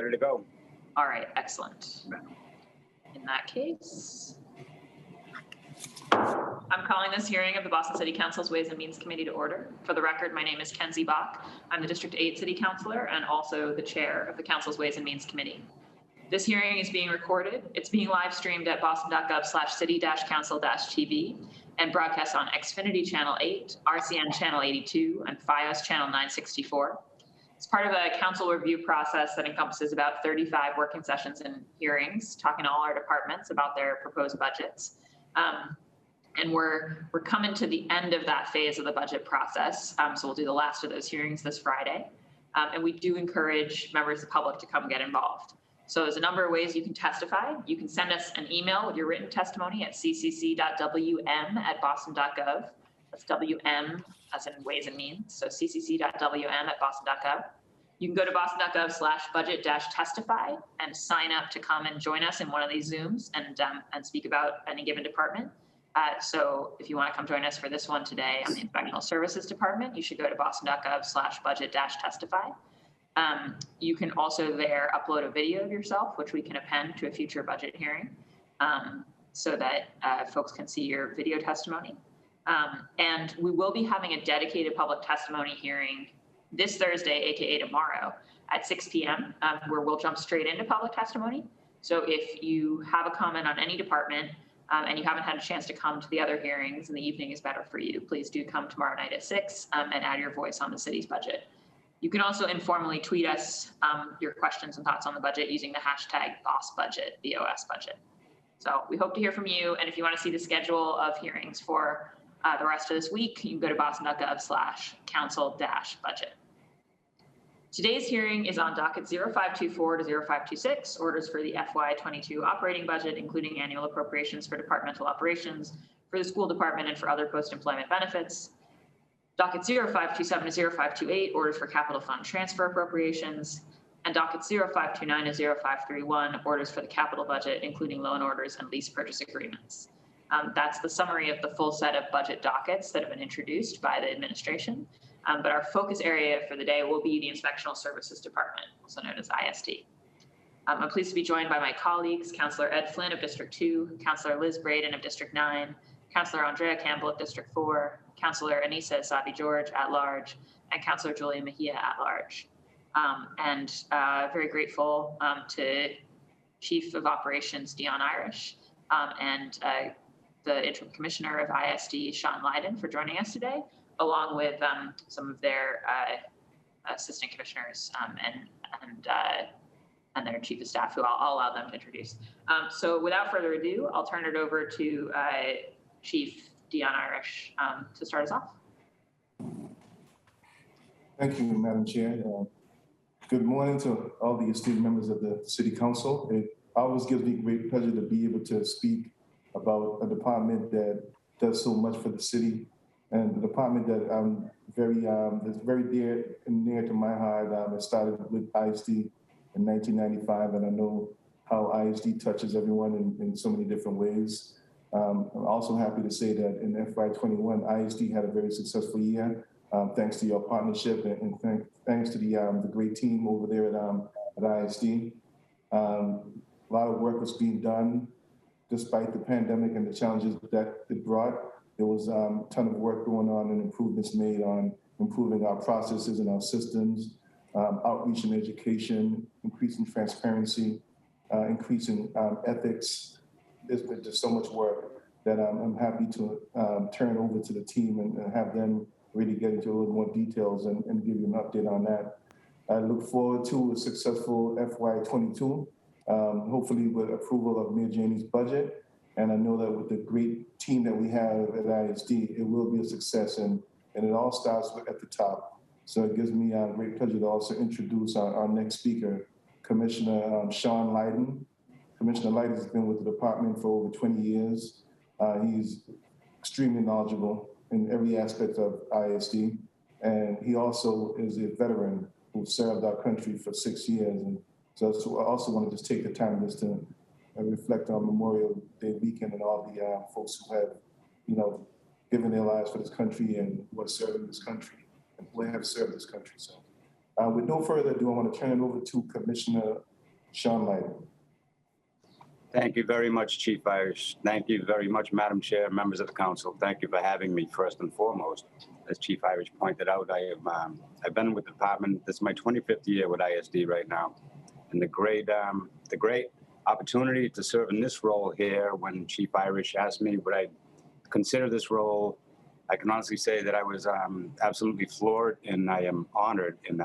ready to go. All right, excellent. In that case, I'm calling this hearing of the Boston City Council's Ways and Means Committee to order. For the record, my name is Kenzie Bach. I'm the District 8 City Councilor and also the Chair of the Council's Ways and Means Committee. This hearing is being recorded. It's being live streamed at boston.gov/city-council-tv and broadcast on Xfinity Channel 8, RCN Channel 82, and FiOS Channel 964. It's part of a council review process that encompasses about 35 working sessions and hearings, talking to all our departments about their proposed budgets. And we're coming to the end of that phase of the budget process. So we'll do the last of those hearings this Friday. And we do encourage members of the public to come get involved. So there's a number of ways you can testify. You can send us an email with your written testimony at ccc.wm@boston.gov. That's WM as in Ways and Means. So ccc.wm@boston.gov. You can go to boston.gov/budget-testify and sign up to come and join us in one of these Zooms and speak about any given department. So if you want to come join us for this one today on the Inspectional Services Department, you should go to boston.gov/budget-testify. You can also there upload a video of yourself, which we can append to a future budget hearing so that folks can see your video testimony. And we will be having a dedicated public testimony hearing this Thursday, aka tomorrow, at 6 p.m., where we'll jump straight into public testimony. So if you have a comment on any department and you haven't had a chance to come to the other hearings and the evening is better for you, please do come tomorrow night at 6 and add your voice on the city's budget. You can also informally tweet us your questions and thoughts on the budget using the hashtag BOSSBudget, BOS budget. So we hope to hear from you. And if you want to see the schedule of hearings for the rest of this week, you can go to boston.gov/council-budget. Today's hearing is on docket 0524 to 0526, orders for the FY22 operating budget, including annual appropriations for departmental operations, for the school department, and for other post-employment benefits. Docket 0527 to 0528, orders for capital fund transfer appropriations, and docket 0529 to 0531, orders for the capital budget, including loan orders and lease purchase agreements. That's the summary of the full set of budget dockets that have been introduced by the administration. But our focus area for the day will be the Inspectional Services Department, also known as ISD. I'm pleased to be joined by my colleagues, Councillor Ed Flynn of District 2, Councillor Liz Braden of District 9, Councillor Andrea Campbell of District 4, Councillor Anissa Sabi-George at large, and Councillor Julia Mejia at large. Very grateful to Chief of Operations Dion Irish and the Interim Commissioner of ISD, Sean Lydon, for joining us today, along with some of their assistant commissioners and their chief of staff, who I'll allow them to introduce. So without further ado, I'll turn it over to Chief Dion Irish to start us off. Thank you, Madam Chair. Good morning to all the esteemed members of the City Council. It always gives me great pleasure to be able to speak about a department that does so much for the city, and the department that I'm is very dear and near to my heart. It started with ISD in 1995, and I know how ISD touches everyone in so many different ways. I'm also happy to say that in FY21, ISD had a very successful year, thanks to your partnership and thanks to the great team over there at ISD. A lot of work was being done despite the pandemic and the challenges that it brought. There was a ton of work going on and improvements made on improving our processes and our systems, outreach and education, increasing transparency, increasing ethics. There's been just so much work that I'm happy to turn over to the team and have them really get into a little more details and give you an update on that. I look forward to a successful FY22, hopefully with approval of Mayor Janey's budget. And I know that with the great team that we have at ISD, it will be a success, and it all starts at the top. So it gives me a great pleasure to also introduce our next speaker, Commissioner Sean Lydon. Commissioner Lydon has been with the department for over 20 years. He's extremely knowledgeable in every aspect of ISD. And he also is a veteran who served our country for 6 years. And so I also want to just take the time just to reflect on Memorial Day weekend and all the folks who have, given their lives for this country and who are serving this country and who have served this country. So With no further ado, I want to turn it over to Commissioner Sean Lytle. Thank you very much, Chief Irish. Thank you very much, Madam Chair, members of the council. Thank you for having me first and foremost. As Chief Irish pointed out, I've been with the department. This is my 25th year with ISD right now, and the great opportunity to serve in this role here. When Chief Irish asked me would I consider this role, I can honestly say that I was absolutely floored, and I am honored, and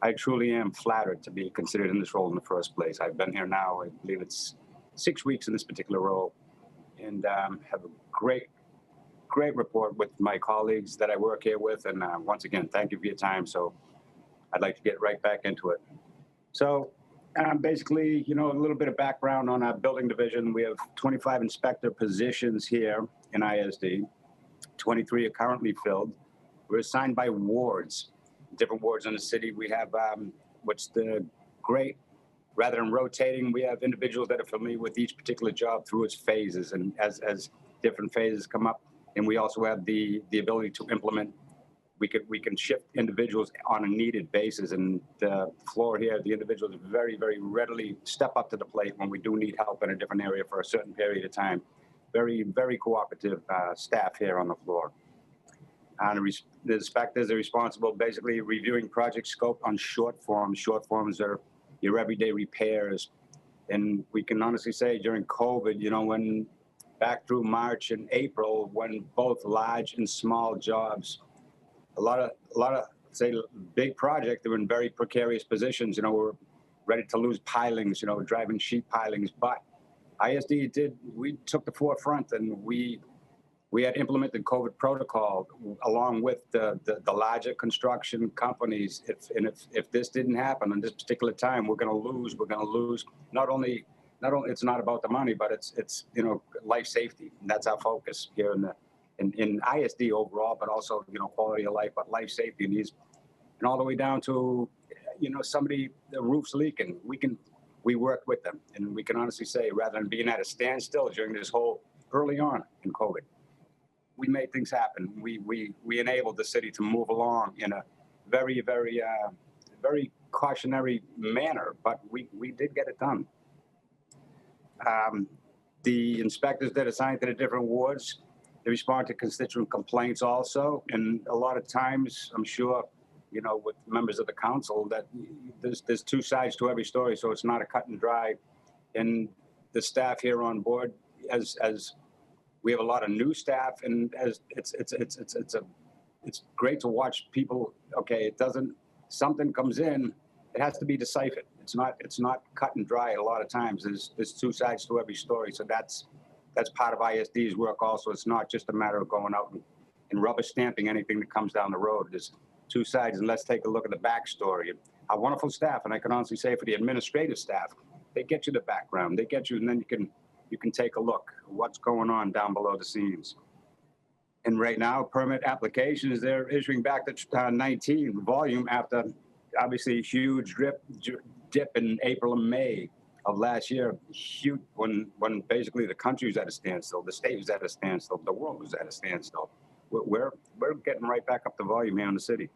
I truly am flattered to be considered in this role in the first place. I've been here now, I believe it's 6 weeks in this particular role, and have a great rapport with my colleagues that I work here with. And once again, thank you for your time. So I'd like to get right back into it. So basically, a little bit of background on our building division. We have 25 inspector positions here in ISD. 23 are currently filled. We're assigned by wards, different wards in the city. We have what's the great, rather than rotating, we have individuals that are familiar with each particular job through its phases, and as different phases come up, and we also have the ability to implement. We can shift individuals on a needed basis, and the floor here, the individuals very, very readily step up to the plate when we do need help in a different area for a certain period of time. Very, very cooperative staff here on the floor. And the inspectors are responsible basically reviewing project scope on short forms. Short forms are your everyday repairs. And we can honestly say during COVID, when back through March and April, when both large and small jobs, a lot of say big projects, they were in very precarious positions. We're ready to lose pilings, driving sheet pilings. But ISD we took the forefront, and we had implemented COVID protocol along with the larger construction companies. If this didn't happen on this particular time, we're going to lose. We're going to lose not only it's not about the money, but it's life safety. And that's our focus here in ISD overall, but also quality of life, but life safety needs, and all the way down to the roof's leaking. We worked with them, and we can honestly say, rather than being at a standstill during this whole early on in COVID, we made things happen. We enabled the city to move along in a very, very, very cautionary manner, but we did get it done. The inspectors that are assigned to the different wards, they respond to constituent complaints also, and a lot of times, I'm sure, with members of the council, that there's two sides to every story, so it's not a cut and dry. And the staff here on board, as we have a lot of new staff, and as it's great to watch people. Okay, something comes in, it has to be deciphered. It's not cut and dry. A lot of times, there's two sides to every story. So that's part of ISD's work also. It's not just a matter of going out and rubber stamping anything that comes down the road. There's two sides, and let's take a look at the backstory. Our wonderful staff, and I can honestly say for the administrative staff, they get you the background, they get you, and then you can take a look at what's going on down below the scenes. And right now, permit applications, they're issuing back to 19 volume after obviously a huge dip in April and May of last year, huge, when basically the country was at a standstill, the state was at a standstill, the world was at a standstill. We're getting right back up the volume here in the city.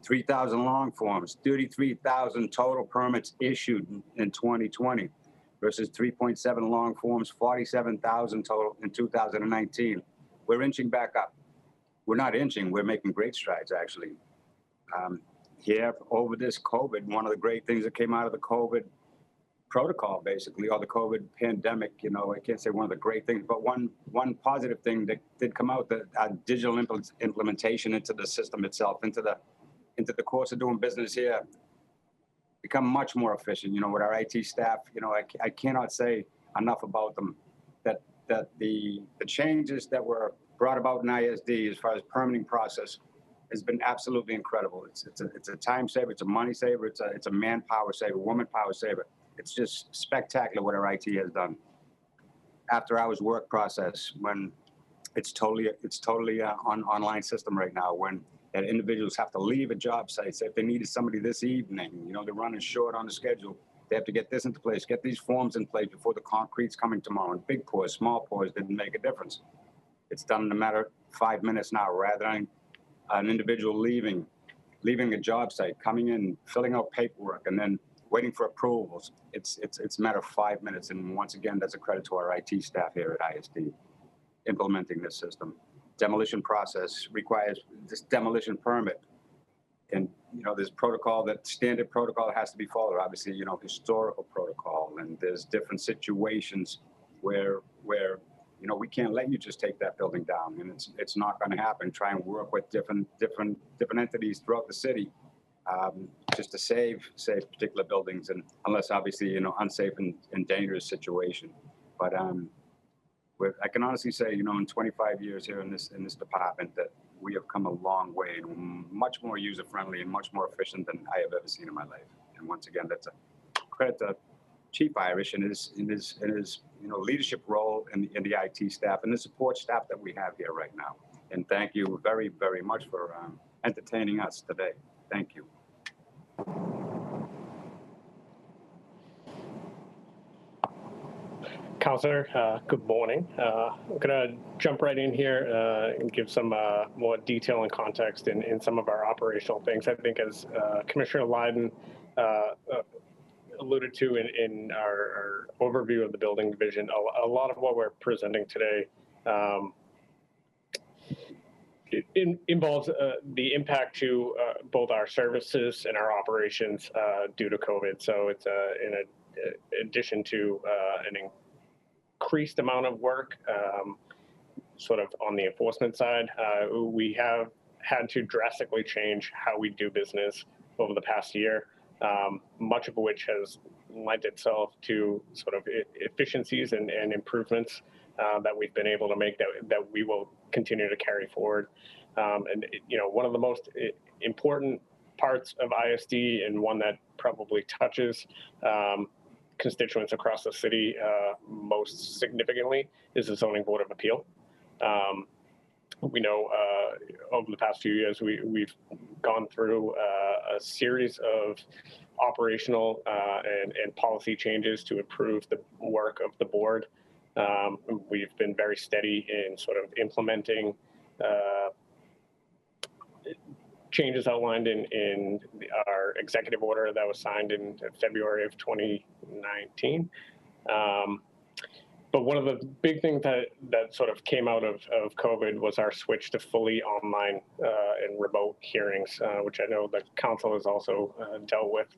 3,000 long forms, 33,000 total permits issued in 2020 versus 3.7 long forms, 47,000 total in 2019. We're inching back up. We're not inching, we're making great strides actually. Here over this COVID, one of the great things that came out of the COVID protocol basically, or the COVID pandemic, I can't say one of the great things, but one positive thing that did come out, the digital implementation into the system itself, into the course of doing business here, become much more efficient. With our IT staff, I cannot say enough about them, that the changes that were brought about in ISD as far as permitting process has been absolutely incredible. It's a time saver, it's a money saver, it's a manpower saver, woman power saver. It's just spectacular what our IT has done. After hours work process, when it's totally on online system right now, when that individuals have to leave a job site. Say if they needed somebody this evening, they're running short on the schedule. They have to get this into place, get these forms in place before the concrete's coming tomorrow. And big pours, small pours didn't make a difference. It's done in a matter of 5 minutes now, rather than an individual leaving leaving a job site, coming in, filling out paperwork, and then waiting for approvals. It's a matter of 5 minutes. And once again, that's a credit to our IT staff here at ISD implementing this system. Demolition process requires this demolition permit. And, you know, there's protocol, that standard protocol has to be followed. Obviously, you know, historical protocol, and there's different situations where, you know, we can't let you just take that building down, and it's not going to happen. Try and work with different entities throughout the city, just to save particular buildings, and unless obviously, you know, unsafe and dangerous situation. But I can honestly say, you know, in 25 years here in this department, that we have come a long way, and much more user friendly and much more efficient than I have ever seen in my life. And once again, that's a credit to Chief Irish and his you know, leadership role in the IT staff and the support staff that we have here right now. And thank you very, very much for entertaining us today. Thank you. Councillor, good morning. I'm going to jump right in here and give some more detail and context in some of our operational things. I think as Commissioner Lydon alluded to in our overview of the building division, a lot of what we're presenting today it involves the impact to both our services and our operations due to COVID. So it's in addition to an increased amount of work sort of on the enforcement side, we have had to drastically change how we do business over the past year. Much of which has lent itself to sort of efficiencies and improvements that we've been able to make that we will continue to carry forward. And you know, one of the most important parts of ISD, and one that probably touches constituents across the city most significantly, is the Zoning Board of Appeal. We know over the past few years, we've gone through a series of operational and policy changes to improve the work of the board. We've been very steady in sort of implementing changes outlined in our executive order that was signed in February of 2019. But one of the big things that sort of came out of COVID was our switch to fully online and remote hearings, which I know the council has also dealt with,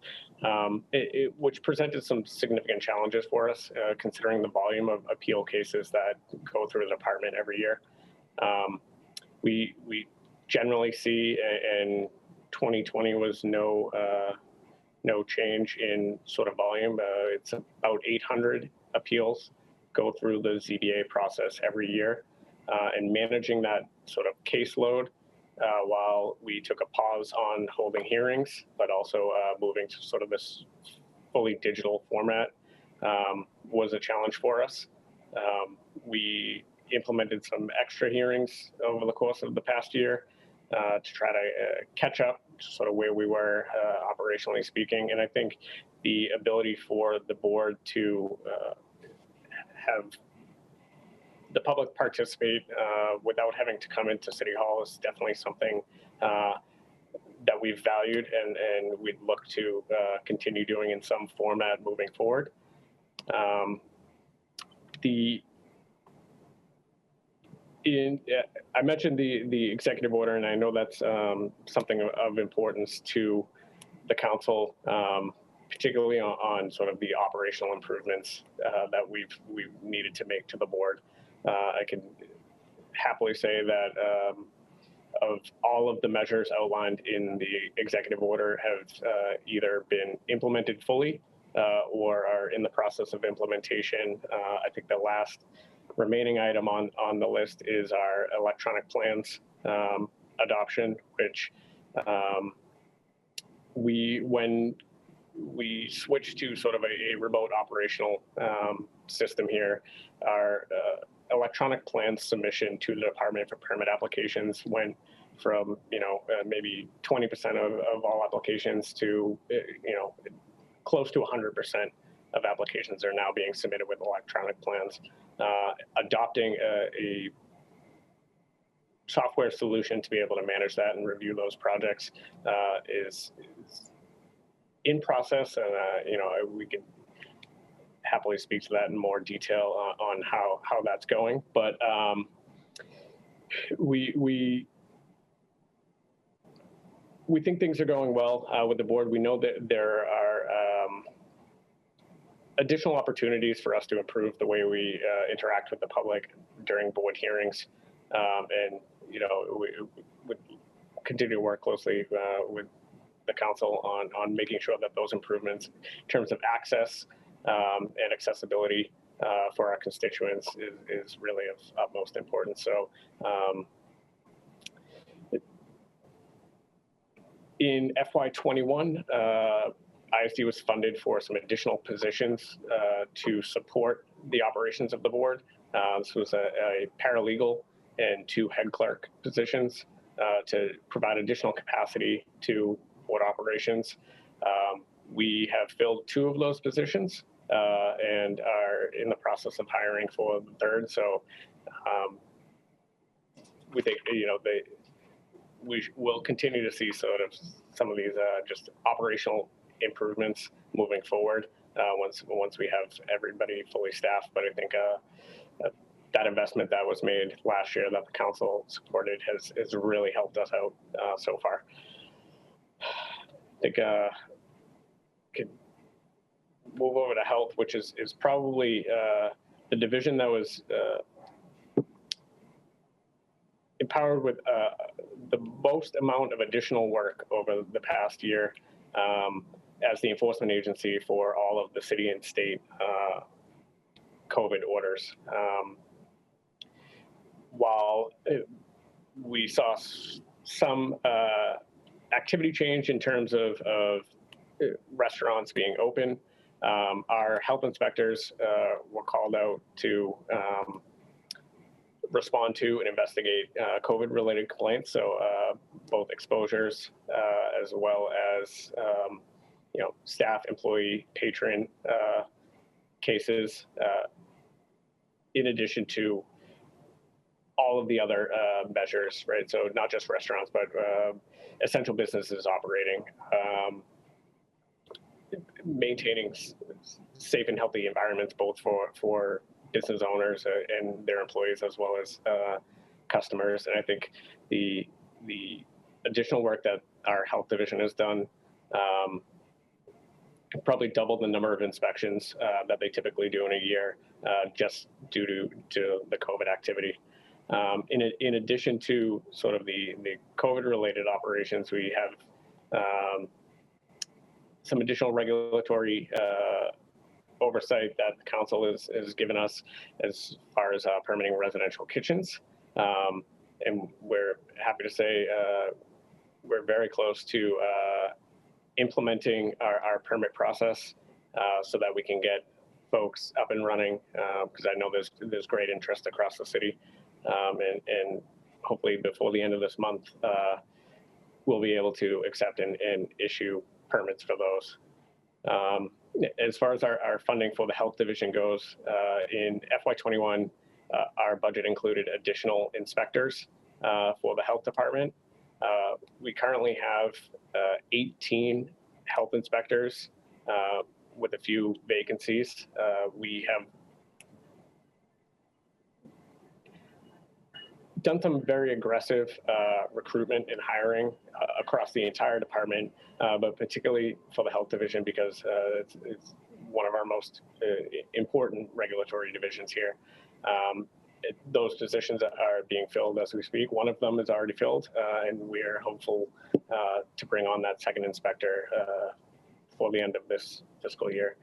which presented some significant challenges for us, considering the volume of appeal cases that go through the department every year. We generally see, and 2020 was no change in sort of volume. It's about 800 appeals go through the ZBA process every year, and managing that sort of caseload while we took a pause on holding hearings, but also moving to sort of this fully digital format was a challenge for us. We implemented some extra hearings over the course of the past year to try to catch up to sort of where we were operationally speaking. And I think the ability for the board to have the public participate without having to come into City Hall is definitely something that we've valued, and we'd look to continue doing in some format moving forward. I mentioned the executive order, and I know that's something of importance to the council, particularly on sort of the operational improvements that we've needed to make to the board. I can happily say that of all of the measures outlined in the executive order have either been implemented fully or are in the process of implementation. I think the last remaining item on the list is our electronic plans adoption, which when we switched to sort of a remote operational system here, our electronic plan submission to the department for permit applications went from, maybe 20% of all applications to, close to 100% of applications are now being submitted with electronic plans. Adopting software solution to be able to manage that and review those projects is in process, and we can happily speak to that in more detail on how that's going. But we think things are going well with the board. We know that there are additional opportunities for us to improve the way we interact with the public during board hearings, and we would continue to work closely with the council on making sure that those improvements in terms of access and accessibility for our constituents is really of utmost importance. So in FY21, ISD was funded for some additional positions to support the operations of the board. This was a paralegal and 2 head clerk positions to provide additional capacity to board operations. We have filled 2 of those positions and are in the process of hiring for the 3rd. So we think we will continue to see sort of some of these just operational improvements moving forward once we have everybody fully staffed. But I think that investment that was made last year that the council supported has really helped us out so far. I think could move over to health, which is probably the division that was empowered with the most amount of additional work over the past year as the enforcement agency for all of the city and state COVID orders. While we saw some activity change in terms of restaurants being open, our health inspectors were called out to respond to and investigate COVID-related complaints. So both exposures as well as staff, employee, patron cases, in addition to all of the other measures, right? So not just restaurants, but essential businesses operating, maintaining safe and healthy environments, both for business owners and their employees, as well as customers. And I think the additional work that our health division has done probably doubled the number of inspections that they typically do in a year, just due to the COVID activity. In addition to sort of the COVID-related operations, we have some additional regulatory oversight that the council has given us as far as permitting residential kitchens. And we're happy to say we're very close to implementing our permit process so that we can get folks up and running, because I know there's great interest across the city. And hopefully before the end of this month, we'll be able to accept and issue permits for those. As far as our funding for the health division goes, in FY21, our budget included additional inspectors for the health department. We currently have 18 health inspectors with a few vacancies. We have done some very aggressive recruitment and hiring across the entire department, but particularly for the health division, because it's one of our most important regulatory divisions here. Those positions are being filled as we speak. One of them is already filled, and we're hopeful to bring on that second inspector before the end of this fiscal year.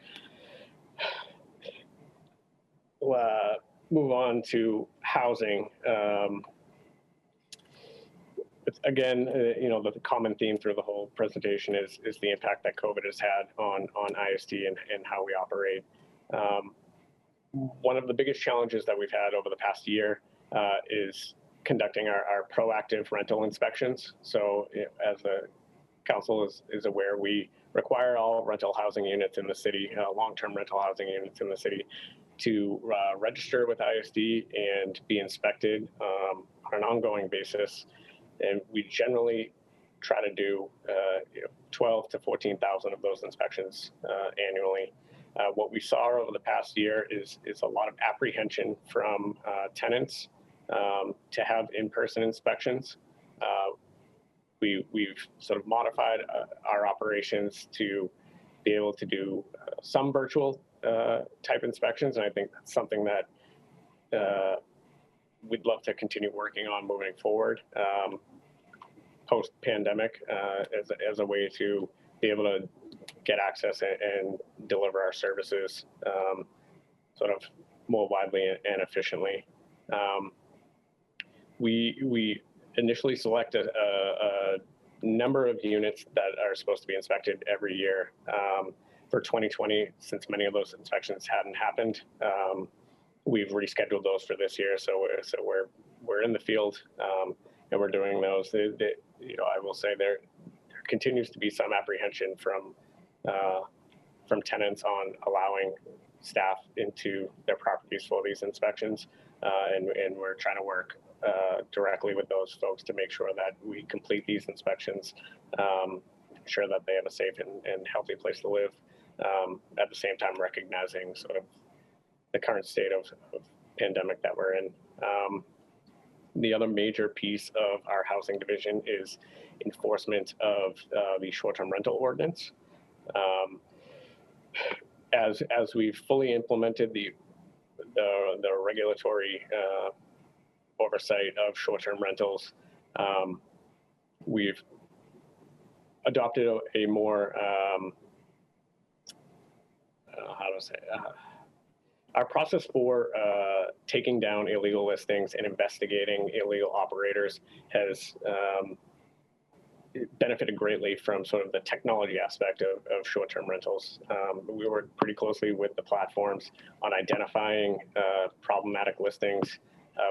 We'll move on to housing. Again, the common theme through the whole presentation is the impact that COVID has had on ISD and how we operate. One of the biggest challenges that we've had over the past year is conducting our proactive rental inspections. So as the council is aware, we require all rental housing units in the city, long-term rental housing units in the city, to register with ISD and be inspected on an ongoing basis, and we generally try to do 12 to 14,000 of those inspections annually. What we saw over the past year is a lot of apprehension from tenants to have in-person inspections. We've sort of modified our operations to be able to do some virtual type inspections, and I think that's something that we'd love to continue working on moving forward post-pandemic as a way to be able to get access and deliver our services sort of more widely and efficiently. We initially select a number of units that are supposed to be inspected every year. For 2020, since many of those inspections hadn't happened, we've rescheduled those for this year. So we're in the field and we're doing those. I will say there continues to be some apprehension from tenants on allowing staff into their properties for these inspections, and we're trying to work directly with those folks to make sure that we complete these inspections, ensure that they have a safe and healthy place to live, at the same time recognizing sort of the current state of pandemic that we're in. The other major piece of our housing division is enforcement of the short-term rental ordinance. As we've fully implemented the regulatory oversight of short-term rentals, we've adopted a more our process for taking down illegal listings and investigating illegal operators has benefited greatly from sort of the technology aspect of short-term rentals. We work pretty closely with the platforms on identifying problematic listings.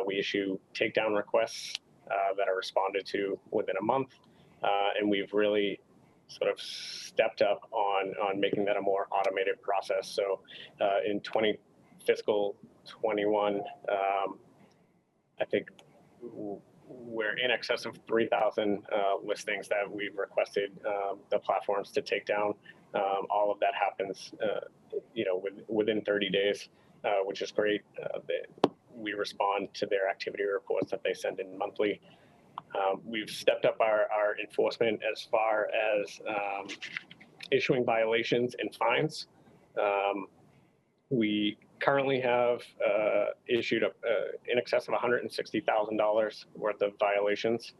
We issue takedown requests that are responded to within a month, and we've really sort of stepped up on making that a more automated process. So in Fiscal 21, I think we're in excess of 3,000 listings that we've requested the platforms to take down. All of that happens, within 30 days, which is great. We respond to their activity reports that they send in monthly. We've stepped up our enforcement as far as issuing violations and fines. We currently have issued in excess of $160,000 worth of violations,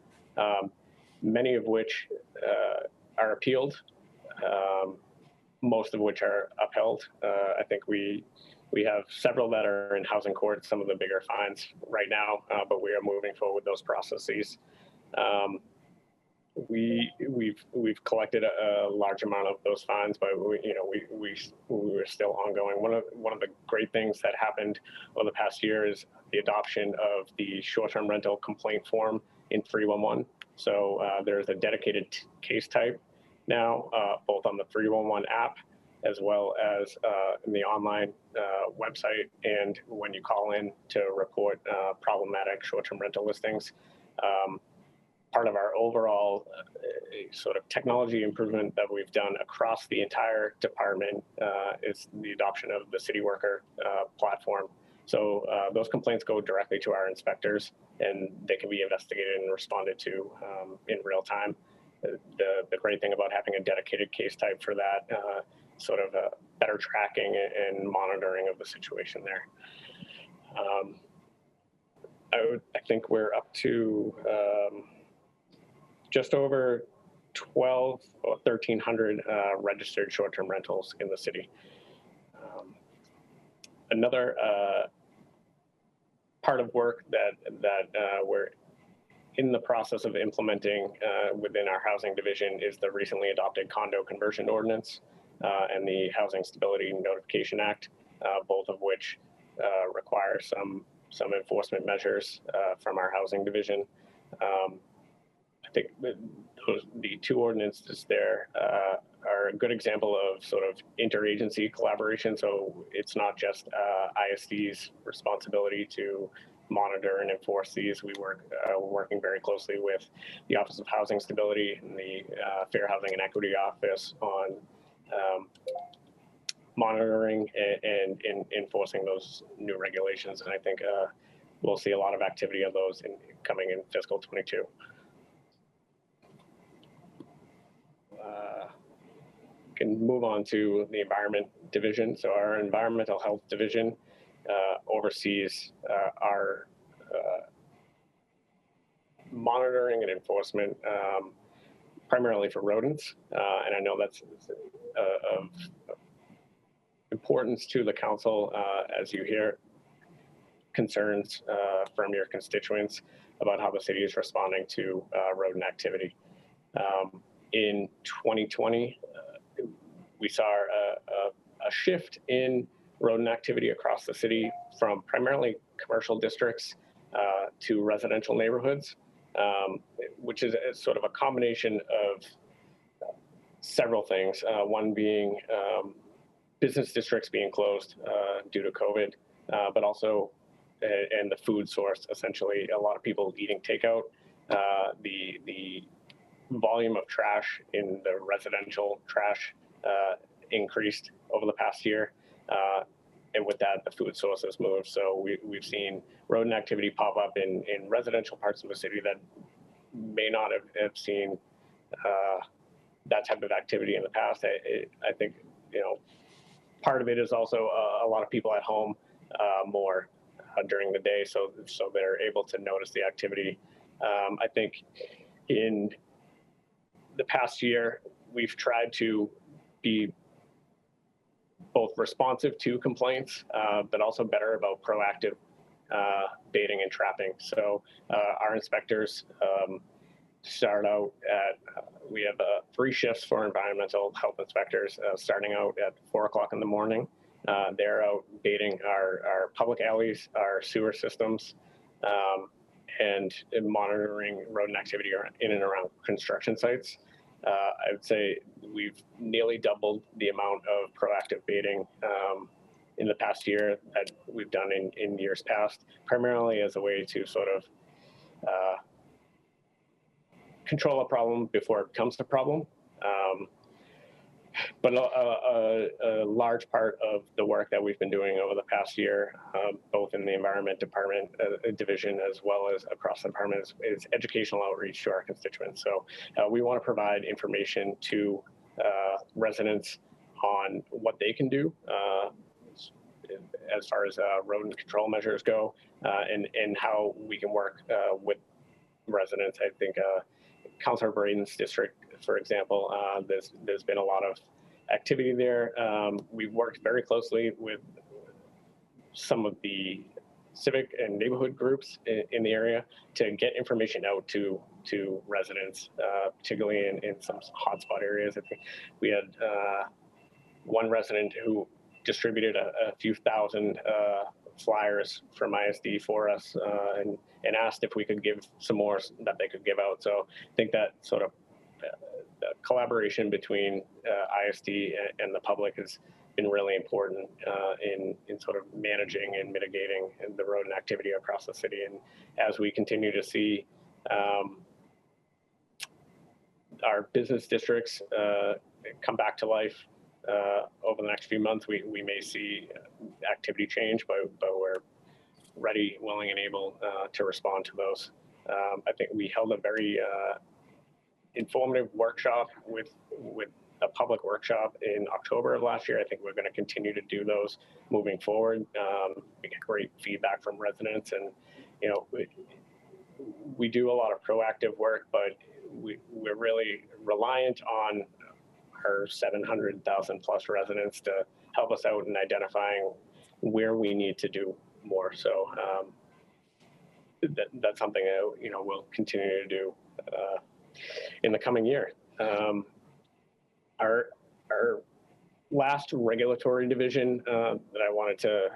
many of which are appealed, most of which are upheld. I think we have several that are in housing court, some of the bigger fines right now, but we are moving forward with those processes. We've collected a large amount of those fines, but we're still ongoing. One of the great things that happened over the past year is the adoption of the short-term rental complaint form in 311. So there's a dedicated case type now, both on the 311 app as well as in the online website, and when you call in to report problematic short-term rental listings. Part of our overall sort of technology improvement that we've done across the entire department is the adoption of the City Worker platform. So those complaints go directly to our inspectors, and they can be investigated and responded to in real time. The great thing about having a dedicated case type for that, sort of a better tracking and monitoring of the situation there. I think we're up to just over 12 or 1,300 registered short-term rentals in the city. Another part of work that we're in the process of implementing within our housing division is the recently adopted condo conversion ordinance and the Housing Stability Notification Act, both of which require some enforcement measures from our housing division. I think the two ordinances there are a good example of sort of interagency collaboration. So it's not just ISD's responsibility to monitor and enforce these. We working very closely with the Office of Housing Stability and the Fair Housing and Equity Office on monitoring and enforcing those new regulations. And I think we'll see a lot of activity of those coming in fiscal 22. Can move on to the Environment Division. So our Environmental Health Division oversees our monitoring and enforcement, primarily for rodents. And I know that's of importance to the council as you hear concerns from your constituents about how the city is responding to rodent activity. In 2020, we saw a shift in rodent activity across the city from primarily commercial districts to residential neighborhoods, which is sort of a combination of several things. One being business districts being closed due to COVID, but also and the food source, essentially a lot of people eating takeout. The volume of trash in the residential trash increased over the past year. And with that, the food source has moved. So we've seen rodent activity pop up in residential parts of the city that may not have seen that type of activity in the past. I think, part of it is also a lot of people at home more during the day, so they're able to notice the activity. I think in the past year, we've tried to be both responsive to complaints, but also better about proactive baiting and trapping. So our inspectors start out at, we have 3 shifts for environmental health inspectors, starting out at 4 o'clock in the morning. They're out baiting our public alleys, our sewer systems, and monitoring rodent activity in and around construction sites. I would say we've nearly doubled the amount of proactive baiting in the past year that we've done in years past, primarily as a way to sort of control a problem before it becomes a problem. But a large part of the work that we've been doing over the past year, both in the Environment Department division as well as across the department, is educational outreach to our constituents. So we want to provide information to residents on what they can do as far as rodent control measures go, and how we can work with residents. I think Councilor Braden's district, for example, there's been a lot of activity there. We've worked very closely with some of the civic and neighborhood groups in the area to get information out to residents, particularly in some hotspot areas. I think we had one resident who distributed a few thousand flyers from ISD for us and asked if we could give some more that they could give out. So I think that sort of collaboration between ISD and the public has been really important in sort of managing and mitigating the rodent activity across the city. And as we continue to see our business districts come back to life over the next few months, we may see activity change, but we're ready, willing, and able to respond to those. I think we held a very informative workshop with a public workshop in October of last year. I think we're going to continue to do those moving forward. We get great feedback from residents, and we do a lot of proactive work, but we're really reliant on our 700,000 plus residents to help us out in identifying where we need to do more. So that's something that we'll continue to do in the coming year. Our last regulatory division that I wanted to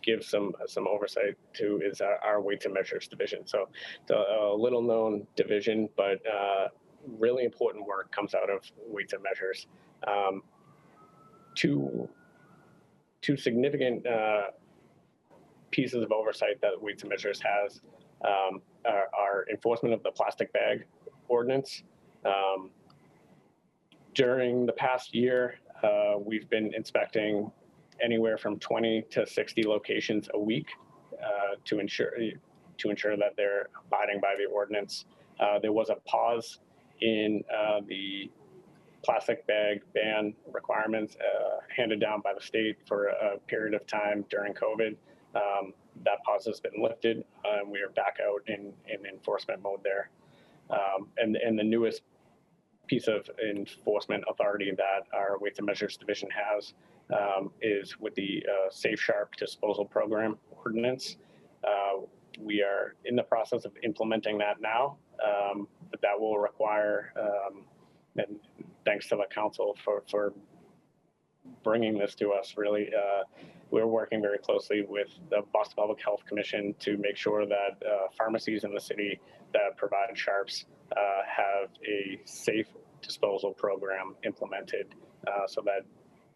give some oversight to is our weights and measures division. So it's a little known division, but really important work comes out of weights and measures. Two significant pieces of oversight that Weights and Measures has are enforcement of the plastic bag ordinance. During the past year, we've been inspecting anywhere from 20 to 60 locations a week to ensure that they're abiding by the ordinance. There was a pause in the plastic bag ban requirements handed down by the state for a period of time during COVID. That pause has been lifted, and we are back out in enforcement mode there. And the newest piece of enforcement authority that our Weights and Measures Division has is with the Safe Sharp Disposal Program ordinance. We are in the process of implementing that now, but that will require, and thanks to the council for bringing this to us, really, we're working very closely with the Boston Public Health Commission to make sure that pharmacies in the city that provide sharps have a safe disposal program implemented so that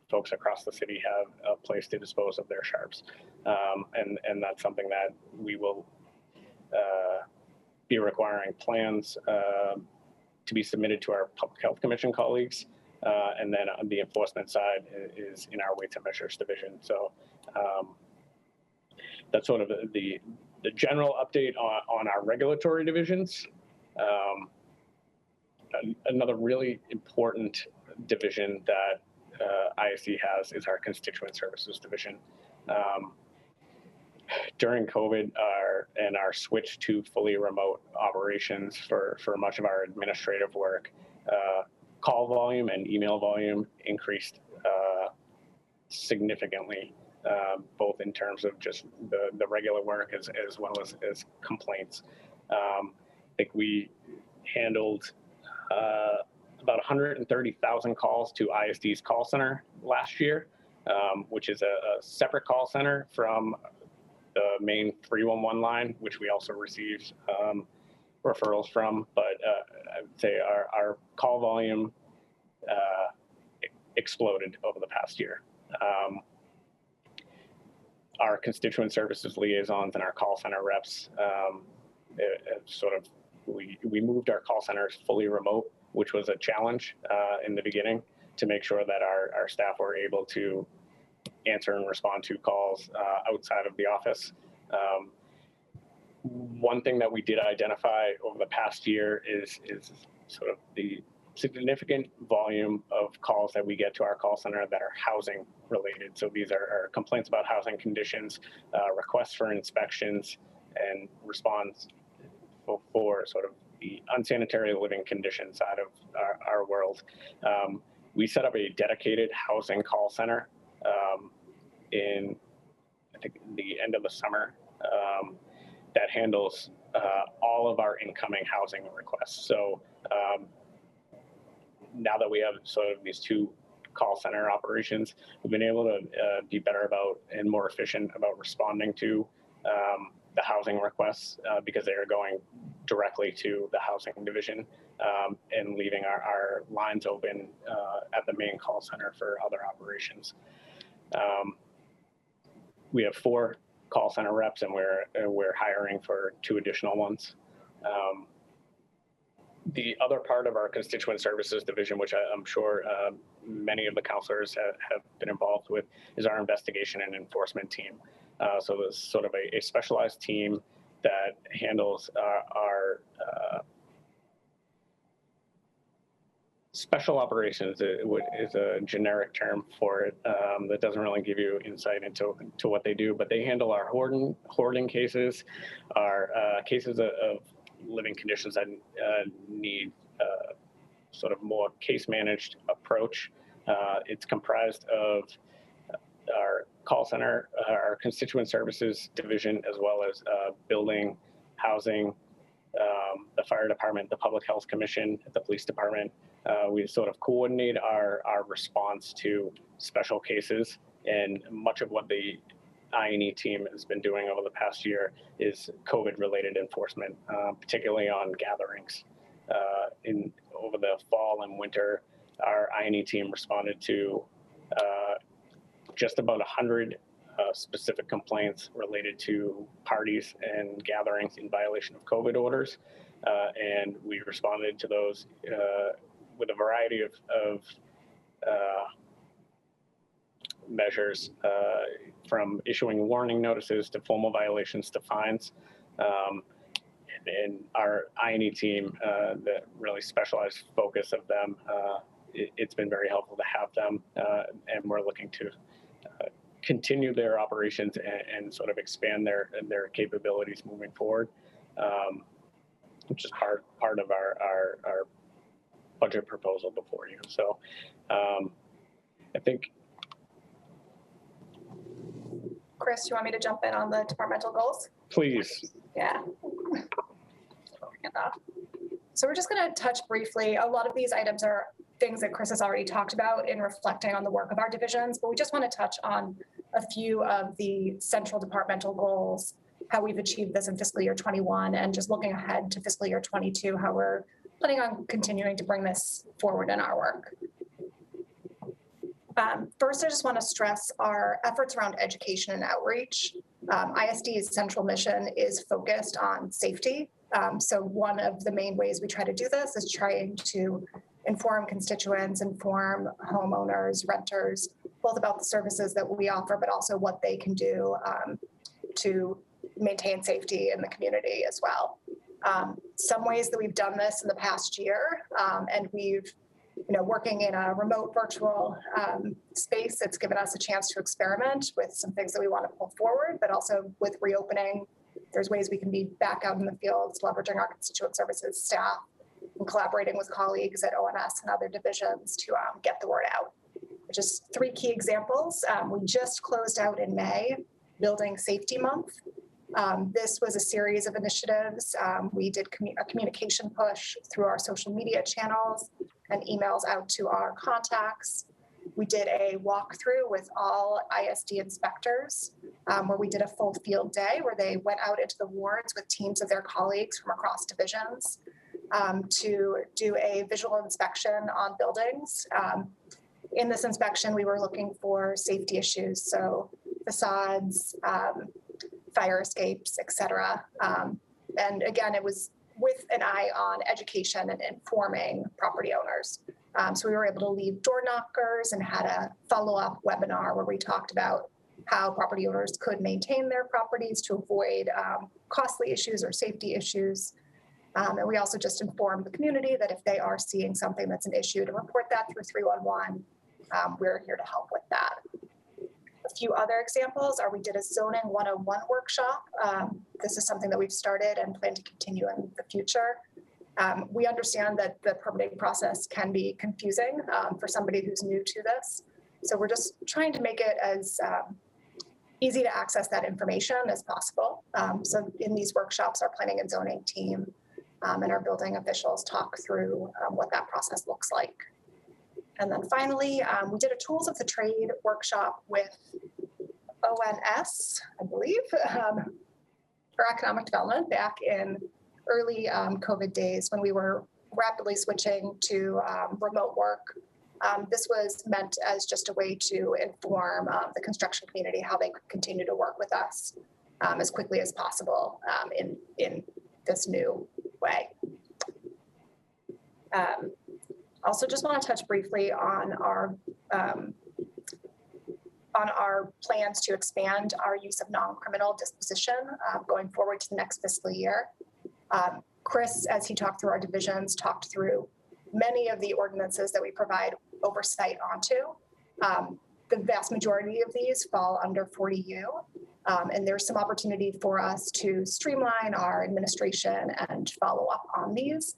folks across the city have a place to dispose of their sharps. And that's something that we will be requiring plans to be submitted to our Public Health Commission colleagues. And then on the enforcement side is in our Weights and Measures Division. So that's sort of the general update on our regulatory divisions. Another really important division that ISD has is our Constituent Services Division. During COVID and our switch to fully remote operations for much of our administrative work, call volume and email volume increased significantly, both in terms of just the regular work as well as complaints. I think we handled about 130,000 calls to ISD's call center last year, which is a separate call center from the main 311 line, which we also received referrals from. But I would say our call volume exploded over the past year. Our constituent services liaisons and our call center reps we moved our call centers fully remote, which was a challenge in the beginning to make sure that our staff were able to answer and respond to calls outside of the office. One thing that we did identify over the past year is sort of the significant volume of calls that we get to our call center that are housing related. So these are complaints about housing conditions, requests for inspections, and response for sort of the unsanitary living conditions side of our world. We set up a dedicated housing call center in, I think, the end of the summer that handles all of our incoming housing requests. So now that we have sort of these two call center operations, we've been able to be better about and more efficient about responding to the housing requests because they are going directly to the housing division and leaving our lines open at the main call center for other operations. We have 4 call center reps, and we're hiring for 2 additional ones. The other part of our constituent services division, which I'm sure many of the counselors have been involved with, is our investigation and enforcement team. So there's sort of a specialized team that handles our special operations is a generic term for it that doesn't really give you insight into what they do, but they handle our hoarding cases, our cases of living conditions that need sort of more case managed approach. It's comprised of our call center, our constituent services division, as well as building, housing, the fire department, the public health commission, the police department. We sort of coordinate our response to special cases, and much of what the I&E team has been doing over the past year is COVID-related enforcement, particularly on gatherings. Over the fall and winter, our I&E team responded to just about 100 specific complaints related to parties and gatherings in violation of COVID orders. And we responded to those with a variety of measures, from issuing warning notices to formal violations to fines. And our I&E team, the really specialized focus of them, it's been very helpful to have them, and we're looking to continue their operations and sort of expand their capabilities moving forward, which is part of our budget proposal before you. So I think. Chris, you want me to jump in on the departmental goals? Please. Yeah. So we're just going to touch briefly. A lot of these items are things that Chris has already talked about in reflecting on the work of our divisions, but we just want to touch on a few of the central departmental goals, how we've achieved this in fiscal year 21, and just looking ahead to fiscal year 22, how we're planning on continuing to bring this forward in our work. First, I just want to stress our efforts around education and outreach. ISD's central mission is focused on safety. So one of the main ways we try to do this is trying to inform constituents, inform homeowners, renters, both about the services that we offer, but also what they can do to maintain safety in the community as well. Some ways that we've done this in the past year, and we've, working in a remote virtual space, it's given us a chance to experiment with some things that we want to pull forward, but also with reopening, there's ways we can be back out in the fields, leveraging our constituent services staff and collaborating with colleagues at ONS and other divisions to get the word out. Just 3 key examples. We just closed out in May, Building Safety Month. This was a series of initiatives. We did a communication push through our social media channels and emails out to our contacts. We did a walkthrough with all ISD inspectors, where we did a full field day where they went out into the wards with teams of their colleagues from across divisions to do a visual inspection on buildings. In this inspection, we were looking for safety issues, so facades, fire escapes, et cetera. And again, it was with an eye on education and informing property owners. So we were able to leave door knockers and had a follow-up webinar where we talked about how property owners could maintain their properties to avoid costly issues or safety issues. And we also just informed the community that if they are seeing something that's an issue, to report that through 311. We're here to help with that. A few other examples are we did a zoning 101 workshop. This is something that we've started and plan to continue in the future. We understand that the permitting process can be confusing for somebody who's new to this. So we're just trying to make it as easy to access that information as possible. So in these workshops, our planning and zoning team and our building officials talk through what that process looks like. And then finally, we did a Tools of the Trade workshop with ONS, I believe, for economic development back in early COVID days when we were rapidly switching to remote work. This was meant as just a way to inform the construction community how they could continue to work with us as quickly as possible in this new way. Also, just want to touch briefly on our plans to expand our use of non-criminal disposition going forward to the next fiscal year. Chris, as he talked through our divisions, talked through many of the ordinances that we provide oversight onto. The vast majority of these fall under 40U, and there's some opportunity for us to streamline our administration and follow up on these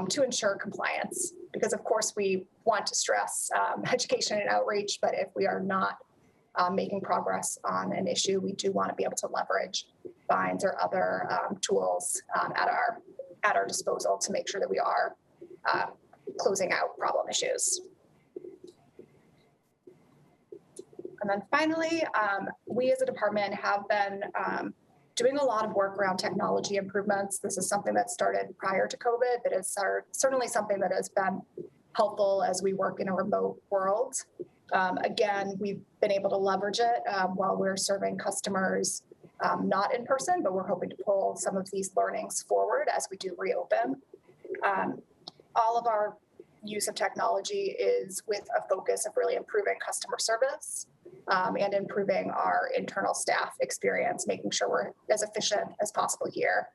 to ensure compliance. Because of course we want to stress education and outreach, but if we are not making progress on an issue, we do want to be able to leverage fines or other tools at our disposal to make sure that we are closing out problem issues. And then finally, we as a department have been doing a lot of work around technology improvements. This is something that started prior to COVID, but is certainly something that has been helpful as we work in a remote world. Again, we've been able to leverage it while we're serving customers not in person, but we're hoping to pull some of these learnings forward as we do reopen. All of our use of technology is with a focus of really improving customer service and improving our internal staff experience, making sure we're as efficient as possible here.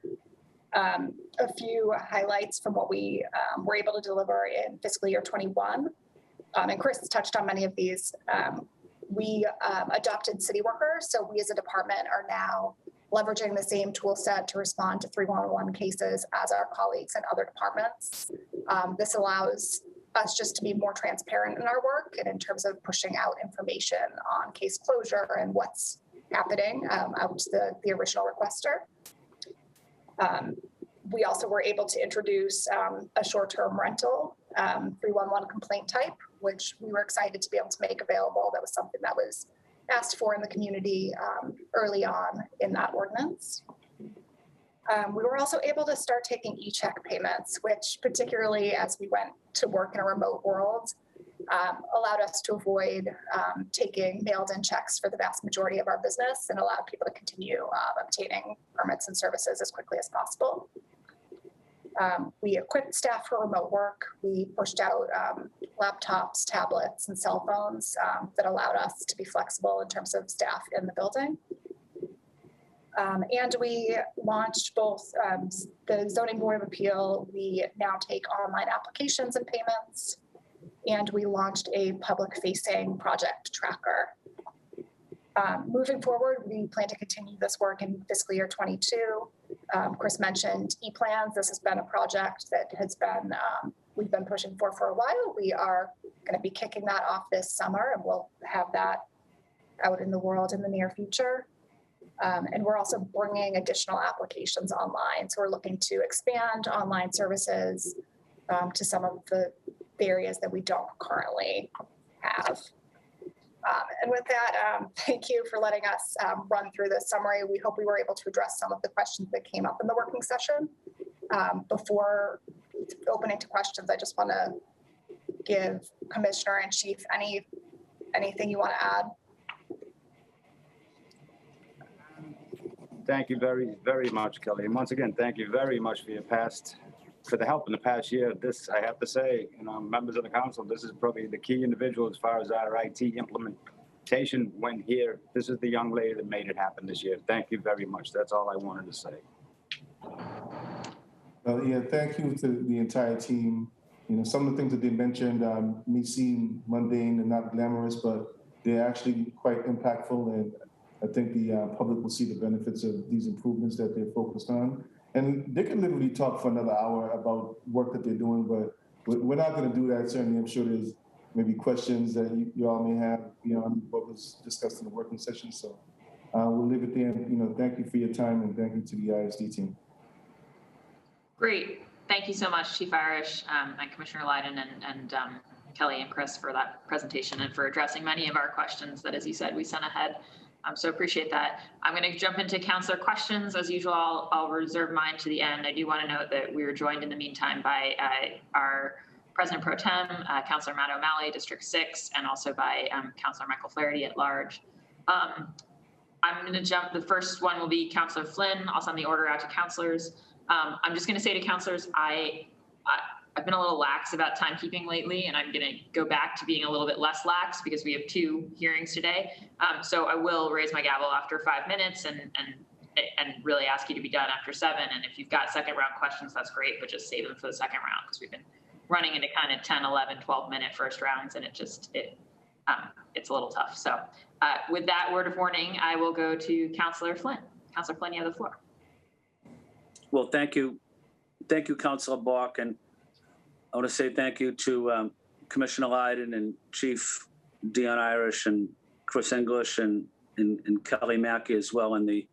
A few highlights from what we were able to deliver in fiscal year 21. And Chris touched on many of these. We adopted City Workers, so we as a department are now leveraging the same tool set to respond to 311 cases as our colleagues in other departments. This allows us just to be more transparent in our work and in terms of pushing out information on case closure and what's happening out to the original requester. We also were able to introduce a short-term rental 311 complaint type, which we were excited to be able to make available. That was something that was asked for in the community early on in that ordinance. We were also able to start taking e-check payments, which particularly as we went to work in a remote world, allowed us to avoid taking mailed-in checks for the vast majority of our business and allowed people to continue obtaining permits and services as quickly as possible. We equipped staff for remote work. We pushed out laptops, tablets, and cell phones that allowed us to be flexible in terms of staff in the building. And we launched both the Zoning Board of Appeal. We now take online applications and payments, and we launched a public-facing project tracker. Moving forward, we plan to continue this work in fiscal year 22. Chris mentioned e-plans. This has been a project that has been we've been pushing for a while. We are going to be kicking that off this summer, and we'll have that out in the world in the near future. And we're also bringing additional applications online. So we're looking to expand online services to some of the areas that we don't currently have. And with that, thank you for letting us run through this summary. We hope we were able to address some of the questions that came up in the working session. Before opening to questions, I just want to give Commissioner and Chief anything you want to add. Thank you very, very much, Kelly. And once again, thank you very much for the help in the past year. This, I have to say, members of the council, this is probably the key individual as far as our IT implementation went here. This is the young lady that made it happen this year. Thank you very much. That's all I wanted to say. Yeah, thank you to the entire team. Some of the things that they mentioned may seem mundane and not glamorous, but they're actually quite impactful. And I think the public will see the benefits of these improvements that they're focused on. And they can literally talk for another hour about work that they're doing, but we're not going to do that. Certainly, I'm sure there's maybe questions that you all may have beyond what was discussed in the working session. So we'll leave it there. Thank you for your time, and thank you to the ISD team. Great. Thank you so much, Chief Irish and Commissioner Leiden and Kelly and Chris for that presentation and for addressing many of our questions that, as you said, we sent ahead. So appreciate that. I'm going to jump into councillor questions. As usual, I'll reserve mine to the end. I do want to note that we were joined in the meantime by our President Pro Tem, Councillor Matt O'Malley, District 6, and also by Councillor Michael Flaherty at large. I'm going to jump. The first one will be Councillor Flynn. I'll send the order out to councillors. I'm just going to say to councillors, I've been a little lax about timekeeping lately, and I'm going to go back to being a little bit less lax because we have 2 hearings today. So I will raise my gavel after 5 minutes and really ask you to be done after 7. And if you've got second round questions, that's great, but just save them for the second round because we've been running into kind of 10, 11, 12-minute first rounds, and it's a little tough. So with that word of warning, I will go to Councillor Flynn. Councillor Flynn, you have the floor. Well, thank you. Thank you, Councillor Bach. And I want to say thank you to Commissioner Leiden and Chief Dion Irish and Chris English and Kelly Mackey as well, and the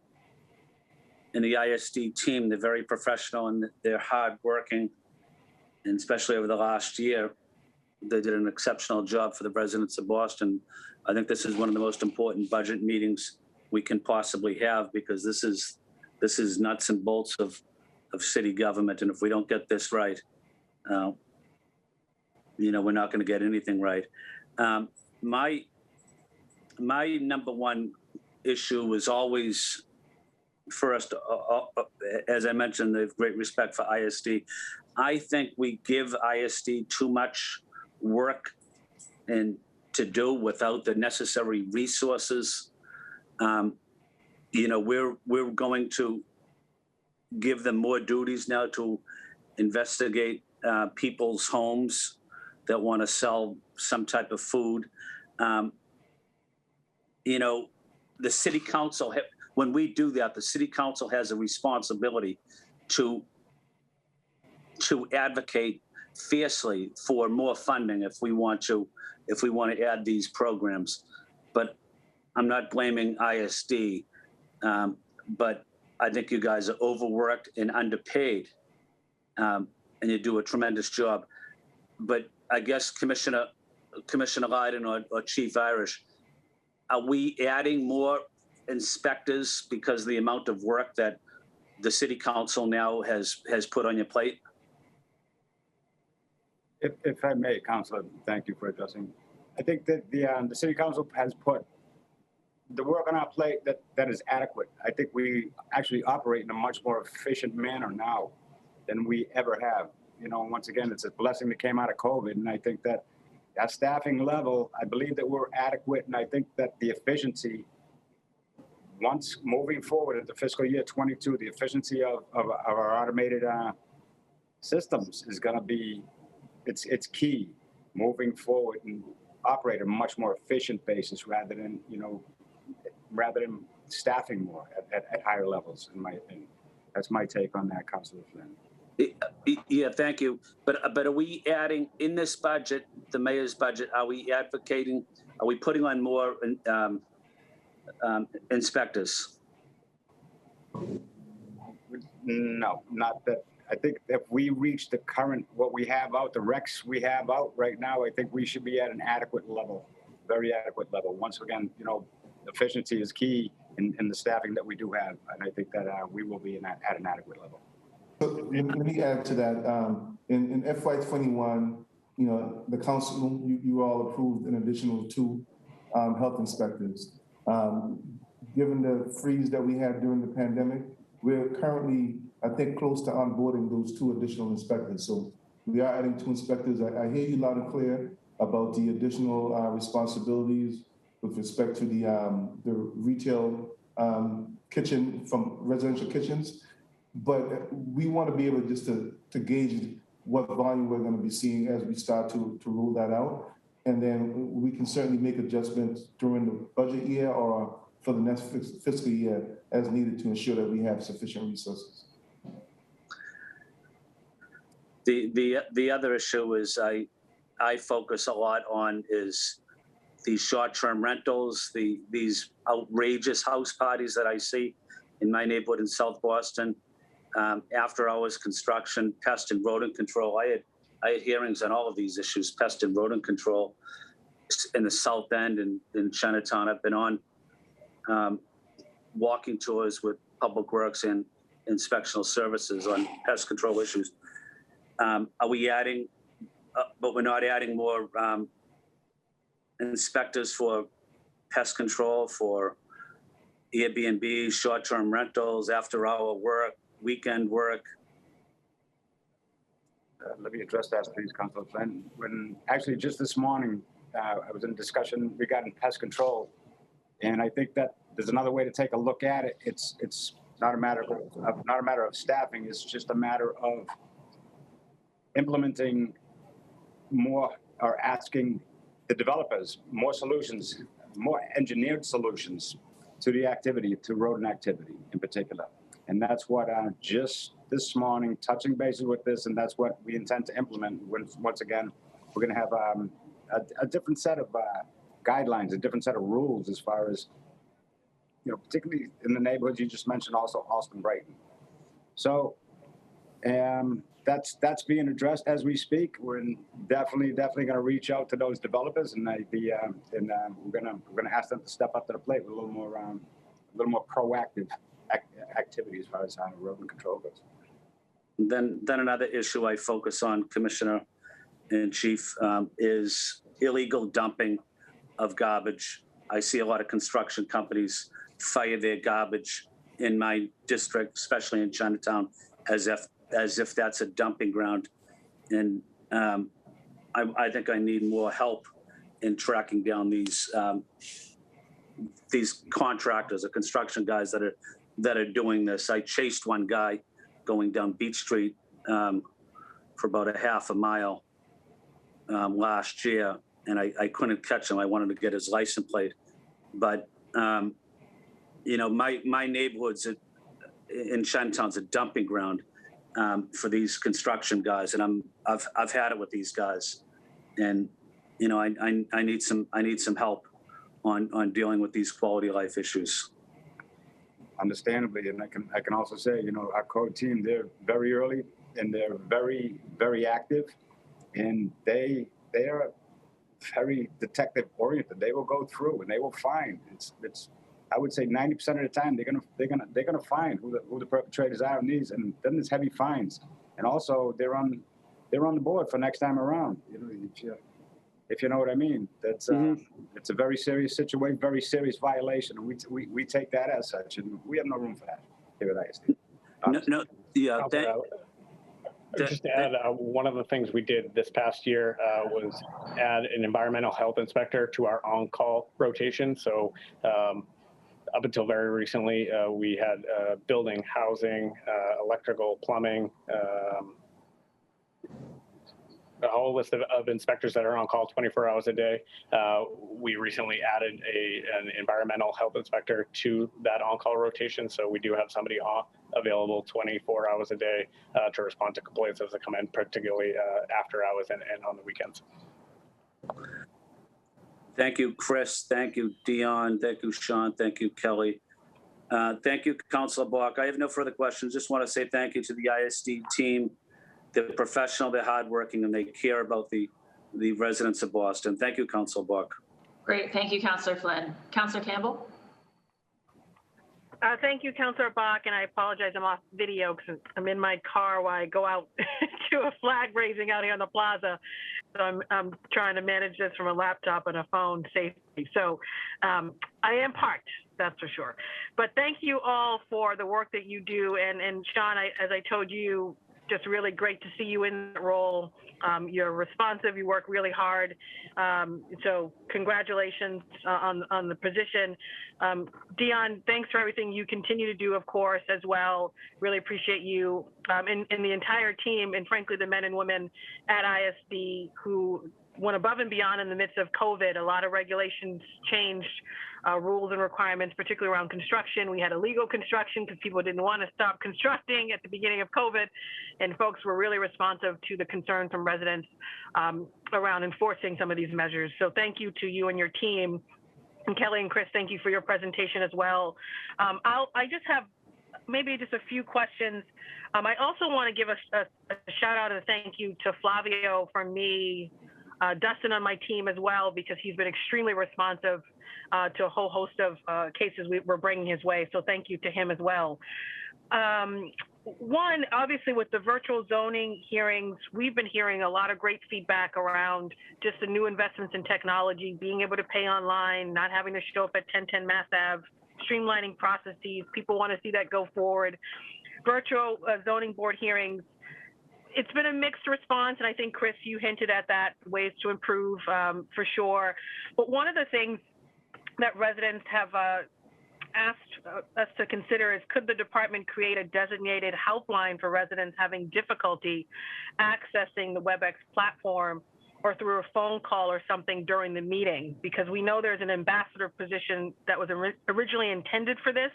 ISD team. They're very professional and they're hardworking, and especially over the last year, they did an exceptional job for the residents of Boston. I think this is one of the most important budget meetings we can possibly have because this is nuts and bolts of city government, and if we don't get this right, we're not going to get anything right. my number one issue was always, first, as I mentioned, I have great respect for ISD. I think we give ISD too much work and to do without the necessary resources. You know, we're going to give them more duties now to investigate people's homes that want to sell some type of food. You know, the city council, when we do that, the city council has a responsibility to advocate fiercely for more funding if we want to add these programs. But I'm not blaming ISD, but I think you guys are overworked and underpaid, and you do a tremendous job. But I guess Commissioner Lydon or Chief Irish, are we adding more inspectors because of the amount of work that the city council now has put on your plate? If I may, Councilor, thank you for addressing. I think that the city council has put the work on our plate that is adequate. I think we actually operate in a much more efficient manner now than we ever have. You know, once again, it's a blessing that came out of COVID, and I think that at staffing level, I believe that we're adequate, and I think that the efficiency, once moving forward into fiscal year 22, the efficiency of our automated systems is going to be, it's key moving forward and operate a much more efficient basis rather than staffing more at higher levels, in my opinion. That's my take on that, Councilor Flynn. Yeah, thank you. But are we adding in this budget, the mayor's budget? Are we advocating? Are we putting on more inspectors? No, not that. I think if we reach the current, what we have out, the recs we have out right now, I think we should be at an adequate level, very adequate level. Once again, you know, efficiency is key in the staffing that we do have, and I think that we will be at an adequate level. So let me add to that. In FY21, you know, the council, you all approved an additional 2 health inspectors. Given the freeze that we had during the pandemic, we're currently, I think, close to onboarding those 2 additional inspectors. So we are adding 2 inspectors. I hear you loud and clear about the additional responsibilities with respect to the retail kitchen from residential kitchens. But we want to be able just to gauge what volume we're going to be seeing as we start to roll that out. And then we can certainly make adjustments during the budget year or for the next fiscal year as needed to ensure that we have sufficient resources. The other issue is I focus a lot on is these short-term rentals, these outrageous house parties that I see in my neighborhood in South Boston. After hours construction, pest and rodent control. I had hearings on all of these issues, pest and rodent control in the South End and in Chinatown. I've been on walking tours with Public Works and Inspectional Services on pest control issues. Are we adding, but we're not adding more inspectors for pest control, for Airbnb, short-term rentals, after-hour work, weekend work? Let me address that, please, Councilor Flynn. When actually just this morning, I was in discussion regarding pest control, and I think that there's another way to take a look at it. It's not a matter of staffing. It's just a matter of implementing more, or asking the developers more solutions, more engineered solutions to the activity, to rodent activity in particular. And that's what just this morning, touching bases with this, and that's what we intend to implement. Once again, we're going to have a different set of guidelines, a different set of rules as far as, you know, particularly in the neighborhoods you just mentioned, also Austin, Brighton. So that's being addressed as we speak. We're definitely going to reach out to those developers, and we're going to ask them to step up to the plate with a little more proactive activity as far as rodent control goes. Then another issue I focus on, Commissioner and Chief, is illegal dumping of garbage. I see a lot of construction companies fire their garbage in my district, especially in Chinatown, as if that's a dumping ground. And I think I need more help in tracking down these contractors or construction guys that are doing this. I chased one guy going down Beach Street for about a half a mile last year, and I couldn't catch him. I wanted to get his license plate, but you know, my neighborhood's in Chinatown's a dumping ground for these construction guys, and I've had it with these guys, and you know, I need some help on dealing with these quality of life issues. Understandably, and I can also say, you know, our code team, they're very early and they're very, very active, and they are very detective oriented. They will go through and they will find. It's I would say 90% of the time they're gonna find who the perpetrators are in these, and then there's heavy fines, and also they're on the board for next time around. You know, if you know what I mean. That's it's a very serious situation, very serious violation, and we take that as such, and we have no room for that here at ISD. Just to add, one of the things we did this past year was add an environmental health inspector to our on-call rotation. So up until very recently, we had building, housing, electrical, plumbing, a whole list of inspectors that are on call 24 hours a day. We recently added an environmental health inspector to that on-call rotation. So we do have somebody available 24 hours a day to respond to complaints as they come in, particularly after hours and on the weekends. Thank you, Chris. Thank you, Dion. Thank you, Sean. Thank you, Kelly. Thank you, Councilor Bach. I have no further questions. Just want to say thank you to the ISD team. They're professional, they're hardworking, and they care about the residents of Boston. Thank you, Councilor Buck. Great, thank you, Councilor Flynn. Councilor Campbell? Thank you, Councilor Bach, and I apologize, I'm off video because I'm in my car while I go out to a flag raising out here on the plaza. So I'm trying to manage this from a laptop and a phone safely. So I am parked, that's for sure. But thank you all for the work that you do. And Sean, as I told you, just really great to see you in that role. You're responsive, you work really hard. So congratulations on the position. Dion, thanks for everything you continue to do, of course, as well. Really appreciate you and the entire team, and frankly, the men and women at ISD who went above and beyond in the midst of COVID. A lot of regulations changed, rules and requirements, particularly around construction. We had illegal construction because people didn't want to stop constructing at the beginning of COVID, and folks were really responsive to the concerns from residents around enforcing some of these measures. So thank you to you and your team. And Kelly and Chris, thank you for your presentation as well. I just have maybe just a few questions. I also want to give a shout out and a thank you to Flavio from me, Dustin on my team as well, because he's been extremely responsive to a whole host of cases we're bringing his way. So thank you to him as well. One, obviously with the virtual zoning hearings, we've been hearing a lot of great feedback around just the new investments in technology, being able to pay online, not having to show up at 1010 Mass Ave, streamlining processes. People want to see that go forward. Virtual zoning board hearings, it's been a mixed response, and I think, Chris, you hinted at that, ways to improve for sure. But one of the things that residents have asked us to consider is, could the department create a designated helpline for residents having difficulty accessing the WebEx platform or through a phone call or something during the meeting? Because we know there's an ambassador position that was originally intended for this,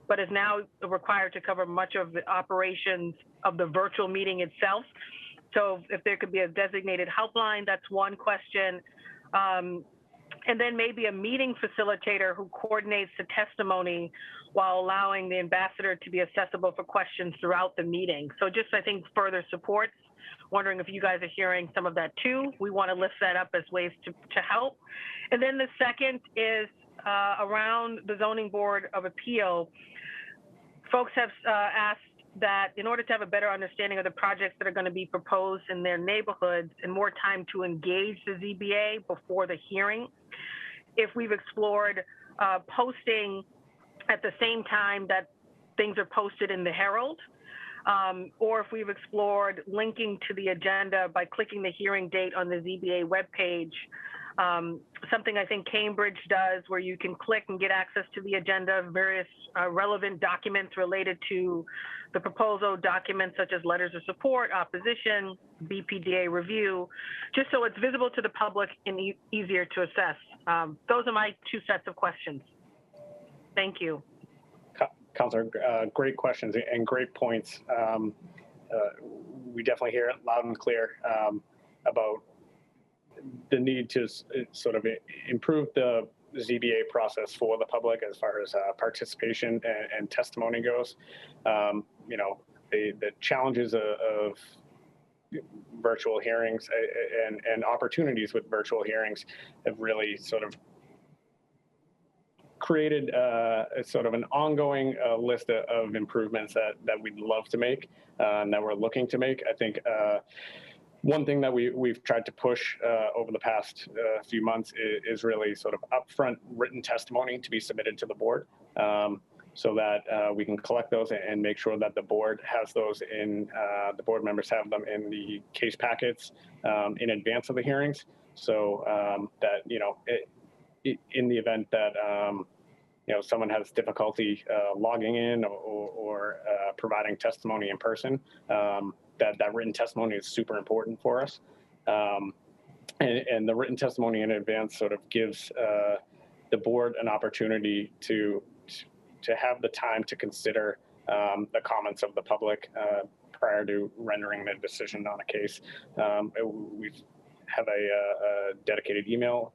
but is now required to cover much of the operations of the virtual meeting itself. So if there could be a designated helpline, that's one question. And then maybe a meeting facilitator who coordinates the testimony while allowing the ambassador to be accessible for questions throughout the meeting. So just, I think, further supports. Wondering if you guys are hearing some of that too. We want to lift that up as ways to help. And then the second is around the Zoning Board of Appeal. Folks have asked that in order to have a better understanding of the projects that are going to be proposed in their neighborhoods and more time to engage the ZBA before the hearing, if we've explored posting at the same time that things are posted in the Herald, or if we've explored linking to the agenda by clicking the hearing date on the ZBA webpage. Something I think Cambridge does, where you can click and get access to the agenda of various relevant documents related to the proposal, documents such as letters of support, opposition, BPDA review, just so it's visible to the public and easier to assess. Those are my two sets of questions. Thank you. Councilor, great questions and great points. We definitely hear it loud and clear about the need to sort of improve the ZBA process for the public as far as participation and testimony goes. You know, the challenges of virtual hearings and opportunities with virtual hearings have really sort of created sort of an ongoing list of improvements that we'd love to make and that we're looking to make. I think one thing that we've tried to push over the past few months is really sort of upfront written testimony to be submitted to the board, so that we can collect those and make sure that the board has those in, the board members have them in the case packets in advance of the hearings. So that, you know, in the event that you know, someone has difficulty logging in or providing testimony in person, that written testimony is super important for us. And the written testimony in advance sort of gives the board an opportunity to have the time to consider the comments of the public prior to rendering the decision on a case. We have a dedicated email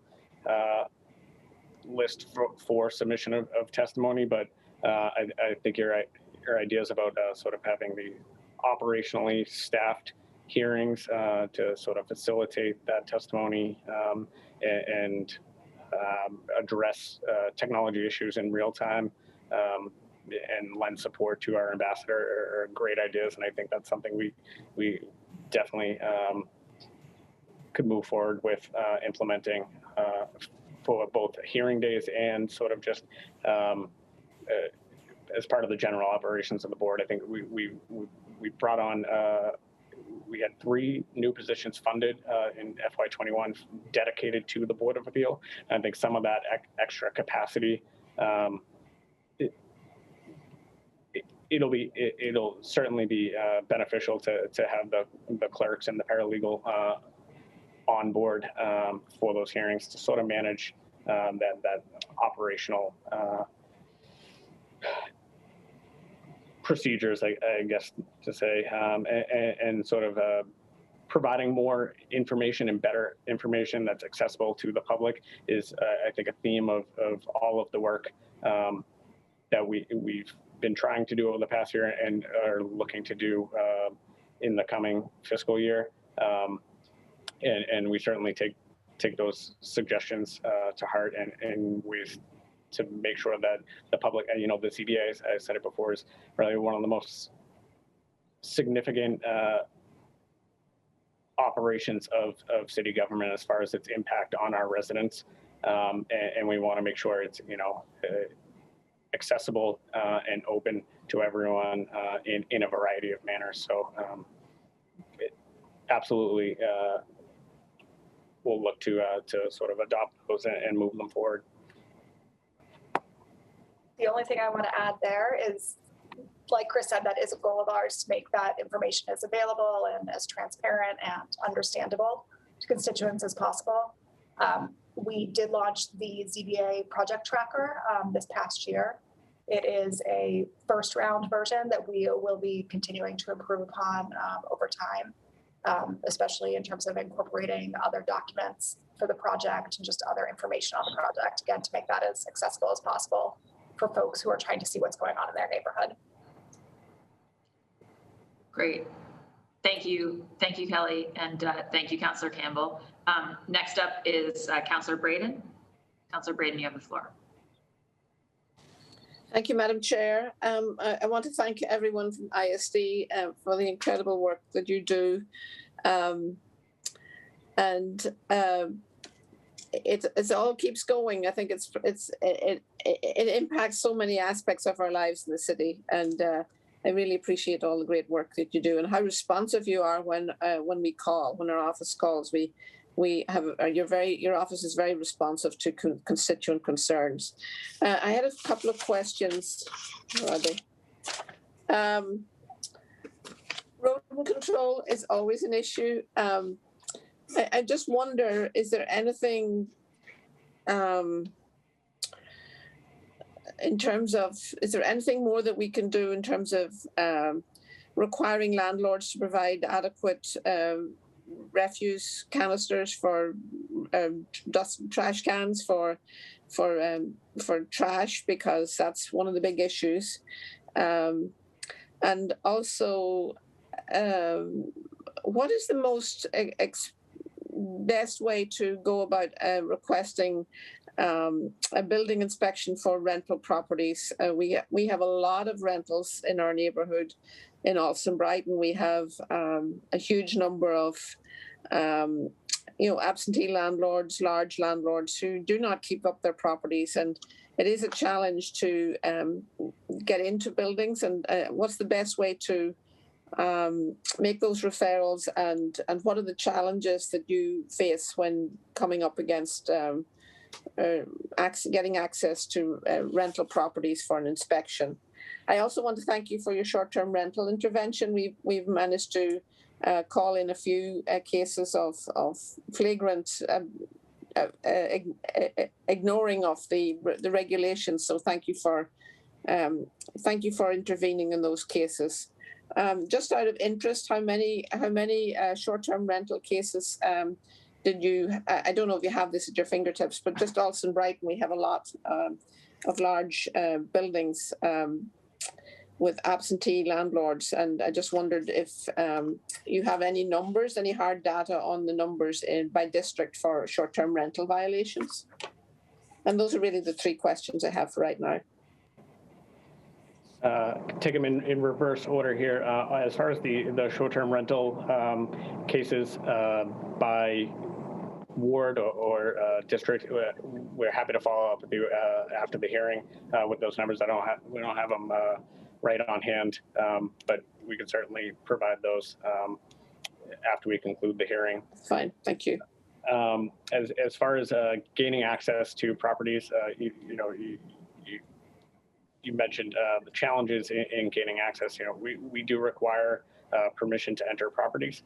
list for submission of testimony, but I think your ideas about sort of having the operationally staffed hearings to sort of facilitate that testimony and address technology issues in real time and lend support to our ambassador are great ideas. And I think that's something we definitely could move forward with implementing for both hearing days and sort of just as part of the general operations of the board. I think we brought on, we had 3 new positions funded in FY21 dedicated to the Board of Appeal. And I think some of that extra capacity, it'll certainly be beneficial to have the clerks and the paralegal on board for those hearings to sort of manage that operational procedures, I guess to say, and sort of providing more information and better information that's accessible to the public is, I think, a theme of all of the work that we've been trying to do over the past year and are looking to do in the coming fiscal year. And we certainly take those suggestions to heart and ways to make sure that the public, and you know, the ZBA, as I said it before, is really one of the most significant operations of city government as far as its impact on our residents, and we want to make sure it's, you know, accessible and open to everyone in a variety of manners. So absolutely, we'll look to sort of adopt those and move them forward. The only thing I want to add there is, like Chris said, that is a goal of ours to make that information as available and as transparent and understandable to constituents as possible. We did launch the ZBA project tracker this past year. It is a first round version that we will be continuing to improve upon over time, especially in terms of incorporating other documents for the project and just other information on the project, again, to make that as accessible as possible for folks who are trying to see what's going on in their neighborhood. Great. Thank you, Kelly, and thank you, Councillor Campbell. Next up is Councillor Braden. Councillor Braden, you have the floor. Thank you, Madam Chair. I want to thank everyone from ISD for the incredible work that you do. it all keeps going. I think it impacts so many aspects of our lives in the city, and I really appreciate all the great work that you do and how responsive you are when we call, when our office calls. Your office is very responsive to constituent concerns. I had a couple of questions. Where are they? Rodent control is always an issue. I just wonder, is there anything is there anything more that we can do in terms of requiring landlords to provide adequate refuse canisters for trash cans for trash, because that's one of the big issues, and also what is the most best way to go about requesting a building inspection for rental properties? We have a lot of rentals in our neighbourhood in Alston Brighton. We have a huge number of absentee landlords, large landlords who do not keep up their properties, and it is a challenge to get into buildings. And what's the best way to make those referrals, and what are the challenges that you face when coming up against getting access to rental properties for an inspection? I also want to thank you for your short-term rental intervention. We've managed to call in a few cases of flagrant ignoring of the regulations. So thank you for intervening in those cases. Just out of interest, how many short-term rental cases did you? I don't know if you have this at your fingertips, but just Alston Brighton, we have a lot of large buildings with absentee landlords, and I just wondered if you have any numbers, any hard data on the numbers by district for short-term rental violations. And those are really the three questions I have for right now. Take them in reverse order here. As far as the short-term rental cases by ward or district, we're happy to follow up with you after the hearing with those numbers. We don't have them right on hand, but we can certainly provide those after we conclude the hearing. Fine, thank you. As far as gaining access to properties, you mentioned the challenges in gaining access. We do require permission to enter properties,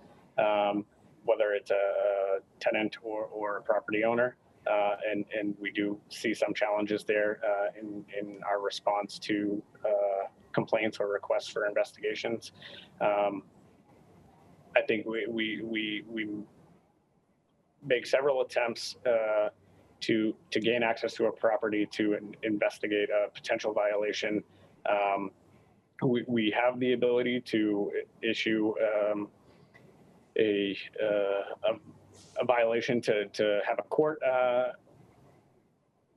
whether it's a tenant or a property owner, and we do see some challenges there in our response to complaints or requests for investigations. I think we make several attempts to gain access to a property to investigate a potential violation. We have the ability to issue a violation to have a court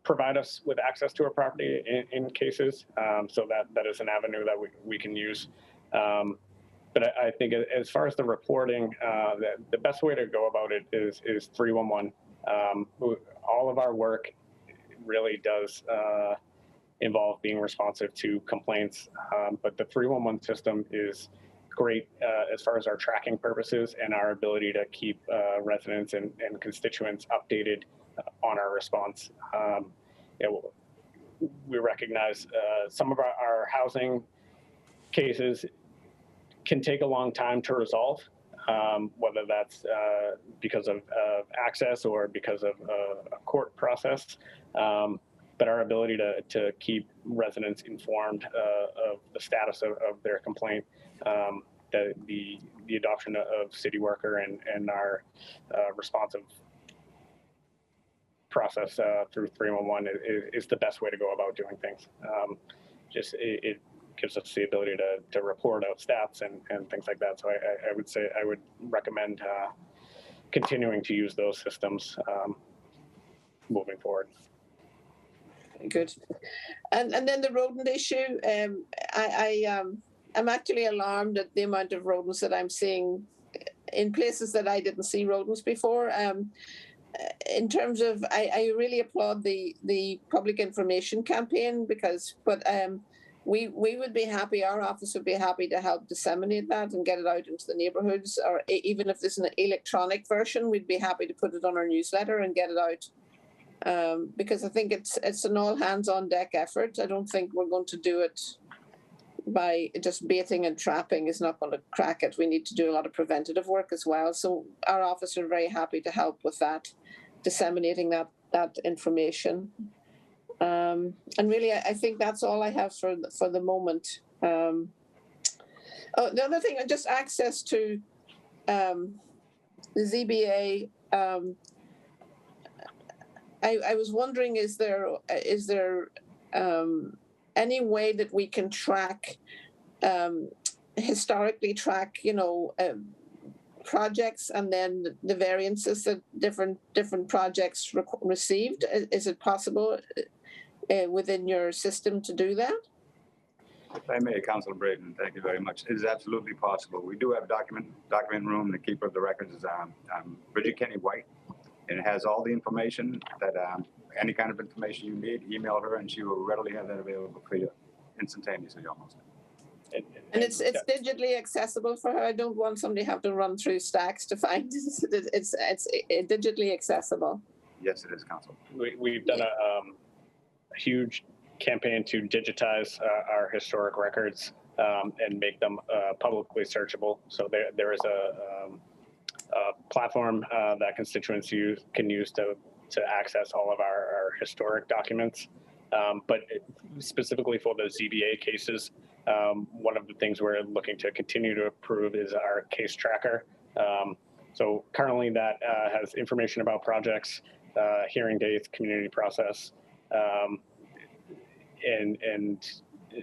provide us with access to a property in cases. So that is an avenue that we can use. But I think as far as the reporting, the best way to go about it is 311. All of our work really does involve being responsive to complaints, but the 311 system is great as far as our tracking purposes and our ability to keep residents and constituents updated on our response. We recognize some of our housing cases can take a long time to resolve, whether that's because of access or because of a court process. But our ability to keep residents informed of the status of their complaint, the adoption of City Worker and our responsive process through 311 is the best way to go about doing things. It gives us the ability to report out stats and things like that. So I would say I would recommend continuing to use those systems moving forward. Good. And then the rodent issue, I'm actually alarmed at the amount of rodents that I'm seeing in places that I didn't see rodents before. in terms of, I really applaud the public information campaign but we would be happy, our office would be happy to help disseminate that and get it out into the neighborhoods, or even if there's an electronic version, we'd be happy to put it on our newsletter and get it out. Because I think it's an all hands on deck effort. I don't think we're going to do it by just baiting and trapping is not going to crack it. We need to do a lot of preventative work as well. So our office are very happy to help with that, disseminating that information. And really, I think that's all I have for the moment. Oh, the other thing, just access to the ZBA. I was wondering, is there any way that we can track, historically track, projects and then the variances that different projects received? Is it possible within your system to do that? If I may, Councilor Braden, thank you very much. It is absolutely possible. We do have document room. The keeper of the records is Bridget Kenny White, and it has all the information that any kind of information you need. Email her, and she will readily have that available for you instantaneously, almost. And it's digitally accessible for her. I don't want somebody to have to run through stacks to find it. It's digitally accessible. Yes, it is, Council. We've done a huge campaign to digitize our historic records and make them publicly searchable. So there is a platform that constituents can use to access all of our historic documents. But specifically for the ZBA cases, one of the things we're looking to continue to improve is our case tracker. So currently that has information about projects, hearing dates, community process, and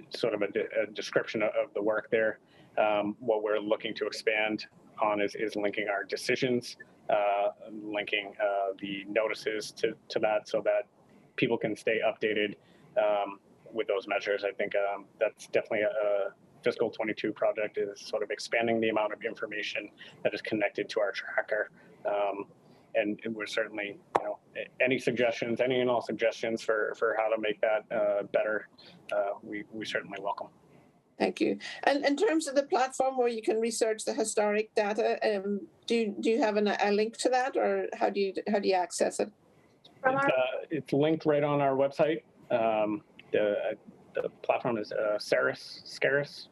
sort of a description of the work there. What we're looking to expand on is linking our decisions, linking the notices to that, so that people can stay updated with those measures. I think that's definitely a Fiscal 22 project, is sort of expanding the amount of information that is connected to our tracker. And we're certainly, any suggestions, any and all suggestions for how to make that better, we certainly welcome. Thank you. And in terms of the platform where you can research the historic data, do you have a link to that, or how do you access it? It's linked right on our website. The platform is Scaris.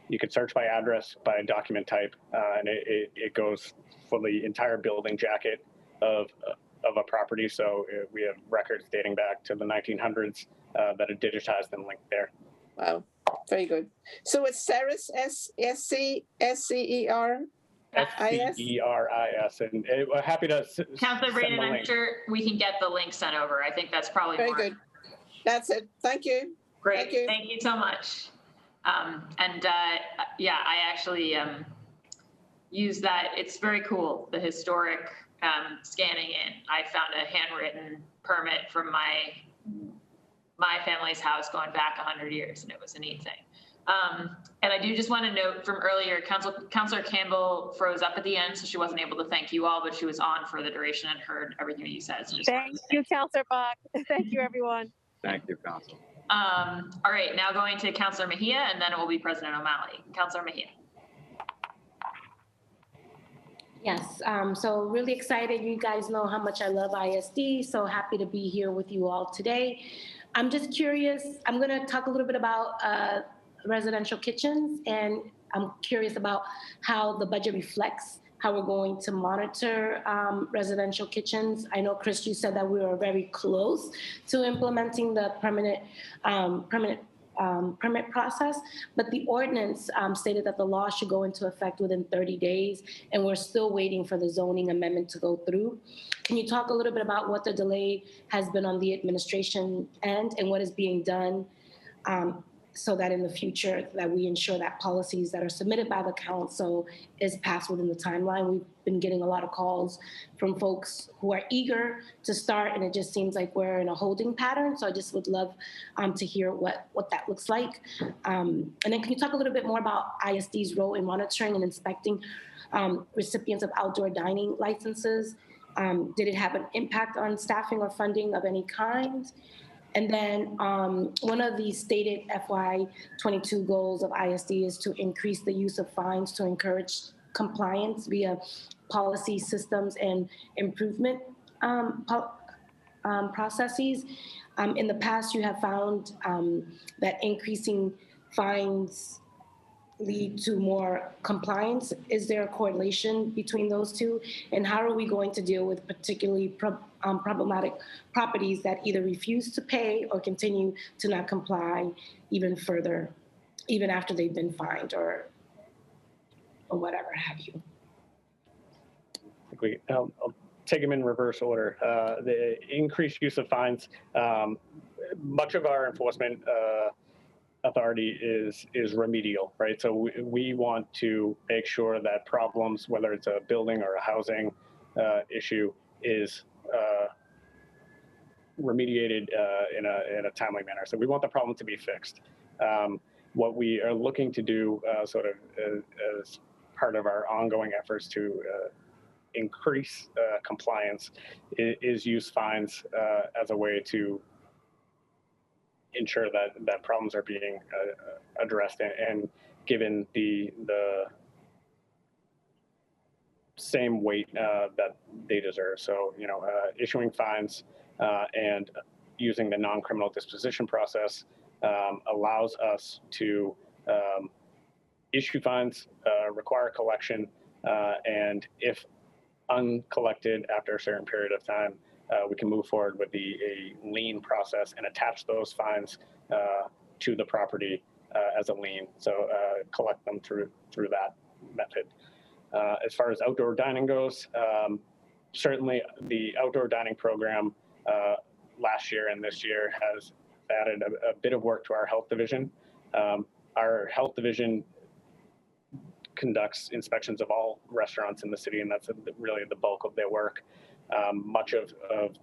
You could search by address, by document type, and it goes for the entire building jacket of a property. So we have records dating back to the 1900s that are digitized and linked there. Wow, very good. So it's Scaris, SCER. SCERIS, and we're happy to. Councilor Braden, I'm sure we can get the link sent over. I think that's probably very more. Good. That's it. Thank you. Great. Thank you so much. Yeah, I actually use that. It's very cool. The historic scanning in. I found a handwritten permit from my family's house going back 100 years, and it was a neat thing. And I do just want to note from earlier, Councilor Campbell froze up at the end, so she wasn't able to thank you all, but she was on for the duration and heard everything you said. So thank you, Councilor Bach. Thank you, everyone. Thank you, Council. All right, now going to Councilor Mejia, and then it will be President O'Malley. Councilor Mejia. Yes, so really excited. You guys know how much I love ISD, so happy to be here with you all today. I'm just curious, I'm gonna talk a little bit about residential kitchens, and I'm curious about how the budget reflects how we're going to monitor residential kitchens. I know, Chris, you said that we were very close to implementing the permit process, but the ordinance stated that the law should go into effect within 30 days, and we're still waiting for the zoning amendment to go through. Can you talk a little bit about what the delay has been on the administration end and what is being done so that in the future that we ensure that policies that are submitted by the council is passed within the timeline? We've been getting a lot of calls from folks who are eager to start, and it just seems like we're in a holding pattern. So I just would love to hear what that looks like. And then can you talk a little bit more about ISD's role in monitoring and inspecting recipients of outdoor dining licenses? Did it have an impact on staffing or funding of any kind? And then one of the stated FY22 goals of ISD is to increase the use of fines to encourage compliance via policy systems and improvement processes. In the past, you have found that increasing fines lead to more compliance. Is there a correlation between those two? And how are we going to deal with particularly problematic properties that either refuse to pay or continue to not comply even further, even after they've been fined or whatever have you? I'll take them in reverse order. The increased use of fines, much of our enforcement authority is remedial, right? So we want to make sure that problems, whether it's a building or a housing issue, is remediated in a timely manner. So we want the problem to be fixed. What we are looking to do sort of as part of our ongoing efforts to increase compliance is use fines as a way to ensure that problems are being addressed and given the same weight that they deserve. So, issuing fines and using the non-criminal disposition process allows us to issue fines, require collection, and if uncollected after a certain period of time, we can move forward with a lien process and attach those fines to the property as a lien. So collect them through that method. As far as outdoor dining goes, certainly the outdoor dining program last year and this year has added a bit of work to our health division. Our health division conducts inspections of all restaurants in the city, and that's really the bulk of their work. Much of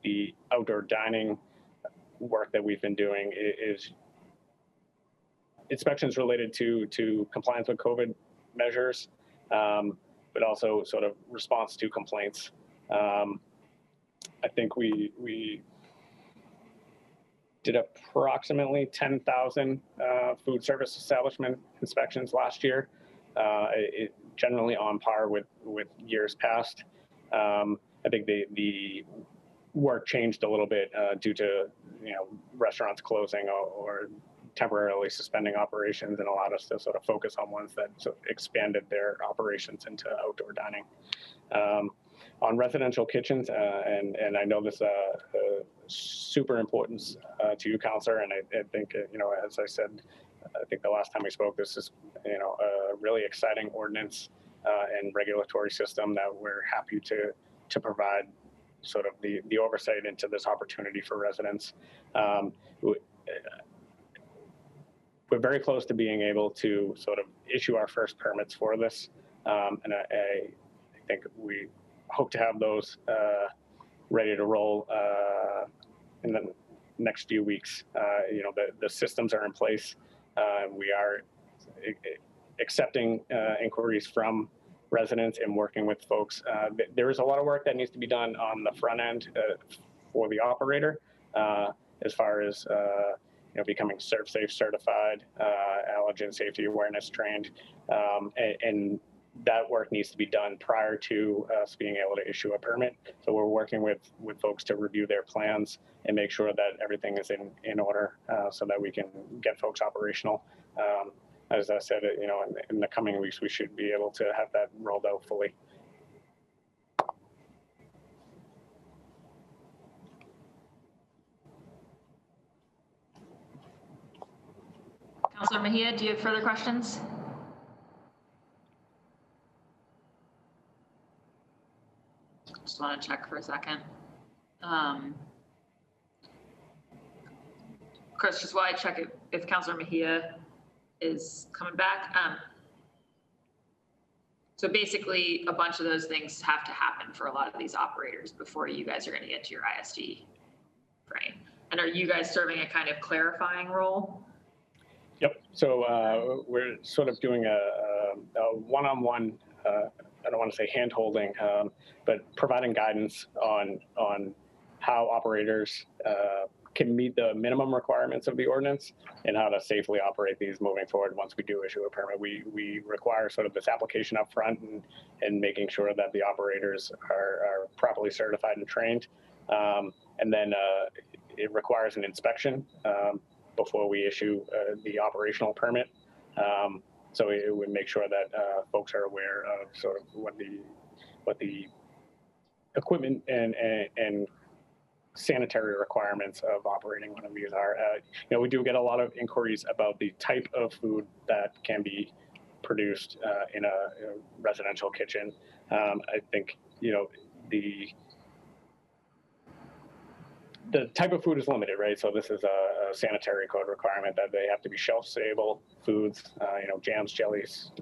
the outdoor dining work that we've been doing is inspections related to compliance with COVID measures, but also sort of response to complaints. I think we did approximately 10,000 food service establishment inspections last year, generally on par with years past. I think the work changed a little bit due to restaurants closing or temporarily suspending operations, and allowed us to sort of focus on ones that sort of expanded their operations into outdoor dining. On residential kitchens, and I know this is super important to you, Counselor, and I think as I said, I think the last time we spoke, this is a really exciting ordinance and regulatory system that we're happy to provide sort of the oversight into this opportunity for residents. We're very close to being able to sort of issue our first permits for this, and I think we hope to have those ready to roll in the next few weeks. The systems are in place. We are accepting inquiries from residents and working with folks. There is a lot of work that needs to be done on the front end for the operator, as far as becoming ServSafe certified, allergen safety awareness trained, and that work needs to be done prior to us being able to issue a permit. So we're working with folks to review their plans and make sure that everything is in order, so that we can get folks operational. As I said, in the coming weeks, we should be able to have that rolled out fully. Councilor Mejia, do you have further questions? Just want to check for a second. Chris, just while I check if Councilor Mejia is coming back. So basically, a bunch of those things have to happen for a lot of these operators before you guys are going to get to your ISD, right? And are you guys serving a kind of clarifying role? Yep. So we're sort of doing a one-on-one I don't want to say hand-holding, but providing guidance on how operators can meet the minimum requirements of the ordinance and how to safely operate these moving forward once we do issue a permit. We require sort of this application up front and making sure that the operators are properly certified and trained. And then it requires an inspection before we issue the operational permit. So it would make sure that folks are aware of sort of what the equipment and sanitary requirements of operating one of these are. We do get a lot of inquiries about the type of food that can be produced in a residential kitchen. I think the type of food is limited, right? So this is a sanitary code requirement that they have to be shelf-stable foods, jams, jellies,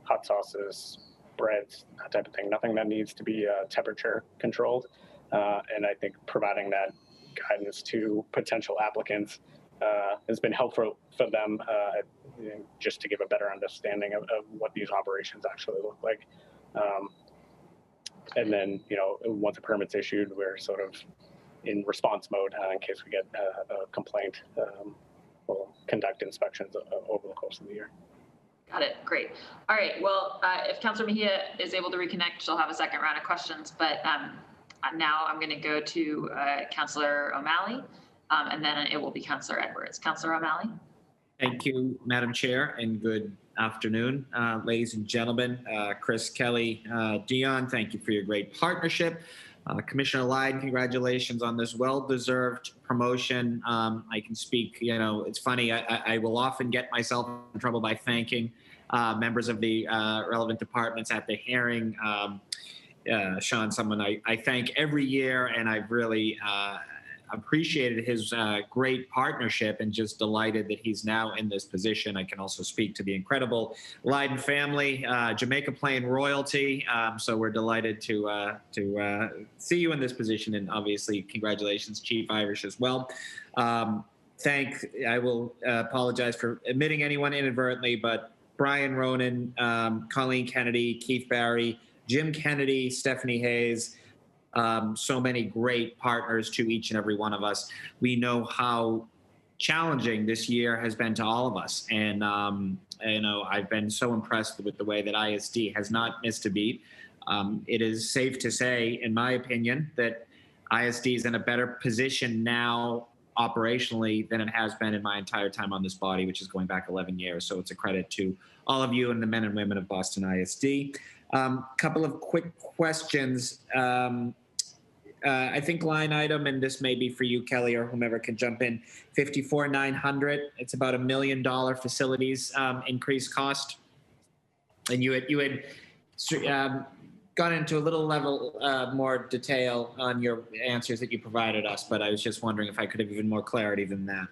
hot sauces, breads, that type of thing. Nothing that needs to be temperature controlled. And I think providing that guidance to potential applicants has been helpful for them just to give a better understanding of what these operations actually look like. And then, once a permit's issued, we're sort of in response mode in case we get a complaint. We'll conduct inspections over the course of the year. Got it. Great. All right. Well, if Councilor Mejia is able to reconnect, she'll have a second round of questions. But now I'm going to go to Councilor O'Malley, and then it will be Councilor Edwards. Councilor O'Malley. Thank you, Madam Chair, and good afternoon, ladies and gentlemen. Chris, Kelly, Dion, thank you for your great partnership. Commissioner Lydon, congratulations on this well-deserved promotion. I can speak, it's funny, I will often get myself in trouble by thanking members of the relevant departments at the hearing. Sean, someone I thank every year, and I've really appreciated his great partnership and just delighted that he's now in this position. I can also speak to the incredible Lydon family, Jamaica Plain royalty. So we're delighted to see you in this position, and obviously congratulations, Chief Irish, as well. I will apologize for admitting anyone inadvertently, but Brian Ronan, Colleen Kennedy, Keith Barry, Jim Kennedy, Stephanie Hayes, so many great partners to each and every one of us. We know how challenging this year has been to all of us. And, I've been so impressed with the way that ISD has not missed a beat. It is safe to say, in my opinion, that ISD is in a better position now operationally than it has been in my entire time on this body, which is going back 11 years. So it's a credit to all of you and the men and women of Boston ISD. Couple of quick questions. I think line item, and this may be for you, Kelly, or whomever can jump in, 54,900. It's about $1 million facilities increase cost. And you had gone into a little level more detail on your answers that you provided us, but I was just wondering if I could have even more clarity than that.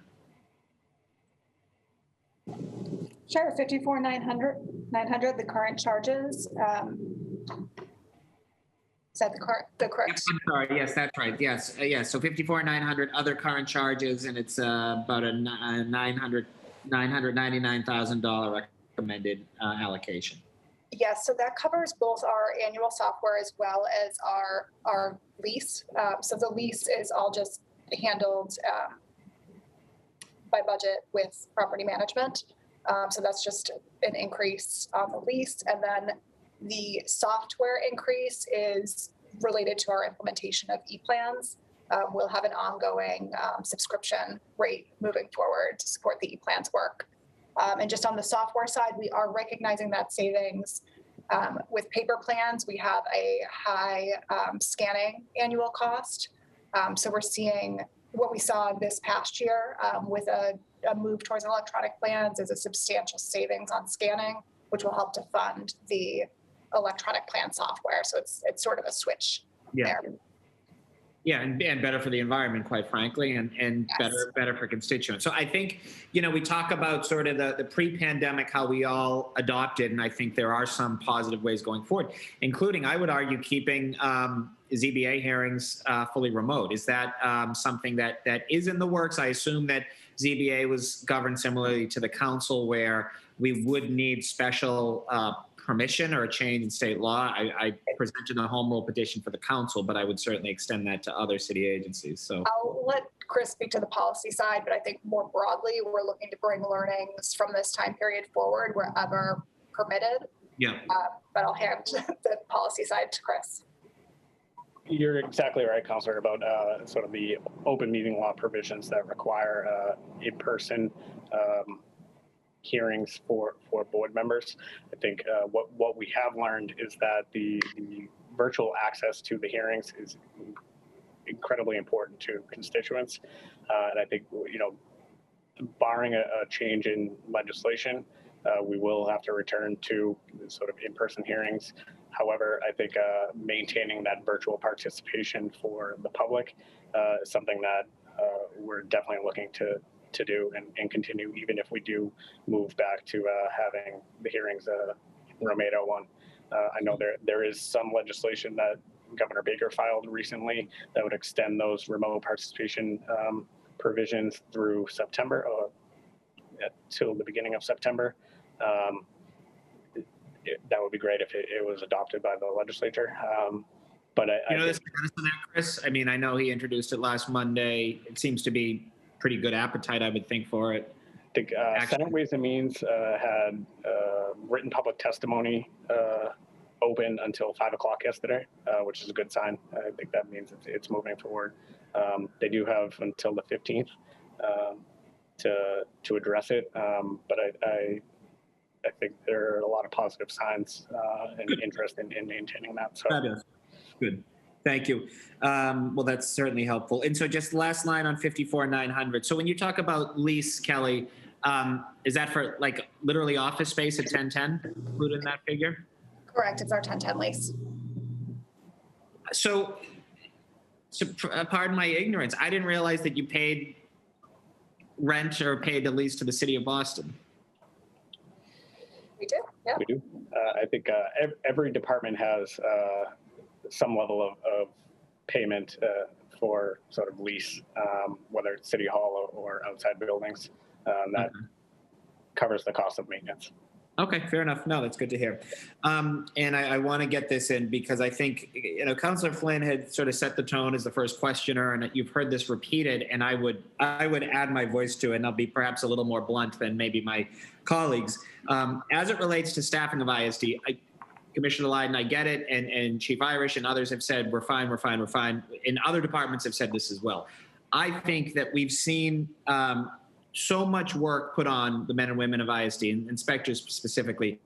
Sure, 54,900, the current charges. Is that the correct? I'm sorry. Yes, that's right. Yes. Yes. So 54,900 other current charges, and it's about a $999,000 recommended allocation. Yes, so that covers both our annual software as well as our lease. So the lease is all just handled by budget with property management. So that's just an increase on the lease. And then the software increase is related to our implementation of e-plans. We'll have an ongoing subscription rate moving forward to support the e-plans work. And just on the software side, we are recognizing that savings. With paper plans, we have a high scanning annual cost. So we're seeing what we saw this past year with a move towards electronic plans is a substantial savings on scanning, which will help to fund the electronic plan software. So it's sort of a switch there. Yeah, and better for the environment, quite frankly, and yes, better for constituents. So I think, we talk about sort of the pre-pandemic, how we all adopted, and I think there are some positive ways going forward, including, I would argue, keeping ZBA hearings fully remote. Is that something that is in the works? I assume that ZBA was governed similarly to the council, where we would need special permission or a change in state law. I presented a home rule petition for the council, but I would certainly extend that to other city agencies. So I'll let Chris speak to the policy side, but I think more broadly, we're looking to bring learnings from this time period forward wherever permitted. yeah. But I'll hand the policy side to Chris. You're exactly right, Councilor, about sort of the open meeting law provisions that require in-person hearings for board members. I think what we have learned is that the virtual access to the hearings is incredibly important to constituents. And I think, barring a change in legislation, we will have to return to sort of in-person hearings. However, I think maintaining that virtual participation for the public is something that we're definitely looking to do and continue, even if we do move back to having the hearings Room 801. I know there is some legislation that Governor Baker filed recently that would extend those remote participation provisions through September, till the beginning of September. That would be great if it was adopted by the legislature. But I You know, this Chris, I mean, I know he introduced it last Monday. It seems to be pretty good appetite, I would think, for it. I think Senate Ways and Means had written public testimony open until 5 o'clock yesterday, which is a good sign. I think that means it's moving forward. They do have until the 15th to address it, but I think there are a lot of positive signs and interest in maintaining that. So Fabulous. Good. Thank you. Well, that's certainly helpful. And so just last line on 54,900. So when you talk about lease, Kelly, is that for like literally office space at 1010 included in that figure? Correct. It's our 1010 lease. So pardon my ignorance. I didn't realize that you paid rent or paid a lease to the city of Boston. We do. Yeah. we do. I think every department has some level of payment for sort of lease, whether it's City Hall or outside buildings, that covers the cost of maintenance. Okay, fair enough. No, that's good to hear. And I want to get this in because I think, Councillor Flynn had sort of set the tone as the first questioner, and you've heard this repeated, and I would add my voice to it, and I'll be perhaps a little more blunt than maybe my colleagues. As it relates to staffing of ISD, Commissioner Lydon, I get it, and Chief Irish and others have said, we're fine. And other departments have said this as well. I think that we've seen so much work put on the men and women of ISD, and inspectors specifically,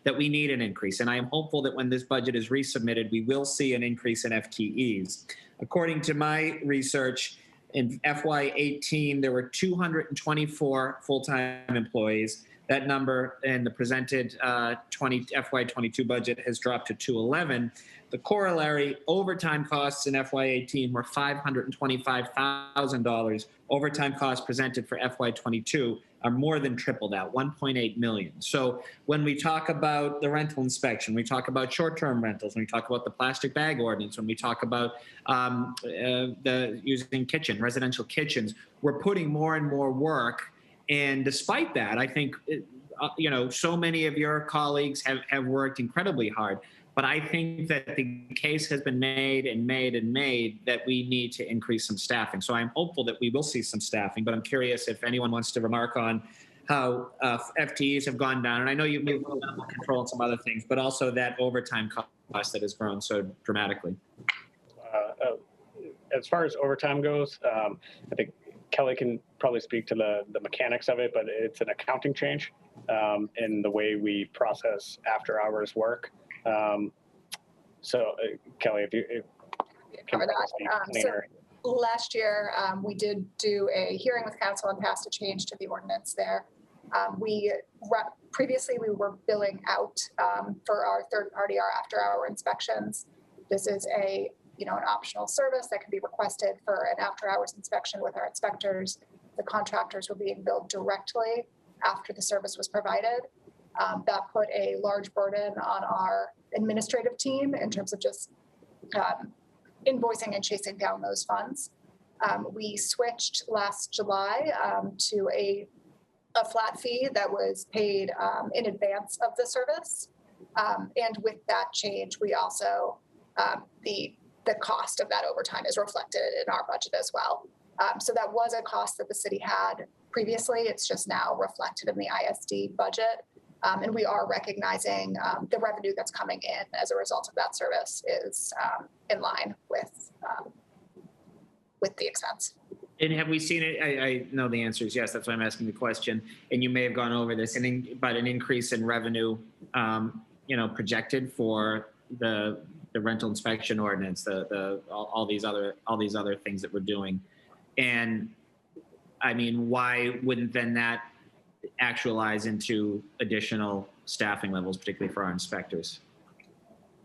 that we need an increase. And I am hopeful that when this budget is resubmitted, we will see an increase in FTEs. According to my research, in FY18, there were 224 full-time employees. That number in the presented FY22 budget has dropped to 211. The corollary, overtime costs in FY18 were $525,000. Overtime costs presented for FY22 are more than triple that, $1.8 million. So when we talk about the rental inspection, we talk about short-term rentals, when we talk about the plastic bag ordinance, when we talk about using residential kitchens, we're putting more and more work. And despite that, I think, so many of your colleagues have worked incredibly hard. But I think that the case has been made that we need to increase some staffing. So I'm hopeful that we will see some staffing, but I'm curious if anyone wants to remark on how FTEs have gone down. And I know you've moved animal control and some other things, but also that overtime cost that has grown so dramatically. As far as overtime goes, I think Kelly can probably speak to the mechanics of it, but it's an accounting change in the way we process after hours work. Kelly, if you can cover that. So last year, we did do a hearing with council and passed a change to the ordinance there. Previously we were billing out for our third party, our after hour inspections. This is an optional service that can be requested for an after hours inspection with our inspectors. The contractors were being billed directly after the service was provided. That put a large burden on our administrative team in terms of just invoicing and chasing down those funds. We switched last July to a flat fee that was paid in advance of the service. And with that change, we also, the cost of that overtime is reflected in our budget as well. So that was a cost that the city had previously. It's just now reflected in the ISD budget. And we are recognizing the revenue that's coming in as a result of that service is in line with the expense. And have we seen it? I know the answer is yes. That's why I'm asking the question. And you may have gone over this, but an increase in revenue, projected for the rental inspection ordinance, all these other things that we're doing. And I mean, why wouldn't then that actualize into additional staffing levels, particularly for our inspectors?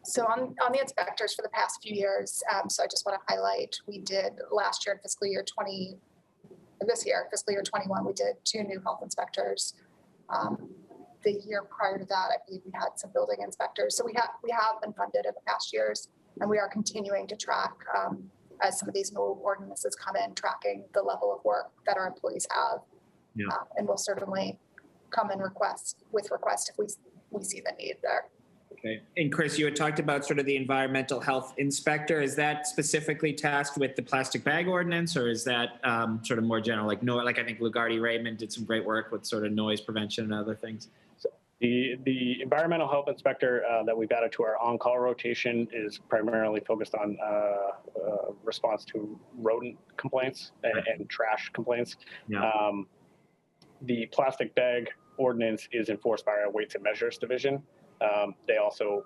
So on the inspectors for the past few years, so I just want to highlight, we did last year in fiscal year 21, we did 2 new health inspectors. The year prior to that, I believe we had some building inspectors. So we have been funded in the past years, and we are continuing to track as some of these new ordinances come in, tracking the level of work that our employees have. Yeah. And we'll certainly come and request if we see the need there. Okay. And Chris, you had talked about sort of the environmental health inspector. Is that specifically tasked with the plastic bag ordinance, or is that sort of more general? Like I think Lugardi Raymond did some great work with sort of noise prevention and other things. So the environmental health inspector that we've added to our on-call rotation is primarily focused on response to rodent complaints and trash complaints. Yeah. The plastic bag ordinance is enforced by our weights and measures division. They also,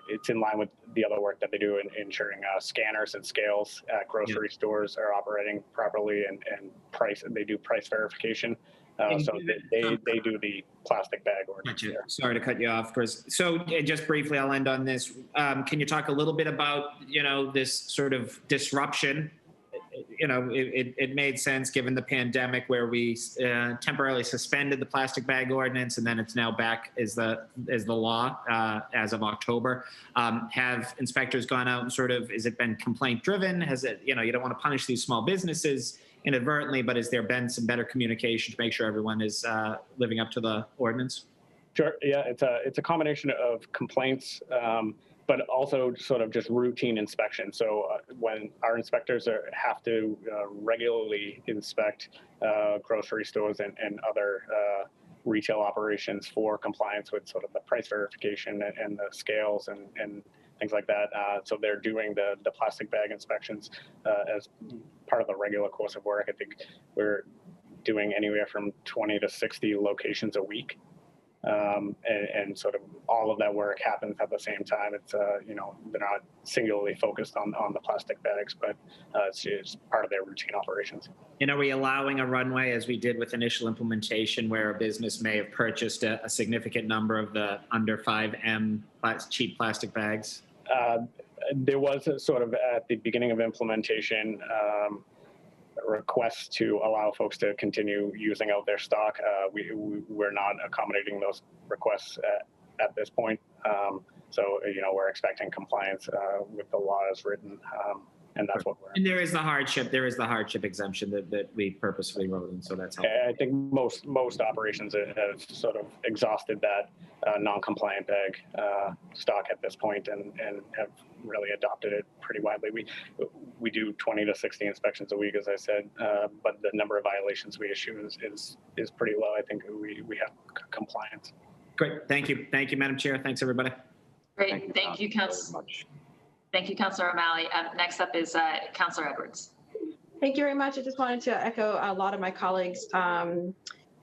it's in line with the other work that they do in ensuring scanners and scales at grocery stores are operating properly and they do price verification. So they do the plastic bag ordinance. Gotcha. Sorry to cut you off, Chris. So just briefly, I'll end on this. Can you talk a little bit about, this sort of disruption? It made sense given the pandemic where we temporarily suspended the plastic bag ordinance, and then it's now back as the law as of October. Have inspectors gone out and sort of, has it been complaint driven? Has it, you don't want to punish these small businesses inadvertently, but has there been some better communication to make sure everyone is living up to the ordinance? Sure. Yeah, it's a combination of complaints, but also sort of just routine inspection. So when our inspectors have to regularly inspect grocery stores and other retail operations for compliance with sort of the price verification and the scales and things like that. So they're doing the plastic bag inspections as part of the regular course of work. I think we're doing anywhere from 20 to 60 locations a week. And sort of all of that work happens at the same time. It's, they're not singularly focused on the plastic bags, but it's just part of their routine operations. And are we allowing a runway, as we did with initial implementation, where a business may have purchased a significant number of the under 5M cheap plastic bags? There was a sort of at the beginning of implementation, requests to allow folks to continue using out their stock. We're not accommodating those requests at this point. So, we're expecting compliance with the law as written. And that's what we're. And there is the hardship exemption that we purposefully wrote in, so that's helpful. I think most operations have sort of exhausted that non-compliant bag stock at this point and have really adopted it pretty widely. We do 20 to 60 inspections a week, as I said, but the number of violations we issue is pretty low. I think we have compliance. Great, thank you, Madam Chair. Thanks, everybody. Great, thank you, Councilor. Thank you, Councilor O'Malley. Next up is Councilor Edwards. Thank you very much. I just wanted to echo a lot of my colleagues'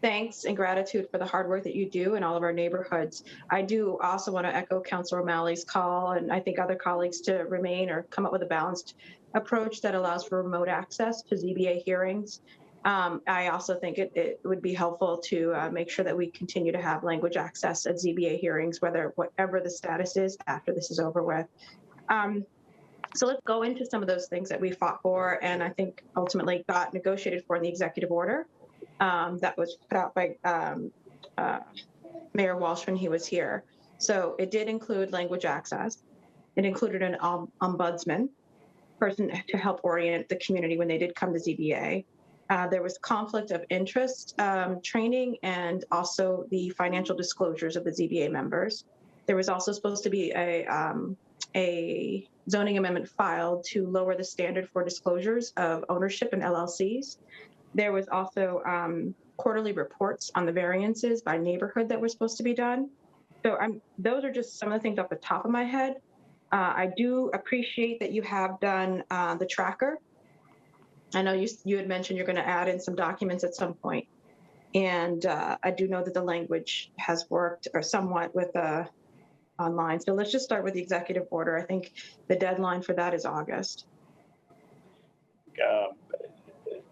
thanks and gratitude for the hard work that you do in all of our neighborhoods. I do also want to echo Councilor O'Malley's call, and I think other colleagues, to remain or come up with a balanced approach that allows for remote access to ZBA hearings. I also think it would be helpful to make sure that we continue to have language access at ZBA hearings, whatever the status is after this is over with. So let's go into some of those things that we fought for and I think ultimately got negotiated for in the executive order that was put out by Mayor Walsh when he was here. So it did include language access. It included an ombudsman person to help orient the community when they did come to ZBA. There was conflict of interest training and also the financial disclosures of the ZBA members. There was also supposed to be a zoning amendment filed to lower the standard for disclosures of ownership in LLCs. There was also quarterly reports on the variances by neighborhood that were supposed to be done. So those are just some of the things off the top of my head. I do appreciate that you have done the tracker. I know you had mentioned you're going to add in some documents at some point. And I do know that the language has worked or somewhat with online. So let's just start with the executive order. I think the deadline for that is August.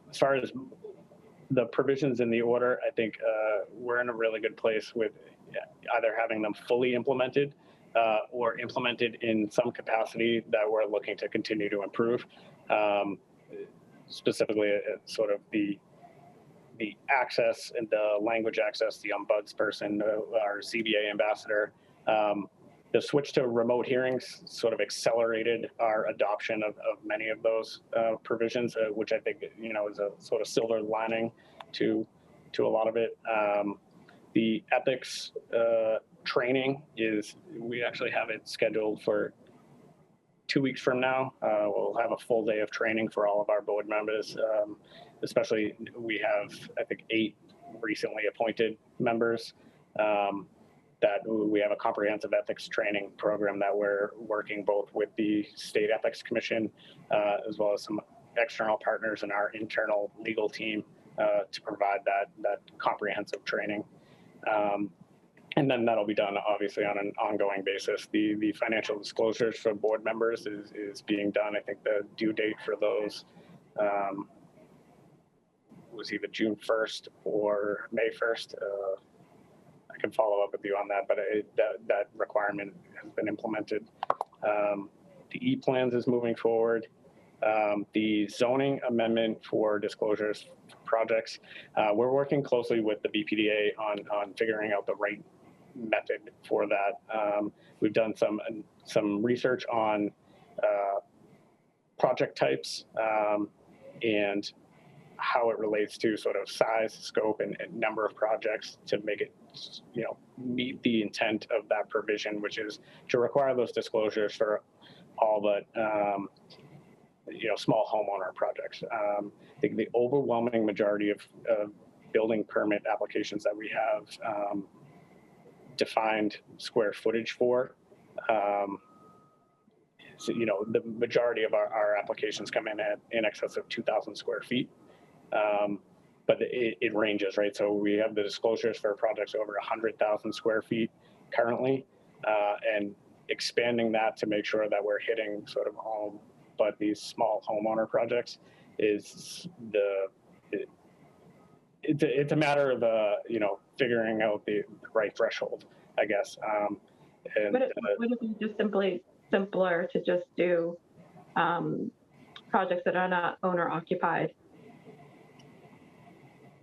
As far as the provisions in the order, I think we're in a really good place with either having them fully implemented or implemented in some capacity that we're looking to continue to improve. Specifically, sort of the access and the language access, the ombudsperson, our CBA ambassador. The switch to remote hearings sort of accelerated our adoption of many of those provisions, which I think is a sort of silver lining to a lot of it. The ethics training we actually have it scheduled for 2 weeks from now. We'll have a full day of training for all of our board members. Especially, we have, I think, 8 recently appointed members that we have a comprehensive ethics training program that we're working both with the State Ethics Commission as well as some external partners in our internal legal team to provide that comprehensive training. And then that'll be done, obviously, on an ongoing basis. The financial disclosures for board members is being done. I think the due date for those was either June 1st or May 1st. I can follow up with you on that, but that requirement has been implemented. The e-plans is moving forward. The zoning amendment for disclosures projects, we're working closely with the BPDA on figuring out the right method for that. We've done some research on project types and how it relates to sort of size, scope, and number of projects to make it, meet the intent of that provision, which is to require those disclosures for all but, small homeowner projects. I think the overwhelming majority of building permit applications that we have defined square footage for. So, the majority of our applications come in excess of 2,000 square feet. But it ranges, right? So we have the disclosures for projects over 100,000 square feet currently, and expanding that to make sure that we're hitting sort of all but these small homeowner projects is it's a matter of figuring out the right threshold, I guess. Would it be just simpler to just do projects that are not owner occupied?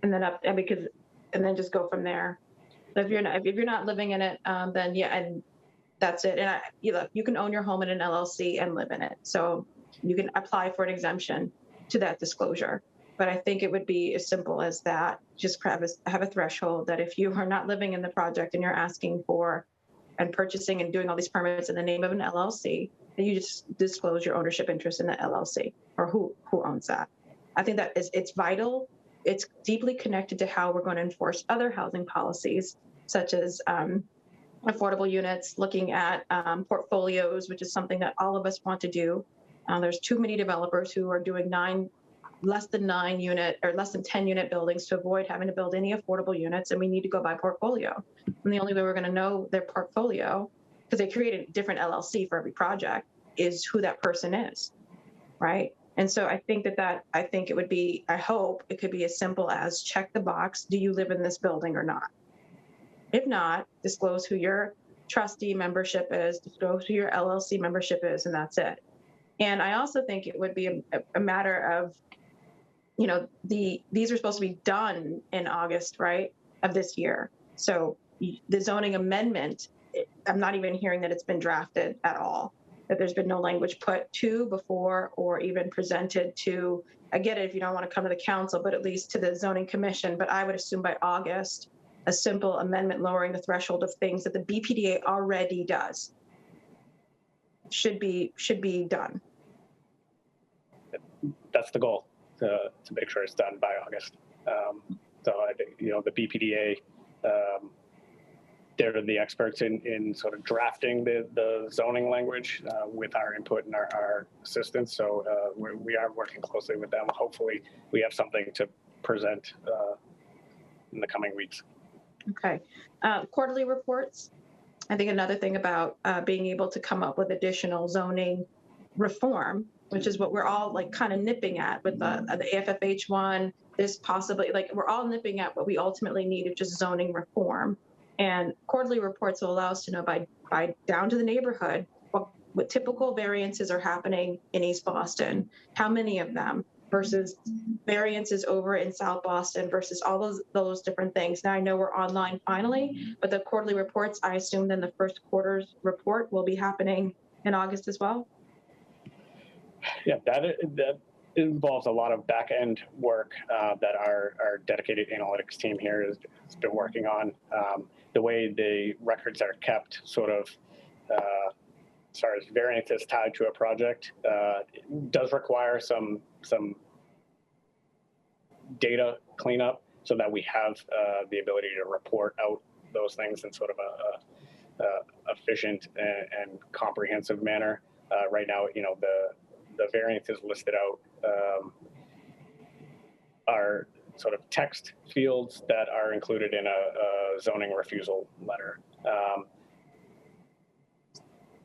And then just go from there. So if you're not living in it, then yeah, and that's it. And you can own your home in an LLC and live in it, so you can apply for an exemption to that disclosure. But I think it would be as simple as that. Just have a threshold that if you are not living in the project and you're asking for and purchasing and doing all these permits in the name of an LLC, then you just disclose your ownership interest in the LLC or who owns that. I think that it's vital. It's deeply connected to how we're going to enforce other housing policies, such as affordable units, looking at portfolios, which is something that all of us want to do. There's too many developers who are doing less than 9 unit or less than 10 unit buildings to avoid having to build any affordable units, and we need to go by portfolio. And the only way we're going to know their portfolio, because they create a different LLC for every project, is who that person is, right? And so I think I hope it could be as simple as check the box, do you live in this building or not? If not, disclose who your trustee membership is, disclose who your LLC membership is, and that's it. And I also think it would be a matter of, these are supposed to be done in August, right, of this year. So the zoning amendment, I'm not even hearing that it's been drafted at all, that there's been no language put to before or even presented to, I get it if you don't want to come to the council, but at least to the zoning commission. But I would assume by August, a simple amendment lowering the threshold of things that the BPDA already does should be done. That's the goal, to make sure it's done by August. So I think, the BPDA, they're the experts in sort of drafting the zoning language with our input and our assistance. So we are working closely with them. Hopefully we have something to present in the coming weeks. Okay. Quarterly reports. I think another thing about being able to come up with additional zoning reform, which is what we're all like kind of nipping at with the AFFH one, this possibly, like we're all nipping at what we ultimately need of just zoning reform. And quarterly reports will allow us to know by down to the neighborhood what typical variances are happening in East Boston, how many of them, versus variances over in South Boston versus all of those different things. Now I know we're online finally, but the quarterly reports, I assume then the first quarter's report will be happening in August as well? Yeah, that involves a lot of back-end work that our dedicated analytics team here has been working on. The way the records are kept sort of as far as variances tied to a project does require some data cleanup so that we have the ability to report out those things in sort of a efficient and comprehensive manner. Right now, the variances listed out are sort of text fields that are included in a zoning refusal letter.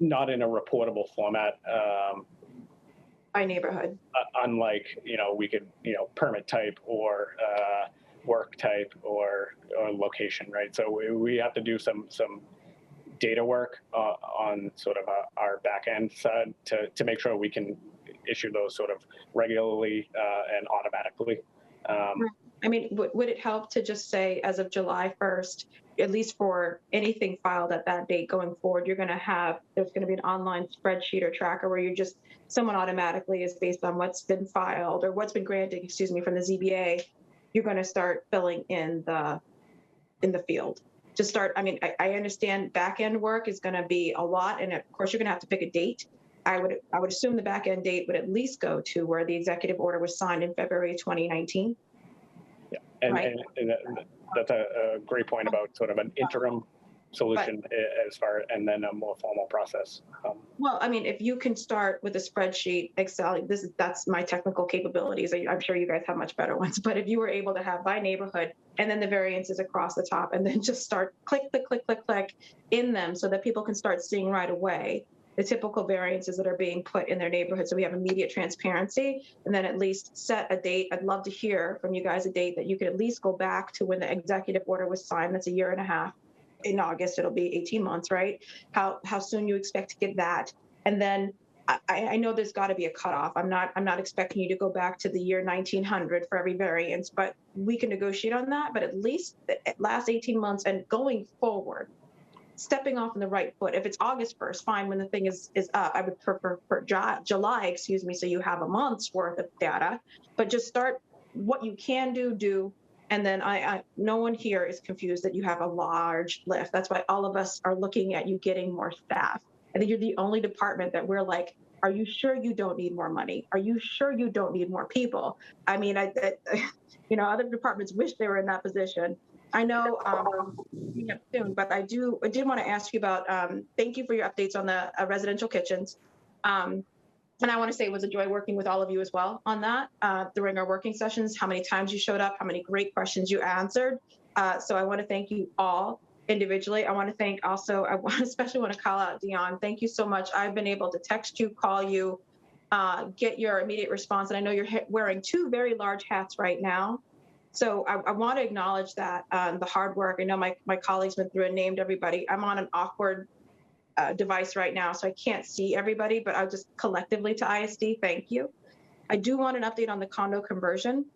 Not in a reportable format. By neighborhood. Unlike, we could, permit type or work type or location, right? So we have to do some data work on sort of our back end side to make sure we can issue those sort of regularly and automatically. I mean, would it help to just say as of July 1st, at least for anything filed at that date going forward, there's going to be an online spreadsheet or tracker where someone automatically is based on what's been filed or what's been granted, from the ZBA, you're going to start filling in the field. I understand back end work is going to be a lot. And of course you're going to have to pick a date. I would assume the back end date would at least go to where the executive order was signed in February 2019. Yeah, and, right? and that's a great point about sort of an interim solution and then a more formal process. Well, I mean, if you can start with a spreadsheet, Excel, that's my technical capabilities. I'm sure you guys have much better ones, but if you were able to have by neighborhood and then the variances across the top and then just start click in them so that people can start seeing right away the typical variances that are being put in their neighborhood. So we have immediate transparency, and then at least set a date. I'd love to hear from you guys a date that you could at least go back to when the executive order was signed. That's a year and a half. In August, it'll be 18 months, right? How soon you expect to get that? And then I know there's got to be a cutoff. I'm not expecting you to go back to the year 1900 for every variance, but we can negotiate on that. But at least the last 18 months and going forward, stepping off on the right foot. If it's August 1st, fine, when the thing is up. I would prefer for July, so you have a month's worth of data, but just start what you can do. And then no one here is confused that you have a large lift. That's why all of us are looking at you getting more staff. I think you're the only department that we're like, are you sure you don't need more money? Are you sure you don't need more people? I mean, other departments wish they were in that position. I know coming up soon, but I did want to ask you about, thank you for your updates on the residential kitchens. And I want to say it was a joy working with all of you as well on that during our working sessions, how many times you showed up, how many great questions you answered. So I want to thank you all individually. I want to thank also, especially want to call out Dion. Thank you so much. I've been able to text you, call you, get your immediate response. And I know you're wearing two very large hats right now. So I want to acknowledge that the hard work. I know my colleagues went through and named everybody. I'm on an awkward device right now, so I can't see everybody, but I'll just collectively to ISD, thank you. I do want an update on the condo conversion.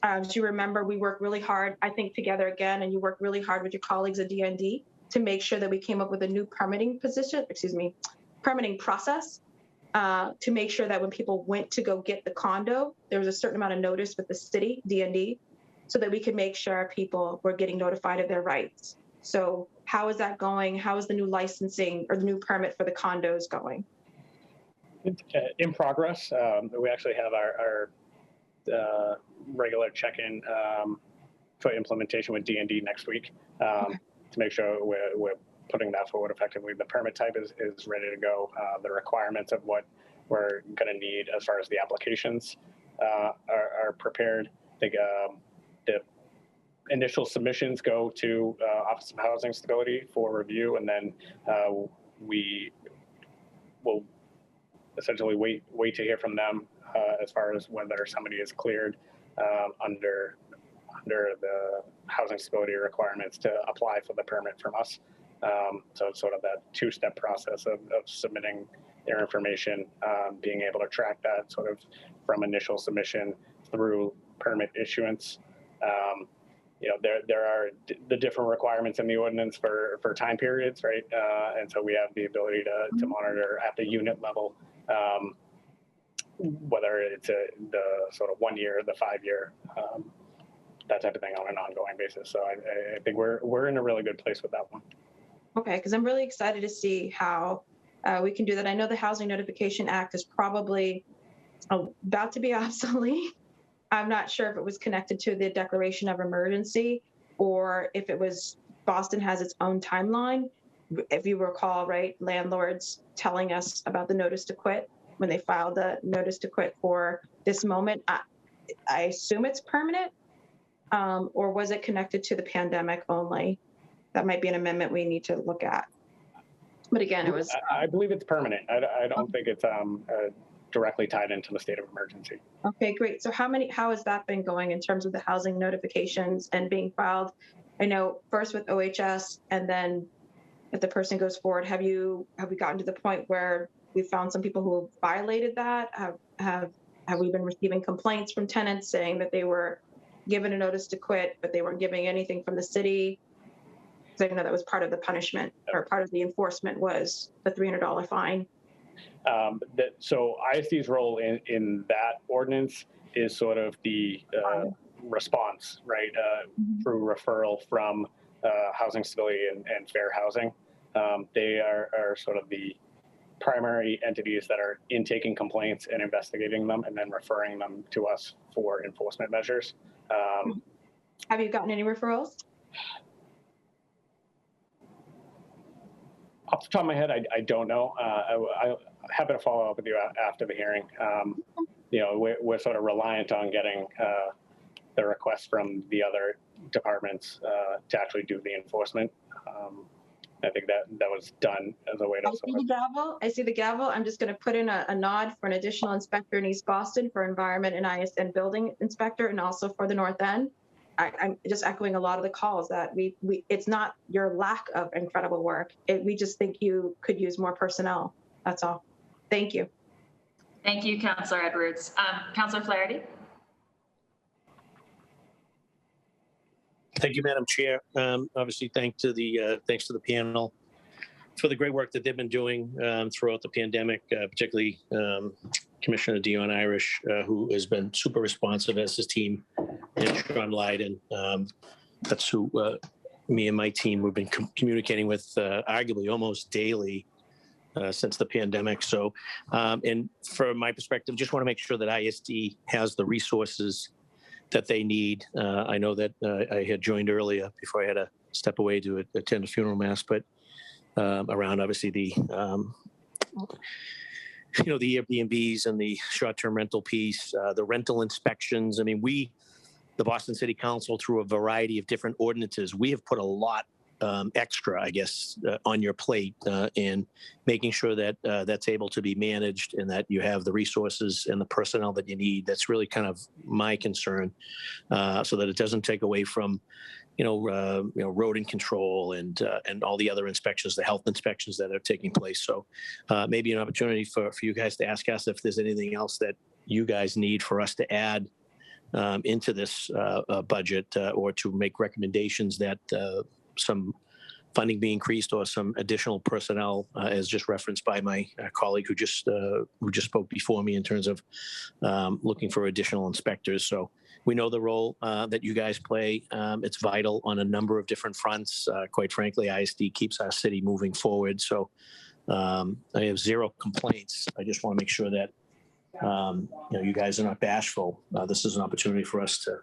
As you remember, we worked really hard, I think together again, and you worked really hard with your colleagues at DND to make sure that we came up with a new permitting process to make sure that when people went to go get the condo, there was a certain amount of notice with the city, DND, so that we could make sure people were getting notified of their rights. So how is that going? How is the new licensing or the new permit for the condos going? In progress. We actually have our regular check-in for implementation with D&D next week to make sure we're putting that forward effectively. The permit type is ready to go. The requirements of what we're going to need as far as the applications are prepared. I think the initial submissions go to Office of Housing Stability for review, and then we will essentially wait to hear from them as far as whether somebody is cleared under the housing stability requirements to apply for the permit from us. So it's sort of that two-step process of submitting their information, being able to track that sort of from initial submission through permit issuance. There are the different requirements in the ordinance for time periods, right? And so we have the ability to monitor at the unit level, whether it's the sort of 1 year, the 5 year, that type of thing on an ongoing basis. So I think we're in a really good place with that one. Okay, because I'm really excited to see how we can do that. I know the Housing Notification Act is probably about to be obsolete. I'm not sure if it was connected to the declaration of emergency or if it was Boston has its own timeline. If you recall, right, landlords telling us about the notice to quit when they filed the notice to quit for this moment. I assume it's permanent, or was it connected to the pandemic only? That might be an amendment we need to look at. But again, it was. I believe it's permanent. I don't think it's directly tied into the state of emergency. Okay, great. So how has that been going in terms of the housing notifications and being filed? I know first with OHS, and then if the person goes forward, have we gotten to the point where we found some people who have violated that? Have we been receiving complaints from tenants saying that they were given a notice to quit, but they weren't giving anything from the city? Because I know that was part of the punishment, or part of the enforcement was the $300 fine. So ISD's role in that ordinance is sort of the response, right, through referral from housing stability and fair housing. They are sort of the primary entities that are intaking complaints and investigating them and then referring them to us for enforcement measures. Have you gotten any referrals? Off the top of my head, I don't know. I'm happy to follow up with you after the hearing. We're sort of reliant on getting the requests from the other departments to actually do the enforcement. I think that was done as a way to. I see the gavel. I'm just going to put in a nod for an additional inspector in East Boston for environment and ISD and building inspector, and also for the North End. I'm just echoing a lot of the calls that it's not your lack of incredible work. We just think you could use more personnel. That's all. Thank you. Thank you, Councillor Edwards. Councillor Flaherty. Thank you, Madam Chair. Obviously, thanks to the panel for the great work that they've been doing throughout the pandemic, particularly Commissioner Dion Irish, who has been super responsive as his team, and Sean Lydon. That's who me and my team we've been communicating with arguably almost daily since the pandemic. So, and from my perspective, just want to make sure that ISD has the resources that they need. I know that I had joined earlier before I had to step away to attend a funeral mass, but around obviously the Airbnbs and the short-term rental piece, the rental inspections. I mean, the Boston City Council, through a variety of different ordinances, we have put a lot extra, I guess, on your plate in making sure that that's able to be managed and that you have the resources and the personnel that you need. That's really kind of my concern, so that it doesn't take away from, rodent control and all the other inspections, the health inspections that are taking place. So maybe an opportunity for you guys to ask us if there's anything else that you guys need for us to add into this budget, or to make recommendations that some funding be increased or some additional personnel, as just referenced by my colleague who just spoke before me in terms of looking for additional inspectors. So we know the role that you guys play. It's vital on a number of different fronts. Quite frankly, ISD keeps our city moving forward. So I have zero complaints. I just want to make sure that you guys are not bashful. This is an opportunity for us to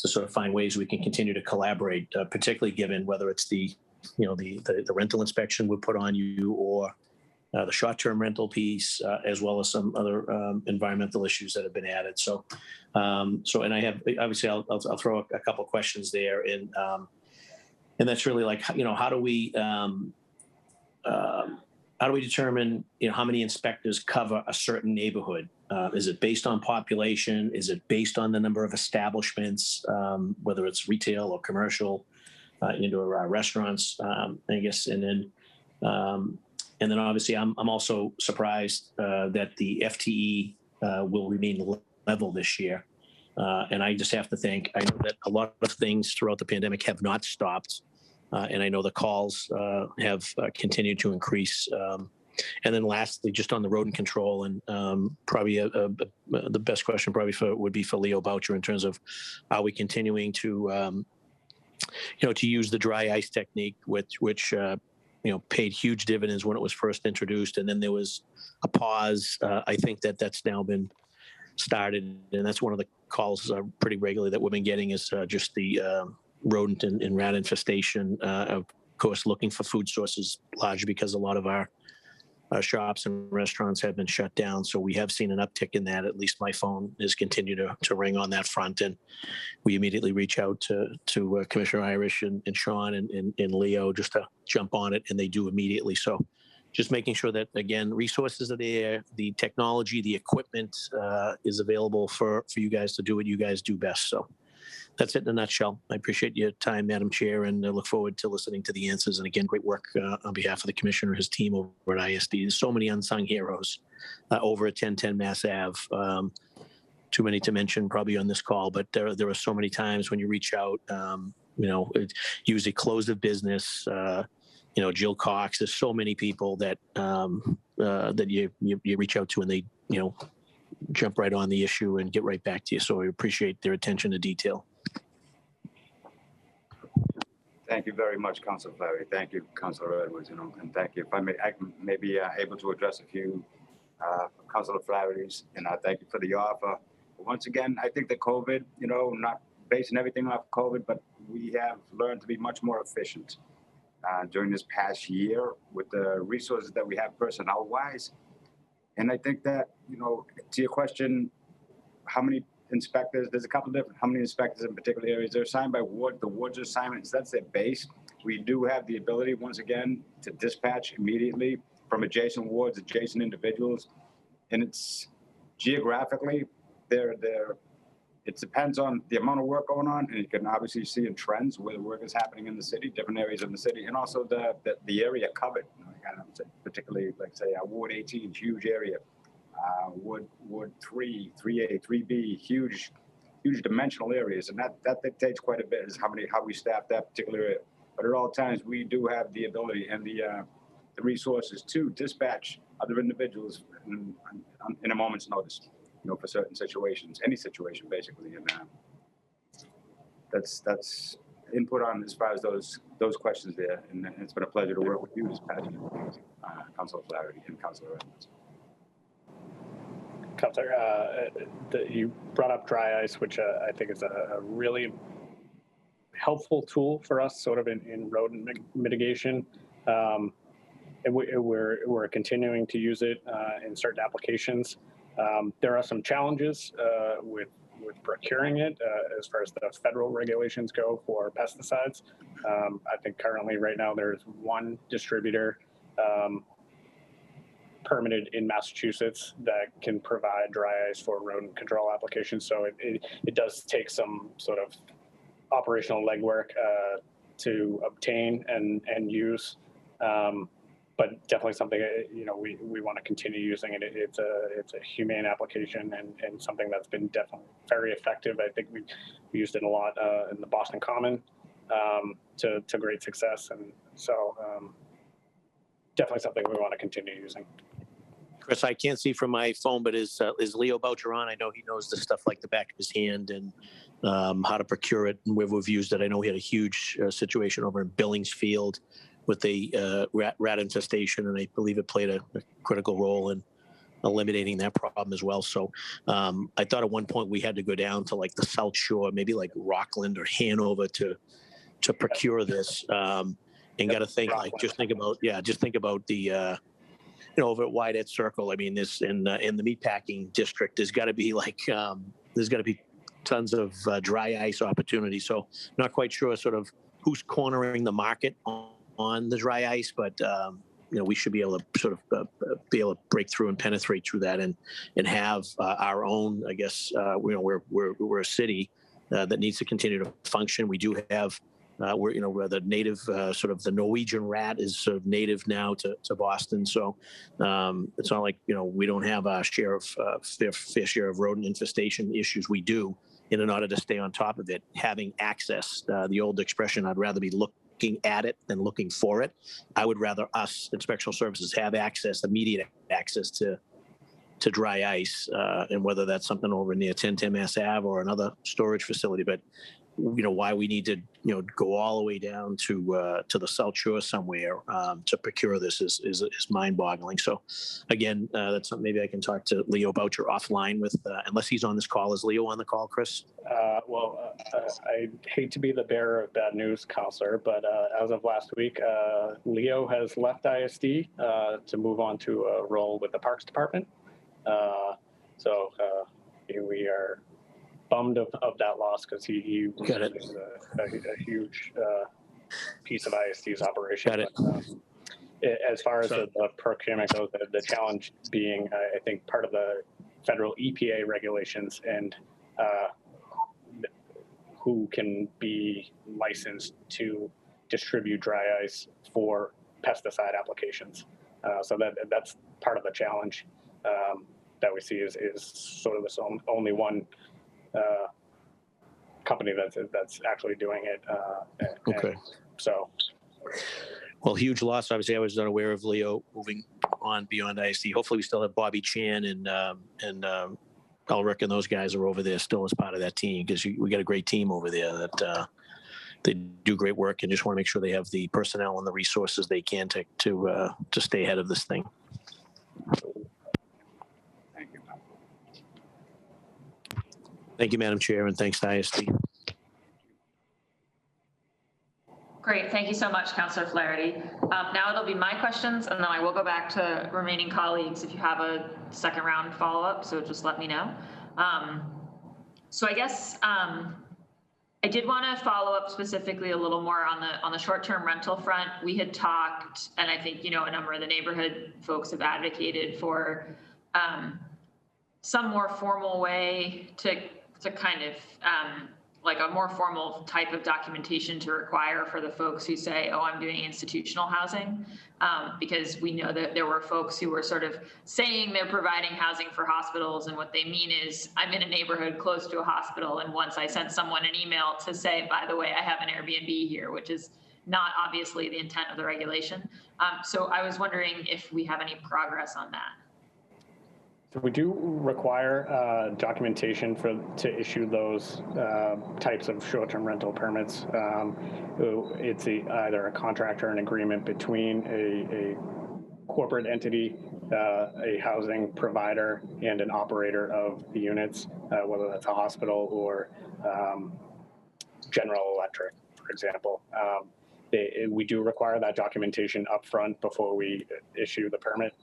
sort of find ways we can continue to collaborate, particularly given whether it's the rental inspection we put on you or the short-term rental piece, as well as some other environmental issues that have been added. So, and I have, obviously, I'll throw a couple questions there, and that's really like, how do we determine, how many inspectors cover a certain neighborhood? Is it based on population? Is it based on the number of establishments, whether it's retail or commercial, indoor restaurants, I guess, and then obviously I'm also surprised that the FTE will remain level this year. And I just have to think, I know that a lot of things throughout the pandemic have not stopped. And I know the calls have continued to increase. And then lastly, just on the rodent control, and probably the best question probably would be for Leo Boucher in terms of, are we continuing to use the dry ice technique, which paid huge dividends when it was first introduced, and then there was a pause. I think that's now been started, and that's one of the calls pretty regularly that we've been getting is just the rodent and rat infestation. Of course, looking for food sources, largely because a lot of our shops and restaurants have been shut down. So we have seen an uptick in that. At least my phone has continued to ring on that front. And we immediately reach out to Commissioner Irish and Sean and Leo just to jump on it, and they do immediately. So just making sure that, again, resources are there, the technology, the equipment is available for you guys to do what you guys do best. So that's it in a nutshell. I appreciate your time, Madam Chair, and I look forward to listening to the answers. And again, great work on behalf of the Commissioner, his team over at ISD. There's so many unsung heroes over at 1010 Mass Ave. Too many to mention probably on this call, but there are so many times when you reach out, usually close of business, Jill Cox. There's so many people that that you reach out to, and they jump right on the issue and get right back to you. So I appreciate their attention to detail. Thank you very much, Councilor Flaherty. Thank you, Councilor Edwards, and thank you. If I may be able to address a few Councilor Flaherty's, and I thank you for the offer. Once again, I think that COVID, not basing everything off COVID, but we have learned to be much more efficient during this past year with the resources that we have personnel-wise. And I think that, to your question, how many inspectors, there's a couple of different, how many inspectors in particular areas, they're assigned by ward. The wards assignments, that's their base. We do have the ability, once again, to dispatch immediately from adjacent wards, adjacent individuals. And it's geographically, it depends on the amount of work going on, and you can obviously see in trends where the work is happening in the city, different areas in the city, and also the area covered. Particularly, like say, Ward 18, huge area. Ward 3, 3A, 3B, huge dimensional areas, and that dictates quite a bit is how we staff that particular area. But at all times, we do have the ability and the resources to dispatch other individuals in a moment's notice, for certain situations, any situation basically. And that's input on as far as those questions there. And it's been a pleasure to work with you this past year, Councilor Flaherty and Councilor Edwards. Councilor, you brought up dry ice, which I think is a really helpful tool for us sort of in rodent mitigation. And we're continuing to use it in certain applications. There are some challenges with procuring it as far as the federal regulations go for pesticides. I think currently right now there's one distributor permitted in Massachusetts that can provide dry ice for rodent control applications. So it does take some sort of operational legwork to obtain and use. But definitely something we want to continue using it. It's a humane application and something that's been definitely very effective. I think we used it a lot in the Boston Common to great success, and so definitely something we want to continue using. Chris, I can't see from my phone, but is Leo Boucher on? I know he knows the stuff like the back of his hand and how to procure it and where we've used it. I know we had a huge situation over in Billingsfield with the rat infestation, and I believe it played a critical role in eliminating that problem as well. So I thought at one point we had to go down to like the South Shore, maybe like Rockland or Hanover to procure this. And got to think like just think about the over at Whitehead Circle. I mean, this in the meatpacking district, there's got to be like there's got to be tons of dry ice opportunities. So not quite sure sort of who's cornering the market on the dry ice, but we should be able to sort of break through and penetrate through that and have our own. I guess we're a city that needs to continue to function. We do have. We're the native sort of the Norwegian rat is sort of native now to Boston. So it's not like, we don't have our share of fair share of rodent infestation issues. We do. And in order to stay on top of it, having access, the old expression, I'd rather be looking at it than looking for it. I would rather us, Inspectional Services, have access, immediate access to dry ice, and whether that's something over near 1010 Mass Ave or another storage facility. But why we need to go all the way down to the South Shore somewhere to procure this is mind-boggling. So again, that's something maybe I can talk to Leo Boucher offline with, unless he's on this call. Is Leo on the call, Chris? I hate to be the bearer of bad news, Counselor, but as of last week, Leo has left ISD to move on to a role with the Parks Department. So we are bummed of that loss because he was a huge piece of ISD's operation. Got it. But, as far as the procurement goes, the challenge being, I think, part of the federal EPA regulations and who can be licensed to distribute dry ice for pesticide applications. So that's part of the challenge that we see is sort of this only one company that's actually doing it. Okay. So. Well, huge loss. Obviously, I was not aware of Leo moving on beyond ISD. Hopefully, we still have Bobby Chan and Ulrich and those guys are over there still as part of that team, because we got a great team over there that they do great work and just want to make sure they have the personnel and the resources they can to stay ahead of this thing. Thank you, Madam Chair, and thanks to ISD. Great, thank you so much, Councillor Flaherty. Now it'll be my questions, and then I will go back to remaining colleagues if you have a second round follow-up, so just let me know. So I guess I did want to follow up specifically a little more on the short-term rental front. We had talked, and I think, a number of the neighborhood folks have advocated for some more formal way to kind of like a more formal type of documentation to require for the folks who say, oh, I'm doing institutional housing, because we know that there were folks who were sort of saying they're providing housing for hospitals, and what they mean is I'm in a neighborhood close to a hospital, and once I sent someone an email to say, by the way, I have an Airbnb here, which is not obviously the intent of the regulation. So I was wondering if we have any progress on that. We do require documentation to issue those types of short-term rental permits. It's either a contract or an agreement between a corporate entity, a housing provider, and an operator of the units, whether that's a hospital or General Electric, for example. We do require that documentation upfront before we issue the permit.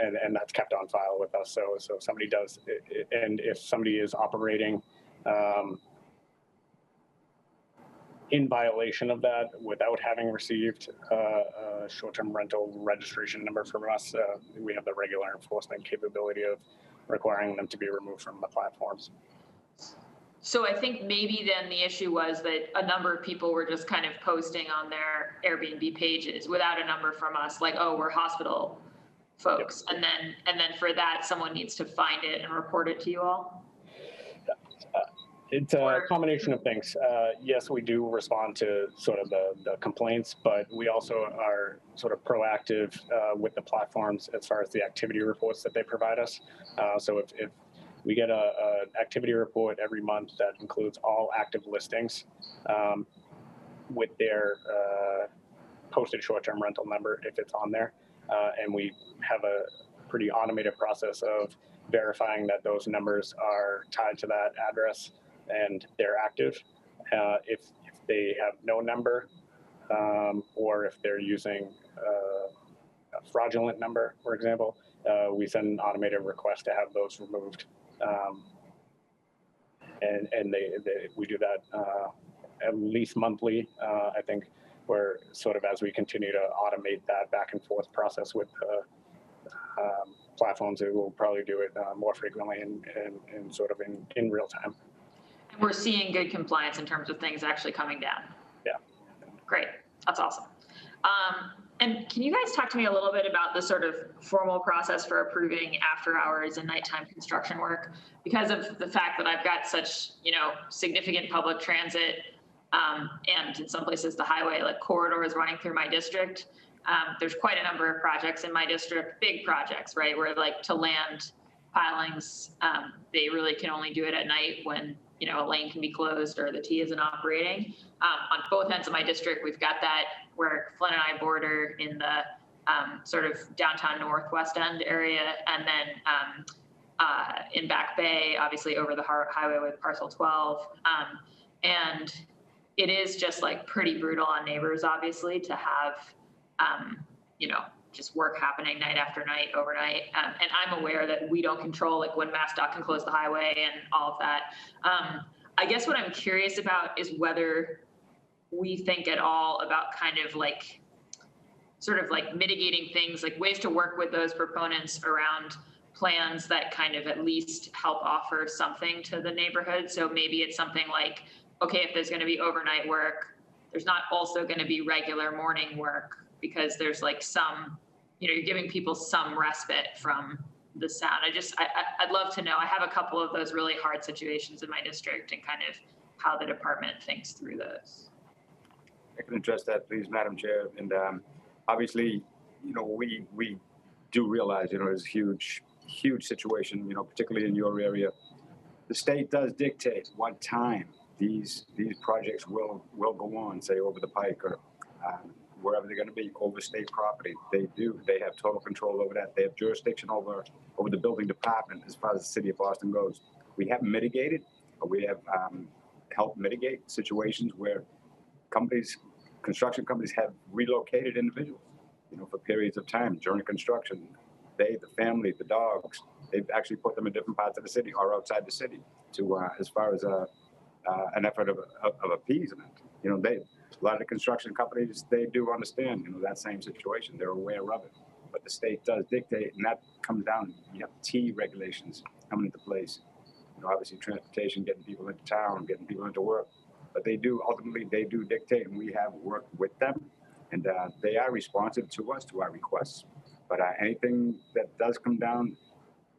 And that's kept on file with us. So if somebody does, and if somebody is operating in violation of that without having received a short-term rental registration number from us, we have the regular enforcement capability of requiring them to be removed from the platforms. So I think maybe then the issue was that a number of people were just kind of posting on their Airbnb pages without a number from us, like, oh, we're hospital folks. Yep. And then for that, someone needs to find it and report it to you all. It's a combination of things. Yes, we do respond to sort of the complaints, but we also are sort of proactive with the platforms as far as the activity reports that they provide us. So if we get an activity report every month that includes all active listings with their posted short-term rental number, if it's on there, and we have a pretty automated process of verifying that those numbers are tied to that address and they're active. If they have no number, or if they're using a fraudulent number, for example, we send an automated request to have those removed. And we do that at least monthly. I think we're sort of, as we continue to automate that back and forth process with platforms, it will probably do it more frequently and sort of in real time. And we're seeing good compliance in terms of things actually coming down. Yeah. Great. That's awesome. And can you guys talk to me a little bit about the sort of formal process for approving after hours and nighttime construction work? Because of the fact that I've got such, significant public transit and in some places the highway like corridors running through my district. There's quite a number of projects in my district, big projects, right? Where like to land pilings, they really can only do it at night when, a lane can be closed or the T isn't operating. On both ends of my district, we've got that where Flynn and I border in the sort of downtown northwest end area. And then in Back Bay, obviously over the highway with parcel 12. And it is just like pretty brutal on neighbors, obviously, to have, just work happening night after night, overnight. And I'm aware that we don't control like when MassDOT can close the highway and all of that. I guess what I'm curious about is whether we think at all about kind of like, sort of like mitigating things, like ways to work with those proponents around plans that kind of at least help offer something to the neighborhood. So maybe it's something like, okay, if there's going to be overnight work, there's not also going to be regular morning work because there's like some, you're giving people some respite from the sound. I'd love to know. I have a couple of those really hard situations in my district and kind of how the department thinks through those. I can address that, please, Madam Chair. And obviously, we do realize, it's a huge situation, particularly in your area. The state does dictate what time these projects will go on, say over the pike or wherever they're going to be, over state property. They have total control over that. They have jurisdiction over the building department as far as the city of Boston goes. We have mitigated, or we have helped mitigate situations where construction companies have relocated individuals, for periods of time during construction. The family, the dogs, they've actually put them in different parts of the city or outside the city to, as far as an effort of appeasement. A lot of the construction companies, they do understand, that same situation. They're aware of it. But the state does dictate, and that comes down, you have T regulations coming into place. Obviously transportation, getting people into town, getting people into work. But ultimately they do dictate, and we have worked with them. And they are responsive to us, to our requests. But anything that does come down,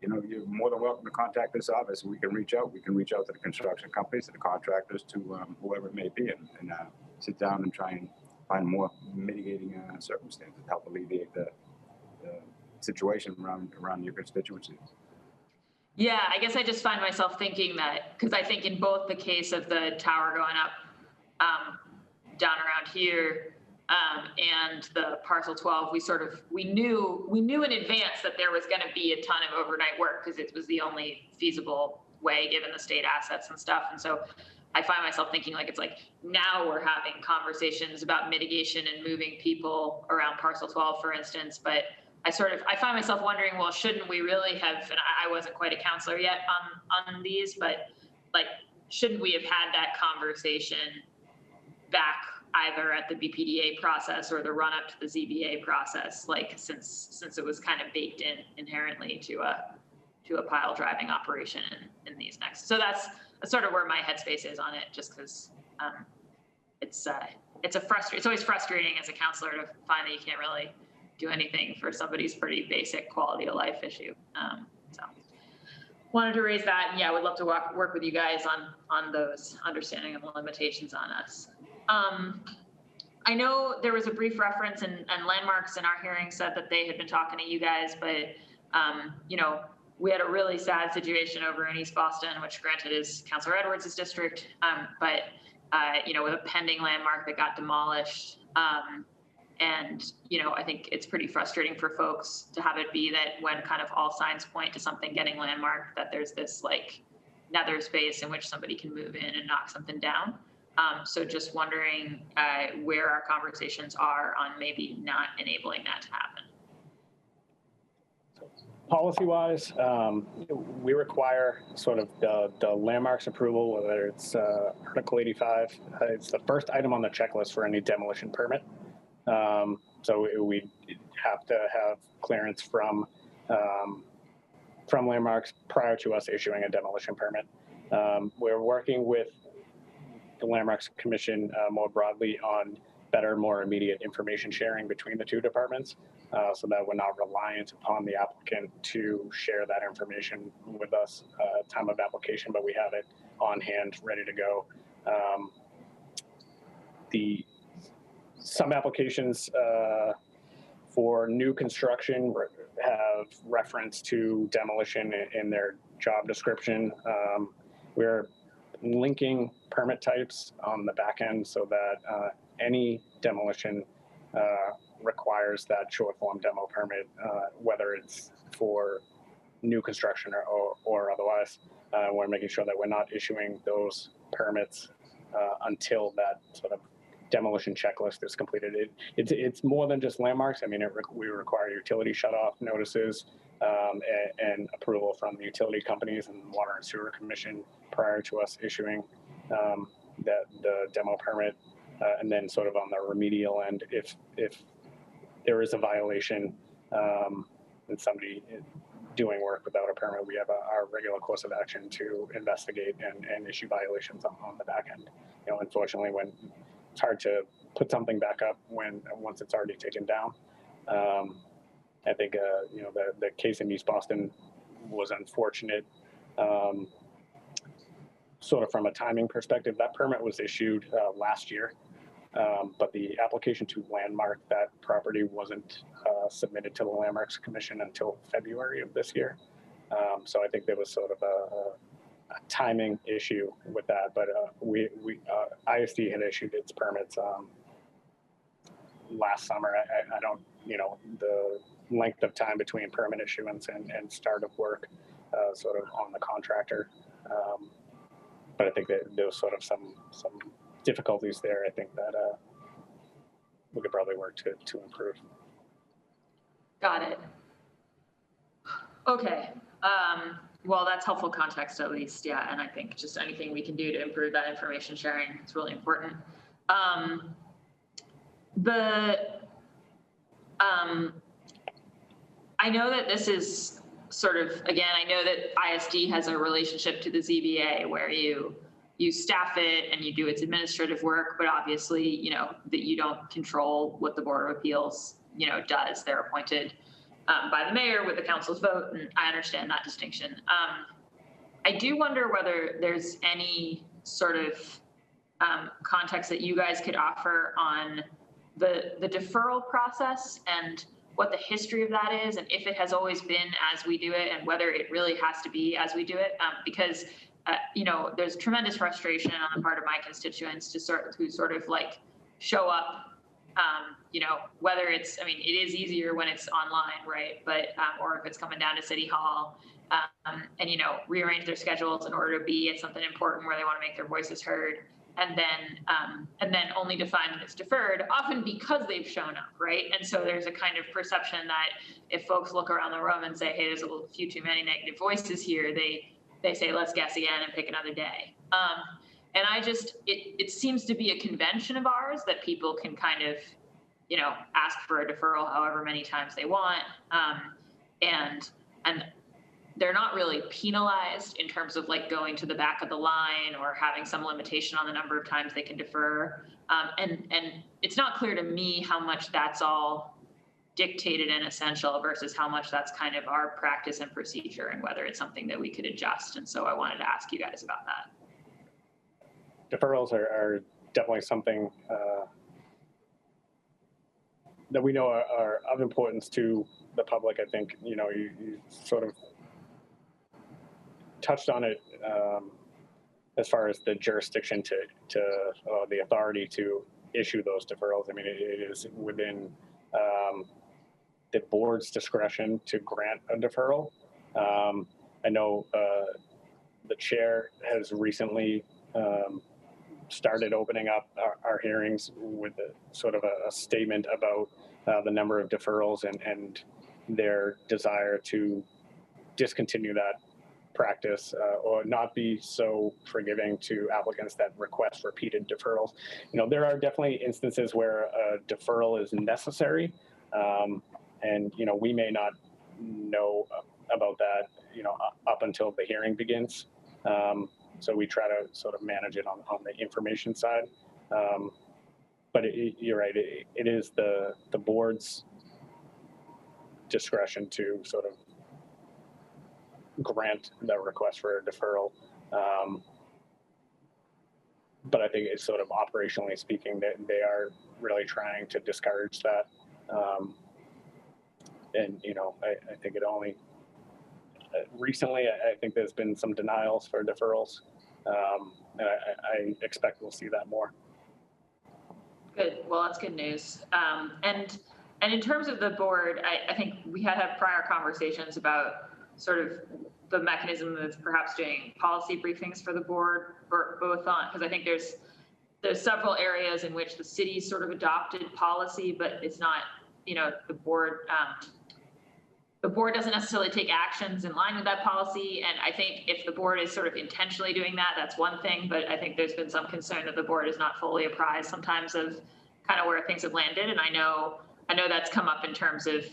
you're more than welcome to contact this office. We can reach out. We can reach out to the construction companies, to the contractors, to whoever it may be, and sit down and try and find more mitigating circumstances to help alleviate the situation around your constituency. Yeah, I guess I just find myself thinking that, because I think in both the case of the tower going up down around here and the parcel 12, we knew in advance that there was going to be a ton of overnight work because it was the only feasible way given the state assets and stuff. And so I find myself thinking like, it's like now we're having conversations about mitigation and moving people around parcel 12, for instance. But I find myself wondering, well, shouldn't we really have, and I wasn't quite a counselor yet on these, but like, shouldn't we have had that conversation back either at the BPDA process or the run up to the ZBA process, like since it was kind of baked in inherently to a pile driving operation in these next. So that's sort of where my headspace is on it, just because it's always frustrating as a counselor to find that you can't really do anything for somebody's pretty basic quality of life issue. wanted to raise that. And yeah, would love to work with you guys on those, understanding of the limitations on us. I know there was a brief reference, and Landmarks in our hearing said that they had been talking to you guys, but you know, we had a really sad situation over in East Boston, which granted is Councilor Edwards' district, but you know, with a pending landmark that got demolished. And, you know, I think it's pretty frustrating for folks to have it be that when kind of all signs point to something getting landmarked, that there's this like nether space in which somebody can move in and knock something down. So just wondering where our conversations are on maybe not enabling that to happen. Policy-wise, we require sort of the landmarks approval, whether it's Article 85. It's the first item on the checklist for any demolition permit. So we have to have clearance from landmarks prior to us issuing a demolition permit. We're working with the Landmarks Commission more broadly on better, more immediate information sharing between the two departments, so that we're not reliant upon the applicant to share that information with us at time of application, but we have it on hand, ready to go. Some applications for new construction have reference to demolition in their job description. We're linking permit types on the back end so that any demolition requires that short form demo permit, whether it's for new construction or otherwise. We're making sure that we're not issuing those permits until that sort of demolition checklist is completed. It's more than just landmarks. I mean, we require utility shutoff notices and approval from the utility companies and Water and Sewer Commission prior to us issuing the demo permit. And then sort of on the remedial end, if there is a violation and somebody doing work without a permit, we have our regular course of action to investigate and issue violations on the back end. You know, unfortunately, when it's hard to put something back up once it's already taken down. I think you know, the case in East Boston was unfortunate. Sort of from a timing perspective, that permit was issued last year, but the application to landmark that property wasn't submitted to the Landmarks Commission until February of this year. So I think there was sort of a timing issue with that, but ISD had issued its permits last summer. I don't, you know, the length of time between permit issuance and start of work sort of on the contractor. But I think that there was sort of some difficulties there. I think that we could probably work to improve. Got it. Okay. Well, that's helpful context at least, yeah. And I think just anything we can do to improve that information sharing is really important. I know that this is sort of, again, I know that ISD has a relationship to the ZBA where you staff it and you do its administrative work, but obviously, you know, that you don't control what the Board of Appeals, you know, does. They're appointed by the mayor with the council's vote, and I understand that distinction. I do wonder whether there's any sort of context that you guys could offer on the deferral process and what the history of that is, and if it has always been as we do it, and whether it really has to be as we do it, because you know, there's tremendous frustration on the part of my constituents to sort of like show up. You know, whether it's, I mean, it is easier when it's online, right? But, or if it's coming down to City Hall and, you know, rearrange their schedules in order to be at something important where they want to make their voices heard. And then only to find that it's deferred, often because they've shown up, right? And so there's a kind of perception that if folks look around the room and say, hey, there's a few too many negative voices here, they say, let's guess again and pick another day. And I just, it seems to be a convention of ours that people can kind of, you know, ask for a deferral however many times they want. And they're not really penalized in terms of like going to the back of the line or having some limitation on the number of times they can defer. And it's not clear to me how much that's all dictated and essential versus how much that's kind of our practice and procedure and whether it's something that we could adjust. And so I wanted to ask you guys about that. Deferrals are definitely something that we know are of importance to the public. I think, you know, you sort of touched on it as far as the jurisdiction to the authority to issue those deferrals. I mean, it is within the board's discretion to grant a deferral. I know the chair has recently started opening up our hearings with a sort of a statement about the number of deferrals and their desire to discontinue that practice or not be so forgiving to applicants that request repeated deferrals. You know, there are definitely instances where a deferral is necessary, and you know, we may not know about that, you know, up until the hearing begins. So we try to sort of manage it on the information side. But you're right, it is the board's discretion to sort of grant the request for a deferral. But I think it's sort of operationally speaking that they are really trying to discourage that. And, you know, I think it only, recently, I think there's been some denials for deferrals. And I expect we'll see that more. Good. Well, that's good news. And in terms of the board, I think we had prior conversations about sort of the mechanism of perhaps doing policy briefings for the board, both on, because I think there's several areas in which the city sort of adopted policy, but it's not, you know, the board doesn't necessarily take actions in line with that policy. And I think if the board is sort of intentionally doing that, that's one thing. But I think there's been some concern that the board is not fully apprised sometimes of kind of where things have landed. And I know that's come up in terms of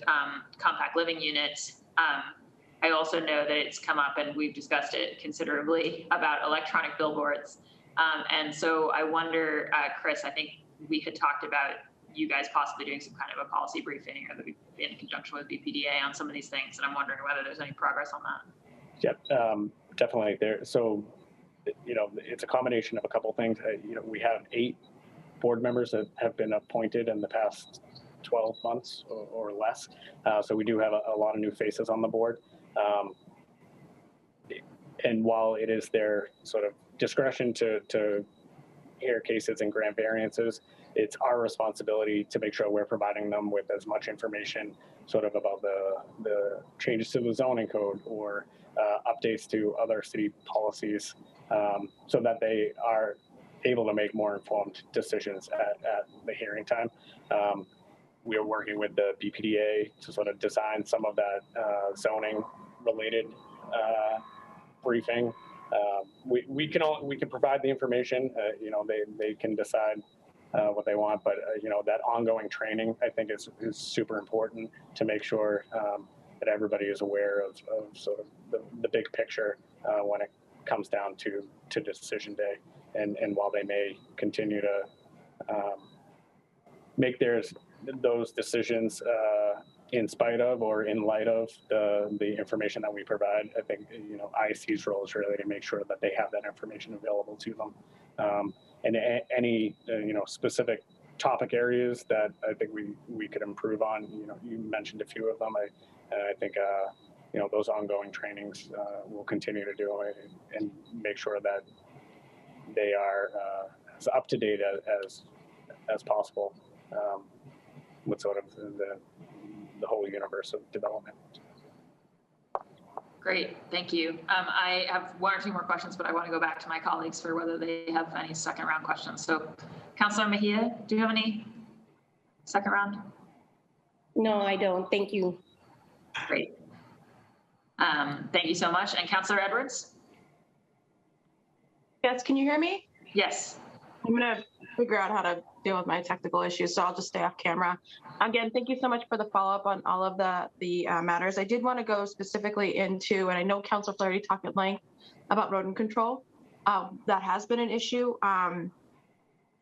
compact living units. I also know that it's come up, and we've discussed it considerably, about electronic billboards. And so I wonder, Chris, I think we had talked about you guys possibly doing some kind of a policy briefing or in conjunction with BPDA on some of these things. And I'm wondering whether there's any progress on that. Yep, definitely there. So, you know, it's a combination of a couple of things. You know, we have 8 board members that have been appointed in the past 12 months or less. So we do have a lot of new faces on the board. And while it is their sort of discretion to hear cases and grant variances, it's our responsibility to make sure we're providing them with as much information sort of about the changes to the zoning code or updates to other city policies, so that they are able to make more informed decisions at the hearing time. We are working with the BPDA to sort of design some of that zoning related briefing. We can provide the information. You know, they can decide what they want, but you know, that ongoing training I think is super important to make sure that everybody is aware of sort of the big picture when it comes down to decision day. And while they may continue to make those decisions in spite of or in light of the information that we provide, I think, you know, ISD's role is really to make sure that they have that information available to them. And any you know, specific topic areas that I think we could improve on, you know, you mentioned a few of them. I think you know, those ongoing trainings we'll continue to do and make sure that they are as up to date as possible with sort of the whole universe of development. Great, thank you. I have 1 or 2 more questions, but I want to go back to my colleagues for whether they have any second round questions. So Councilor Mejia, do you have any second round? No, I don't. Thank you. Great. Thank you so much. And Councilor Edwards? Yes, can you hear me? Yes. I'm going to figure out how to deal with my technical issues, so I'll just stay off camera. Again, thank you so much for the follow-up on all of the matters. I did want to go specifically into, and I know Councilor Flaherty talked at length about rodent control. That has been an issue.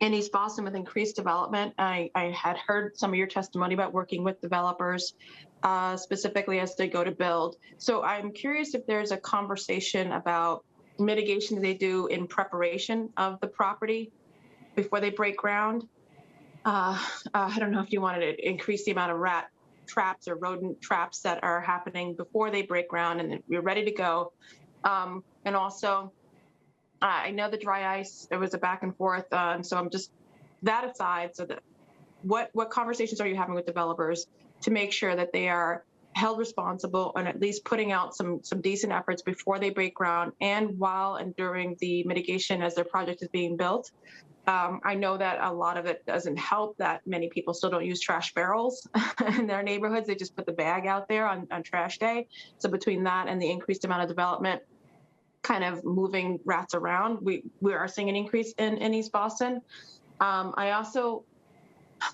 in East Boston with increased development. I had heard some of your testimony about working with developers, specifically as they go to build. So I'm curious if there's a conversation about mitigation they do in preparation of the property before they break ground. I don't know if you wanted to increase the amount of rat traps or rodent traps that are happening before they break ground and you're ready to go. And also, I know the dry ice, it was a back and forth. So I'm just, that aside, so that what conversations are you having with developers to make sure that they are held responsible and at least putting out some decent efforts before they break ground and while and during the mitigation as their project is being built? I know that a lot of it doesn't help that many people still don't use trash barrels in their neighborhoods. They just put the bag out there on trash day. So between that and the increased amount of development kind of moving rats around, we are seeing an increase in East Boston. I also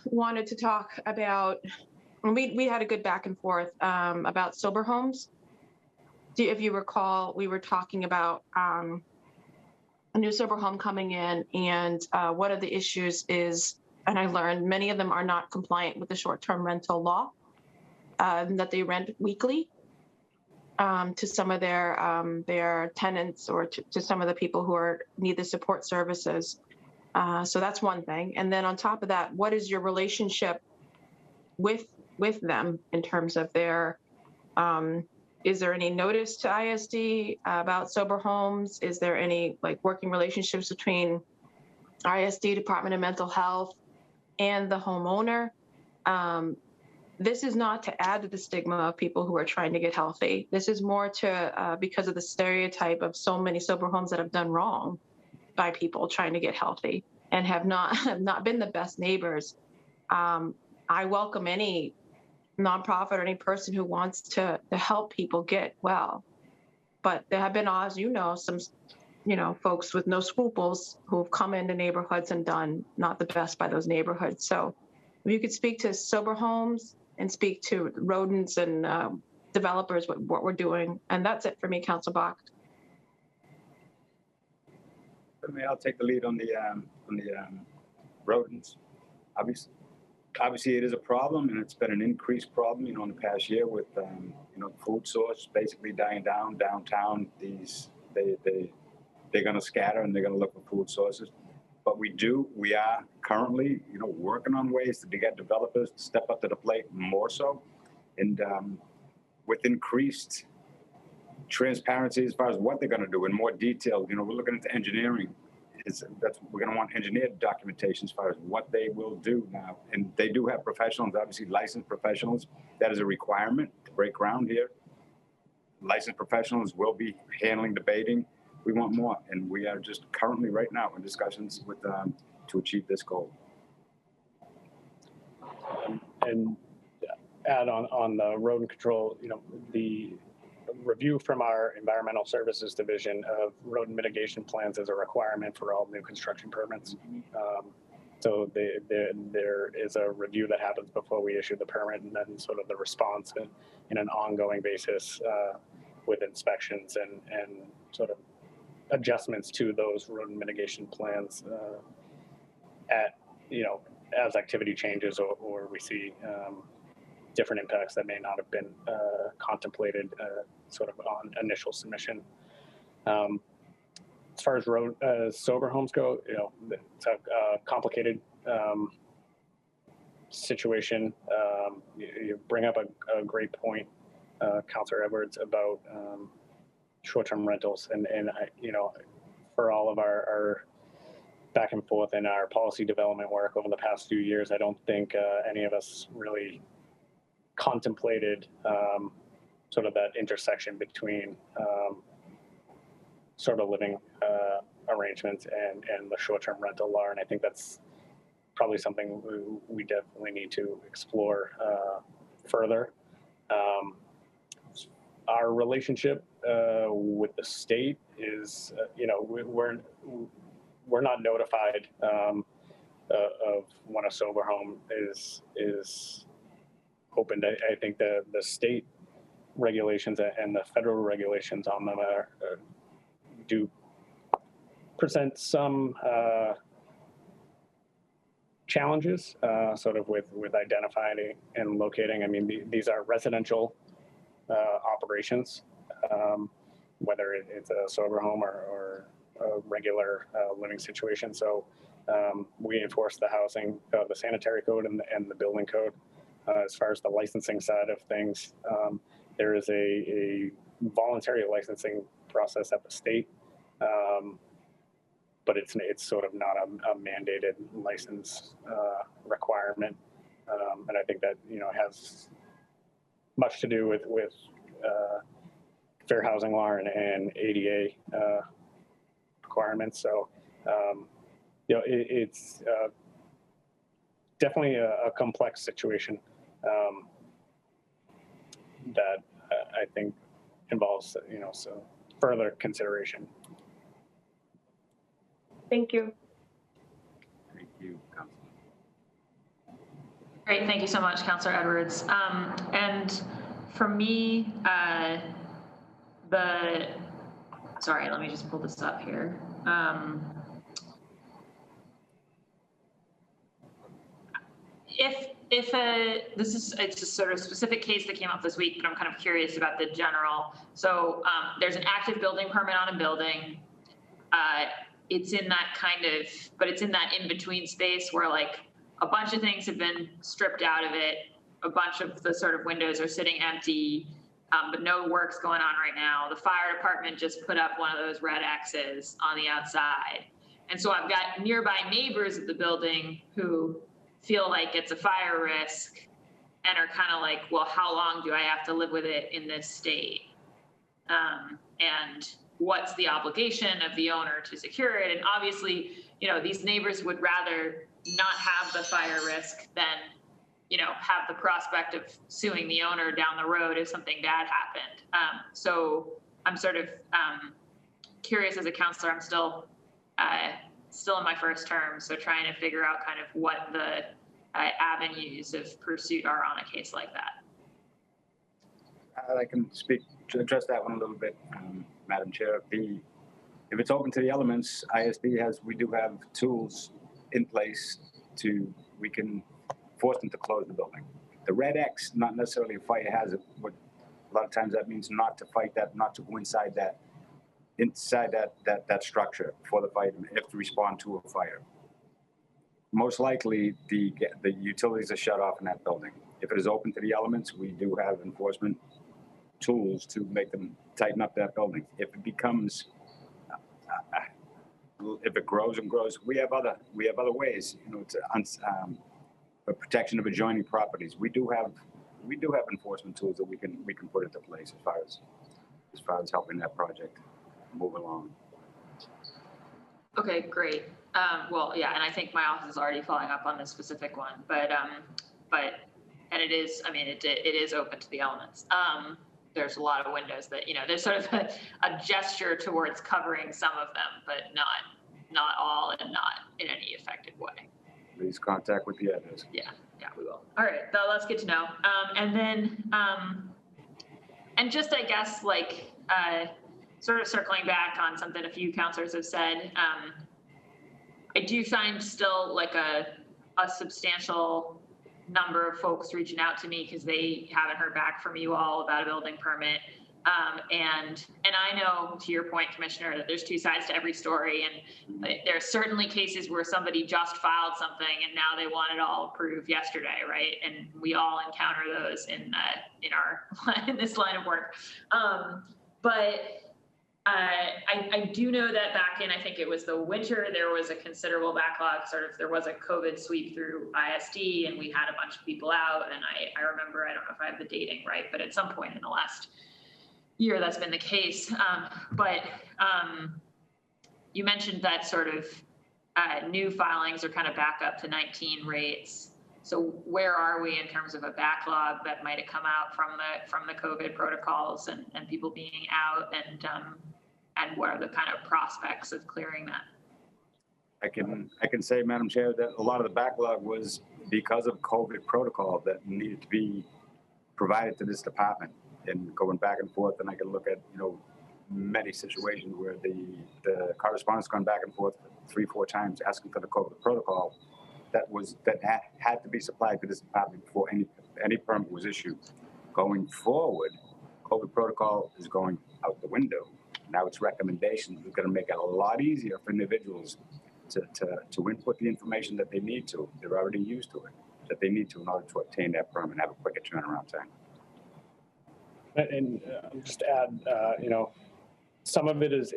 wanted to talk about, we had a good back and forth about sober homes. If you recall, we were talking about a new sober home coming in, and one of the issues is, and I learned many of them are not compliant with the short-term rental law, that they rent weekly to some of their tenants or to some of the people who need the support services. So that's one thing. And then on top of that, what is your relationship with them in terms of their, is there any notice to ISD about sober homes? Is there any working relationships between ISD, Department of Mental Health, and the homeowner? This is not to add to the stigma of people who are trying to get healthy. This is more to, because of the stereotype of so many sober homes that have done wrong by people trying to get healthy and have not been the best neighbors. I welcome any nonprofit or any person who wants to help people get well. But there have been, as you know, some, folks with no scruples who have come into neighborhoods and done not the best by those neighborhoods. So if you could speak to sober homes and speak to rodents and developers, what we're doing. And that's it for me, Councilor Bach. I'll take the lead on the rodents. Obviously, it is a problem, and it's been an increased problem, in the past year with, food source basically dying down downtown. They're going to scatter and they're going to look for food sources. But we are currently, working on ways to get developers to step up to the plate more so, and with increased transparency as far as what they're going to do in more detail. We're looking into engineering. We're going to want engineered documentation as far as what they will do now. And they do have professionals, obviously licensed professionals. That is a requirement to break ground here. Licensed professionals will be handling debating. We want more, and we are just currently right now in discussions with to achieve this goal. And add on the rodent control, the review from our environmental services division of rodent mitigation plans is a requirement for all new construction permits. So there is a review that happens before we issue the permit, and then sort of the response in an ongoing basis with inspections and sort of adjustments to those rodent mitigation plans as activity changes or we see different impacts that may not have been contemplated sort of on initial submission. As far as sober homes go, it's a complicated situation. You bring up a great point, Councilor Edwards, about short-term rentals, and for all of our back and forth in our policy development work over the past few years, I don't think any of us really contemplated sort of that intersection between sort of living arrangements and the short-term rental law, and I think that's probably something we definitely need to explore further. Our relationship with the state is, we're not notified of when a sober home is opened. I think the state regulations and the federal regulations on them do present some challenges, sort of with identifying and locating. I mean, these are residential operations, whether it's a sober home or a regular living situation. So we enforce the housing, the sanitary code and the building code. As far as the licensing side of things, there is a voluntary licensing process at the state, but it's sort of not a mandated license requirement, and I think that has much to do with fair housing law and ADA requirements. So it's definitely a complex situation that I think involves some further consideration. Thank you. Thank you, Councilor. Great, thank you so much, Councilor Edwards. And for me, sorry, let me just pull this up here. It's a sort of specific case that came up this week, but I'm kind of curious about the general. So there's an active building permit on a building. It's in that but it's in that in-between space where like a bunch of things have been stripped out of it. A bunch of the sort of windows are sitting empty, but no work's going on right now. The fire department just put up one of those red X's on the outside. And so I've got nearby neighbors of the building who feel like it's a fire risk and are kind of like, well, how long do I have to live with it in this state? And what's the obligation of the owner to secure it? And obviously, these neighbors would rather not have the fire risk than, have the prospect of suing the owner down the road if something bad happened. So I'm sort of curious as a counselor. I'm still in my first term, so trying to figure out kind of what the avenues of pursuit are on a case like that. I can speak to address that one a little bit, Madam Chair. If it's open to the elements, we do have tools in place we can force them to close the building. The red X, not necessarily a fire hazard, but a lot of times that means not to fight that, not to go inside that structure for the fire if to respond to a fire. Most likely the utilities are shut off in that building. If it is open to the elements, we do have enforcement tools to make them tighten up that building. If it becomes, if it grows and grows, we have other ways, for protection of adjoining properties. We do have enforcement tools that we can put into place as far as helping that project move along. Okay, great. Well, yeah, and I think my office is already following up on this specific one, but it is, it is open to the elements. There's a lot of windows that, there's sort of a gesture towards covering some of them, but not all and not in any effective way. Please contact with the others. Yeah, we will. All right, so let's get to know. And then, and just, I guess, like, sort of circling back on something a few counselors have said, I do find still like a substantial number of folks reaching out to me because they haven't heard back from you all about a building permit. And I know, to your point, Commissioner, that there's two sides to every story, and there are certainly cases where somebody just filed something and now they want it all approved yesterday, right? And we all encounter those in this line of work. But I do know that back in, I think it was the winter, there was a considerable backlog. There was a COVID sweep through ISD, and we had a bunch of people out. And I remember, I don't know if I have the dating right, but at some point in the last year, that's been the case. But you mentioned that sort of new filings are kind of back up to 19 rates. So where are we in terms of a backlog that might have come out from the COVID protocols and people being out, and what are the kind of prospects of clearing that? I can say, Madam Chair, that a lot of the backlog was because of COVID protocol that needed to be provided to this department, and going back and forth. And I can look at many situations where the correspondence gone back and forth 3-4 times asking for the COVID protocol. had to be supplied to this department before any permit was issued. Going forward, COVID protocol is going out the window. Now it's recommendations. It's going to make it a lot easier for individuals to input the information that they need to. They're already used to it, that they need to in order to obtain that permit and have a quicker turnaround time. And just add, some of it is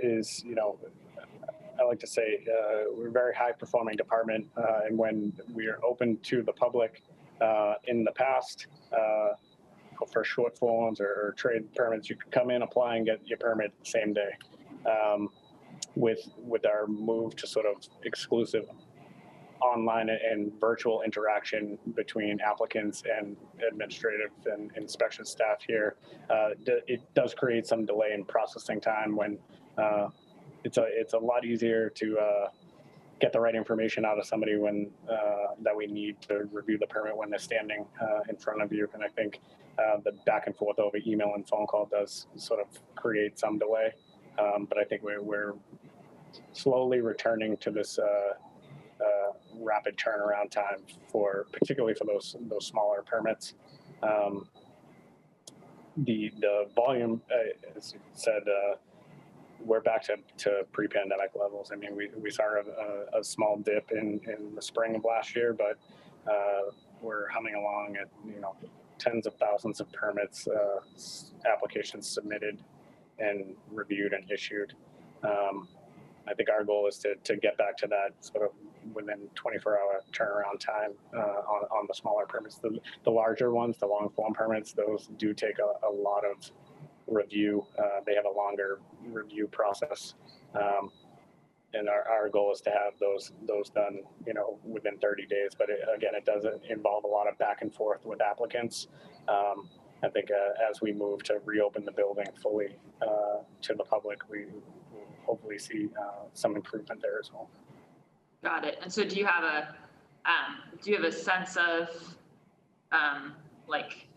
I like to say we're a very high performing department, and when we are open to the public in the past for short forms or trade permits, you could come in, apply, and get your permit the same day. With our move to sort of exclusive online and virtual interaction between applicants and administrative and inspection staff here, it does create some delay in processing time when it's a lot easier to get the right information out of somebody when that we need to review the permit when they're standing in front of you. And I think the back and forth over email and phone call does sort of create some delay. But I think we're slowly returning to this rapid turnaround time particularly for those smaller permits. The volume, as you said, we're back to pre-pandemic levels. I mean, we saw a small dip in the spring of last year, but we're humming along at tens of thousands of permits, applications submitted and reviewed and issued. I think our goal is to get back to that sort of within 24-hour turnaround time on the smaller permits. The larger ones, the long form permits, those do take a lot of review. They have a longer review process. And our goal is to have those done, within 30 days. But again, it doesn't involve a lot of back and forth with applicants. I think as we move to reopen the building fully to the public, we will hopefully see some improvement there as well. Got it. And so do you have a sense of like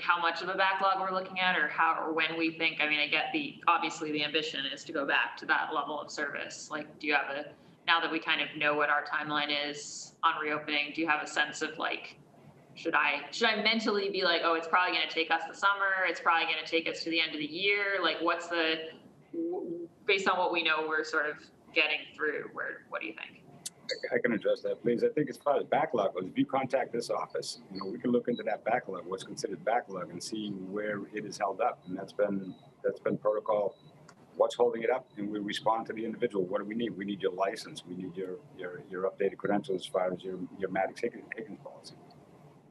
how much of a backlog we're looking at, or when we think? I mean, I get obviously the ambition is to go back to that level of service. Like, do you have now that we kind of know what our timeline is on reopening, do you have a sense of like, should I mentally be like, oh, it's probably going to take us the summer, it's probably going to take us to the end of the year? Like, based on what we know we're sort of getting through, what do you think? I can address that, please. I think as far as backlog goes, if you contact this office, we can look into that backlog, what's considered backlog, and see where it is held up. And that's been protocol. What's holding it up? And we respond to the individual. What do we need? We need your license. We need your updated credentials as far as your Maddox Higgins policy.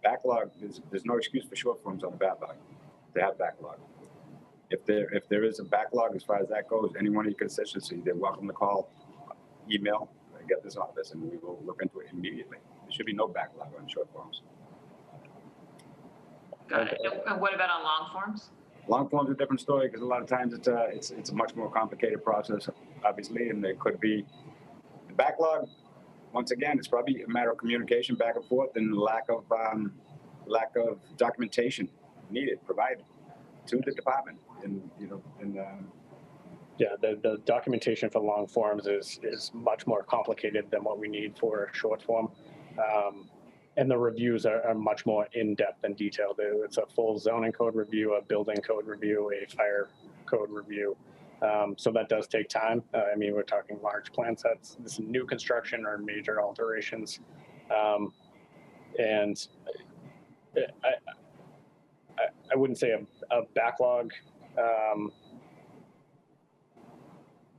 Backlog there's no excuse for short forms on the backlog. They have backlog. If there is a backlog as far as that goes, anyone in constituency, they're welcome to call, email, get this office, and we will look into it immediately. There should be no backlog on short forms. Got it. And what about on long forms? Long forms are a different story because a lot of times it's a much more complicated process, obviously, and there could be the backlog. Once again, it's probably a matter of communication back and forth and lack of documentation provided to the department. Yeah, the documentation for long forms is much more complicated than what we need for short form. And the reviews are much more in-depth and detailed. It's a full zoning code review, a building code review, a fire code review. So that does take time. I mean, we're talking large plan sets. This is new construction or major alterations. And I wouldn't say a backlog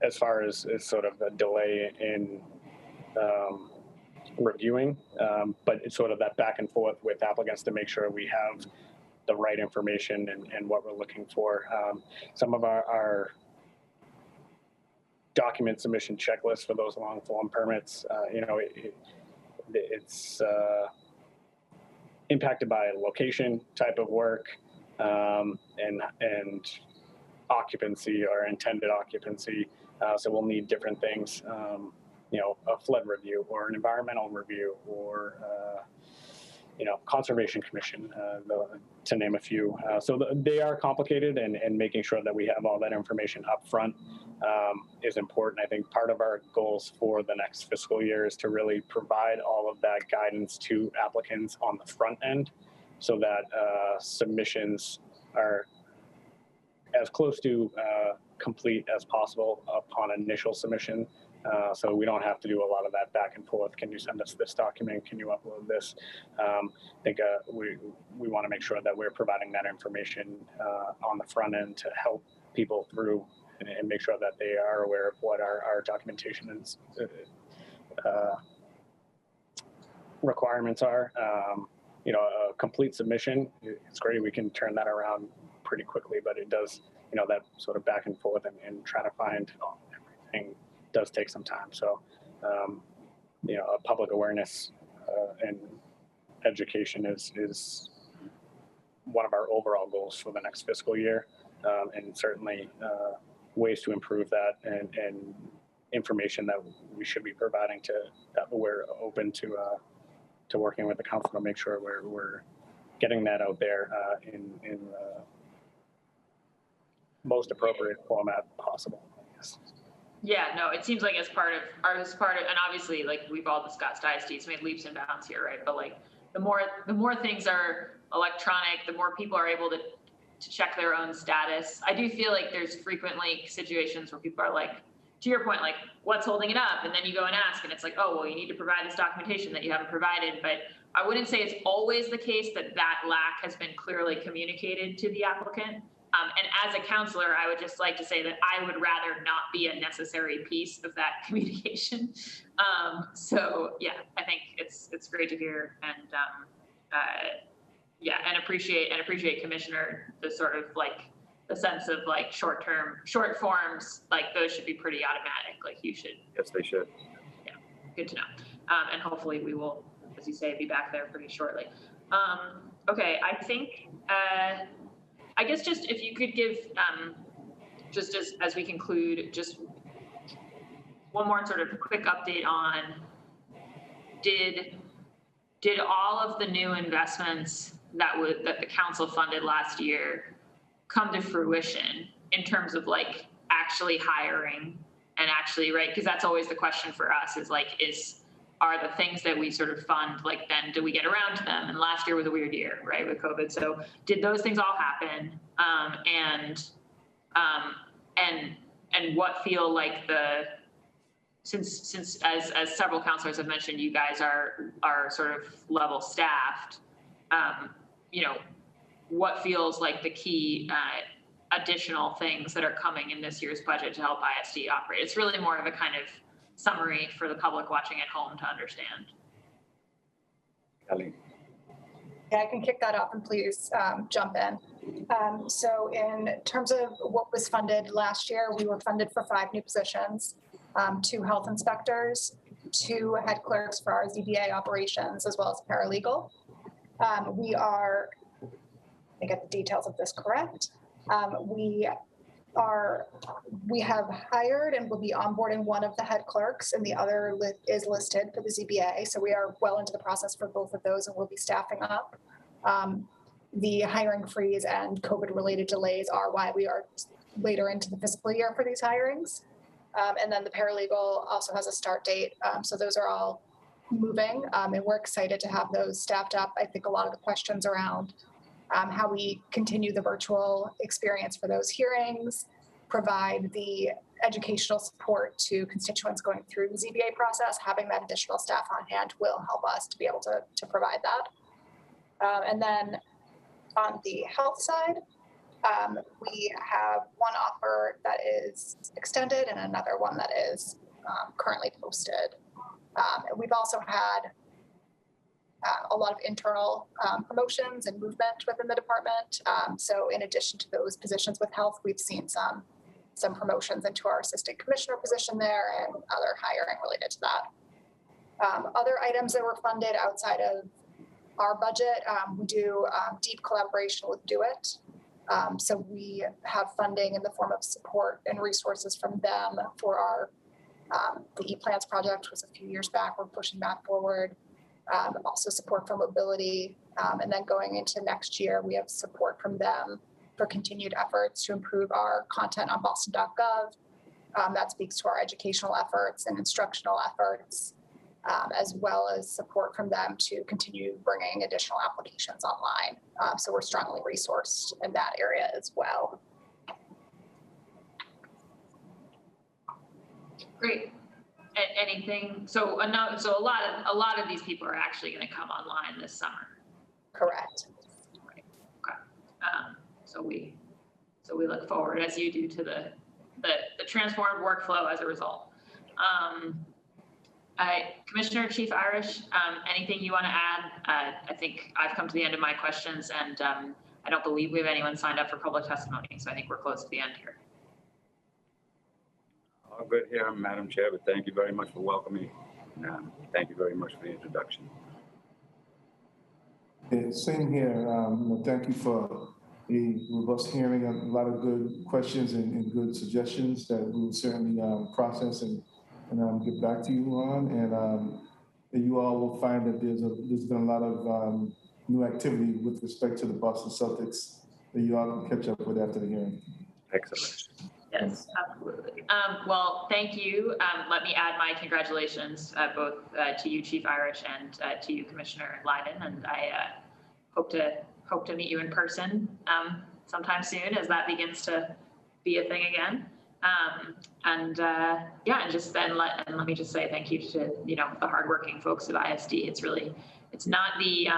as far as sort of a delay in reviewing, but it's sort of that back and forth with applicants to make sure we have the right information and what we're looking for. Some of our document submission checklists for those long form permits, it's impacted by location, type of work, and occupancy or intended occupancy. So we'll need different things, a flood review or an environmental review or, conservation commission, to name a few. So they are complicated, and making sure that we have all that information up front is important. I think part of our goals for the next fiscal year is to really provide all of that guidance to applicants on the front end so that submissions are as close to complete as possible upon initial submission. So we don't have to do a lot of that back and forth. Can you send us this document? Can you upload this? I think we want to make sure that we're providing that information on the front end to help people through and make sure that they are aware of what our documentation is, requirements are. You know, a complete submission, it's great. We can turn that around pretty quickly, but it does, you know, that sort of back and forth and trying to find everything does take some time. So, you know, public awareness and education is one of our overall goals for the next fiscal year, and certainly ways to improve that and information that we should be providing to that we're open to working with the council to make sure we're getting that out there in the most appropriate format possible. Yes. Yeah, no, it seems like as part of, and obviously, like we've all discussed, ISD's made leaps and bounds here, right? But like the more things are electronic, the more people are able to check their own status. I do feel like there's frequently situations where people are like, to your point, like what's holding it up? And then you go and ask and it's like, oh, well, you need to provide this documentation that you haven't provided. But I wouldn't say it's always the case that lack has been clearly communicated to the applicant. And as a counselor, I would just like to say that I would rather not be a necessary piece of that communication. So yeah, I think it's great to hear, and yeah, and appreciate Commissioner, the sort of like the sense of like short forms, like those should be pretty automatic. Like you should. Yes, they should. Yeah, good to know. And hopefully we will, as you say, be back there pretty shortly. Okay, I think. I guess just if you could give, just as we conclude, just one more sort of quick update on, did all of the new investments that the council funded last year come to fruition in terms of like actually hiring and actually, right? Because that's always the question for us is like, are the things that we sort of fund, like then do we get around to them? And last year was a weird year, right, with COVID. So did those things all happen? And what feel like since as several counselors have mentioned, you guys are sort of level staffed, you know, what feels like the key additional things that are coming in this year's budget to help ISD operate? It's really more of a kind of summary for the public watching at home to understand. Kelly. Yeah, I can kick that off and please jump in. So in terms of what was funded last year, we were funded for 5 new positions, 2 health inspectors, 2 head clerks for our ZBA operations, as well as paralegal. We are, let me get the details of this correct. We have hired and will be onboarding one of the head clerks, and the other is listed for the ZBA. So we are well into the process for both of those, and we'll be staffing up. The hiring freeze and COVID-related delays are why we are later into the fiscal year for these hirings. And then the paralegal also has a start date. So those are all moving, and we're excited to have those staffed up. I think a lot of the questions around how we continue the virtual experience for those hearings, provide the educational support to constituents going through the ZBA process, having that additional staff on hand will help us to be able to provide that. And then on the health side, we have one offer that is extended and another one that is currently posted. We've also had a lot of internal promotions and movement within the department. So in addition to those positions with health, we've seen some promotions into our assistant commissioner position there and other hiring related to that. Other items that were funded outside of our budget, we do deep collaboration with Do It. So we have funding in the form of support and resources from them for our the e-plans project, which was a few years back. We're pushing that forward. Also support for mobility. And then going into next year, we have support from them for continued efforts to improve our content on boston.gov, That speaks to our educational efforts and instructional efforts, as well as support from them to continue bringing additional applications online. So we're strongly resourced in that area as well. Great. Anything? So a lot of these people are actually going to come online this summer. Correct. Right. Okay. So we look forward, as you do, to the transformed workflow as a result. Commissioner Chief Irish, anything you want to add? I think I've come to the end of my questions, and I don't believe we have anyone signed up for public testimony, so I think we're close to the end here. All good here, Madam Chair, but thank you very much for welcoming. Thank you very much for the introduction. Yeah, same here. Thank you for a robust hearing, a lot of good questions and good suggestions that we will certainly process and get back to you on. And you all will find that there's been a lot of new activity with respect to the Boston Celtics that you all can catch up with after the hearing. Excellent. Yes, absolutely. Well, thank you. Let me add my congratulations both to you, Chief Irish, and to you, Commissioner Leiden. And I hope to meet you in person sometime soon, as that begins to be a thing again. And let me just say thank you to the hardworking folks at ISD. It's not the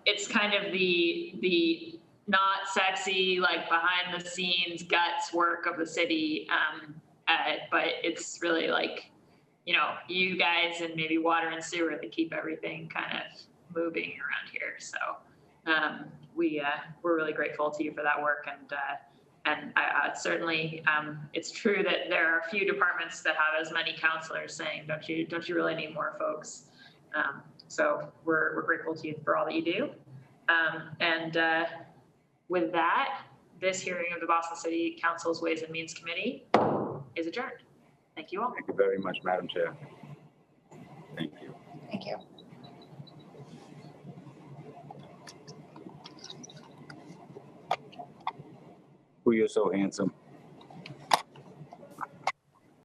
it's kind of the not sexy, like behind the scenes guts work of the city, but it's really like you guys and maybe water and sewer that keep everything kind of moving around here. So we're really grateful to you for that work, and certainly it's true that there are a few departments that have as many counselors saying, don't you really need more folks? So we're grateful to you for all that you do. With that, this hearing of the Boston City Council's Ways and Means Committee is adjourned. Thank you all. Thank you very much, Madam Chair. Thank you. Thank you. Oh, you're so handsome.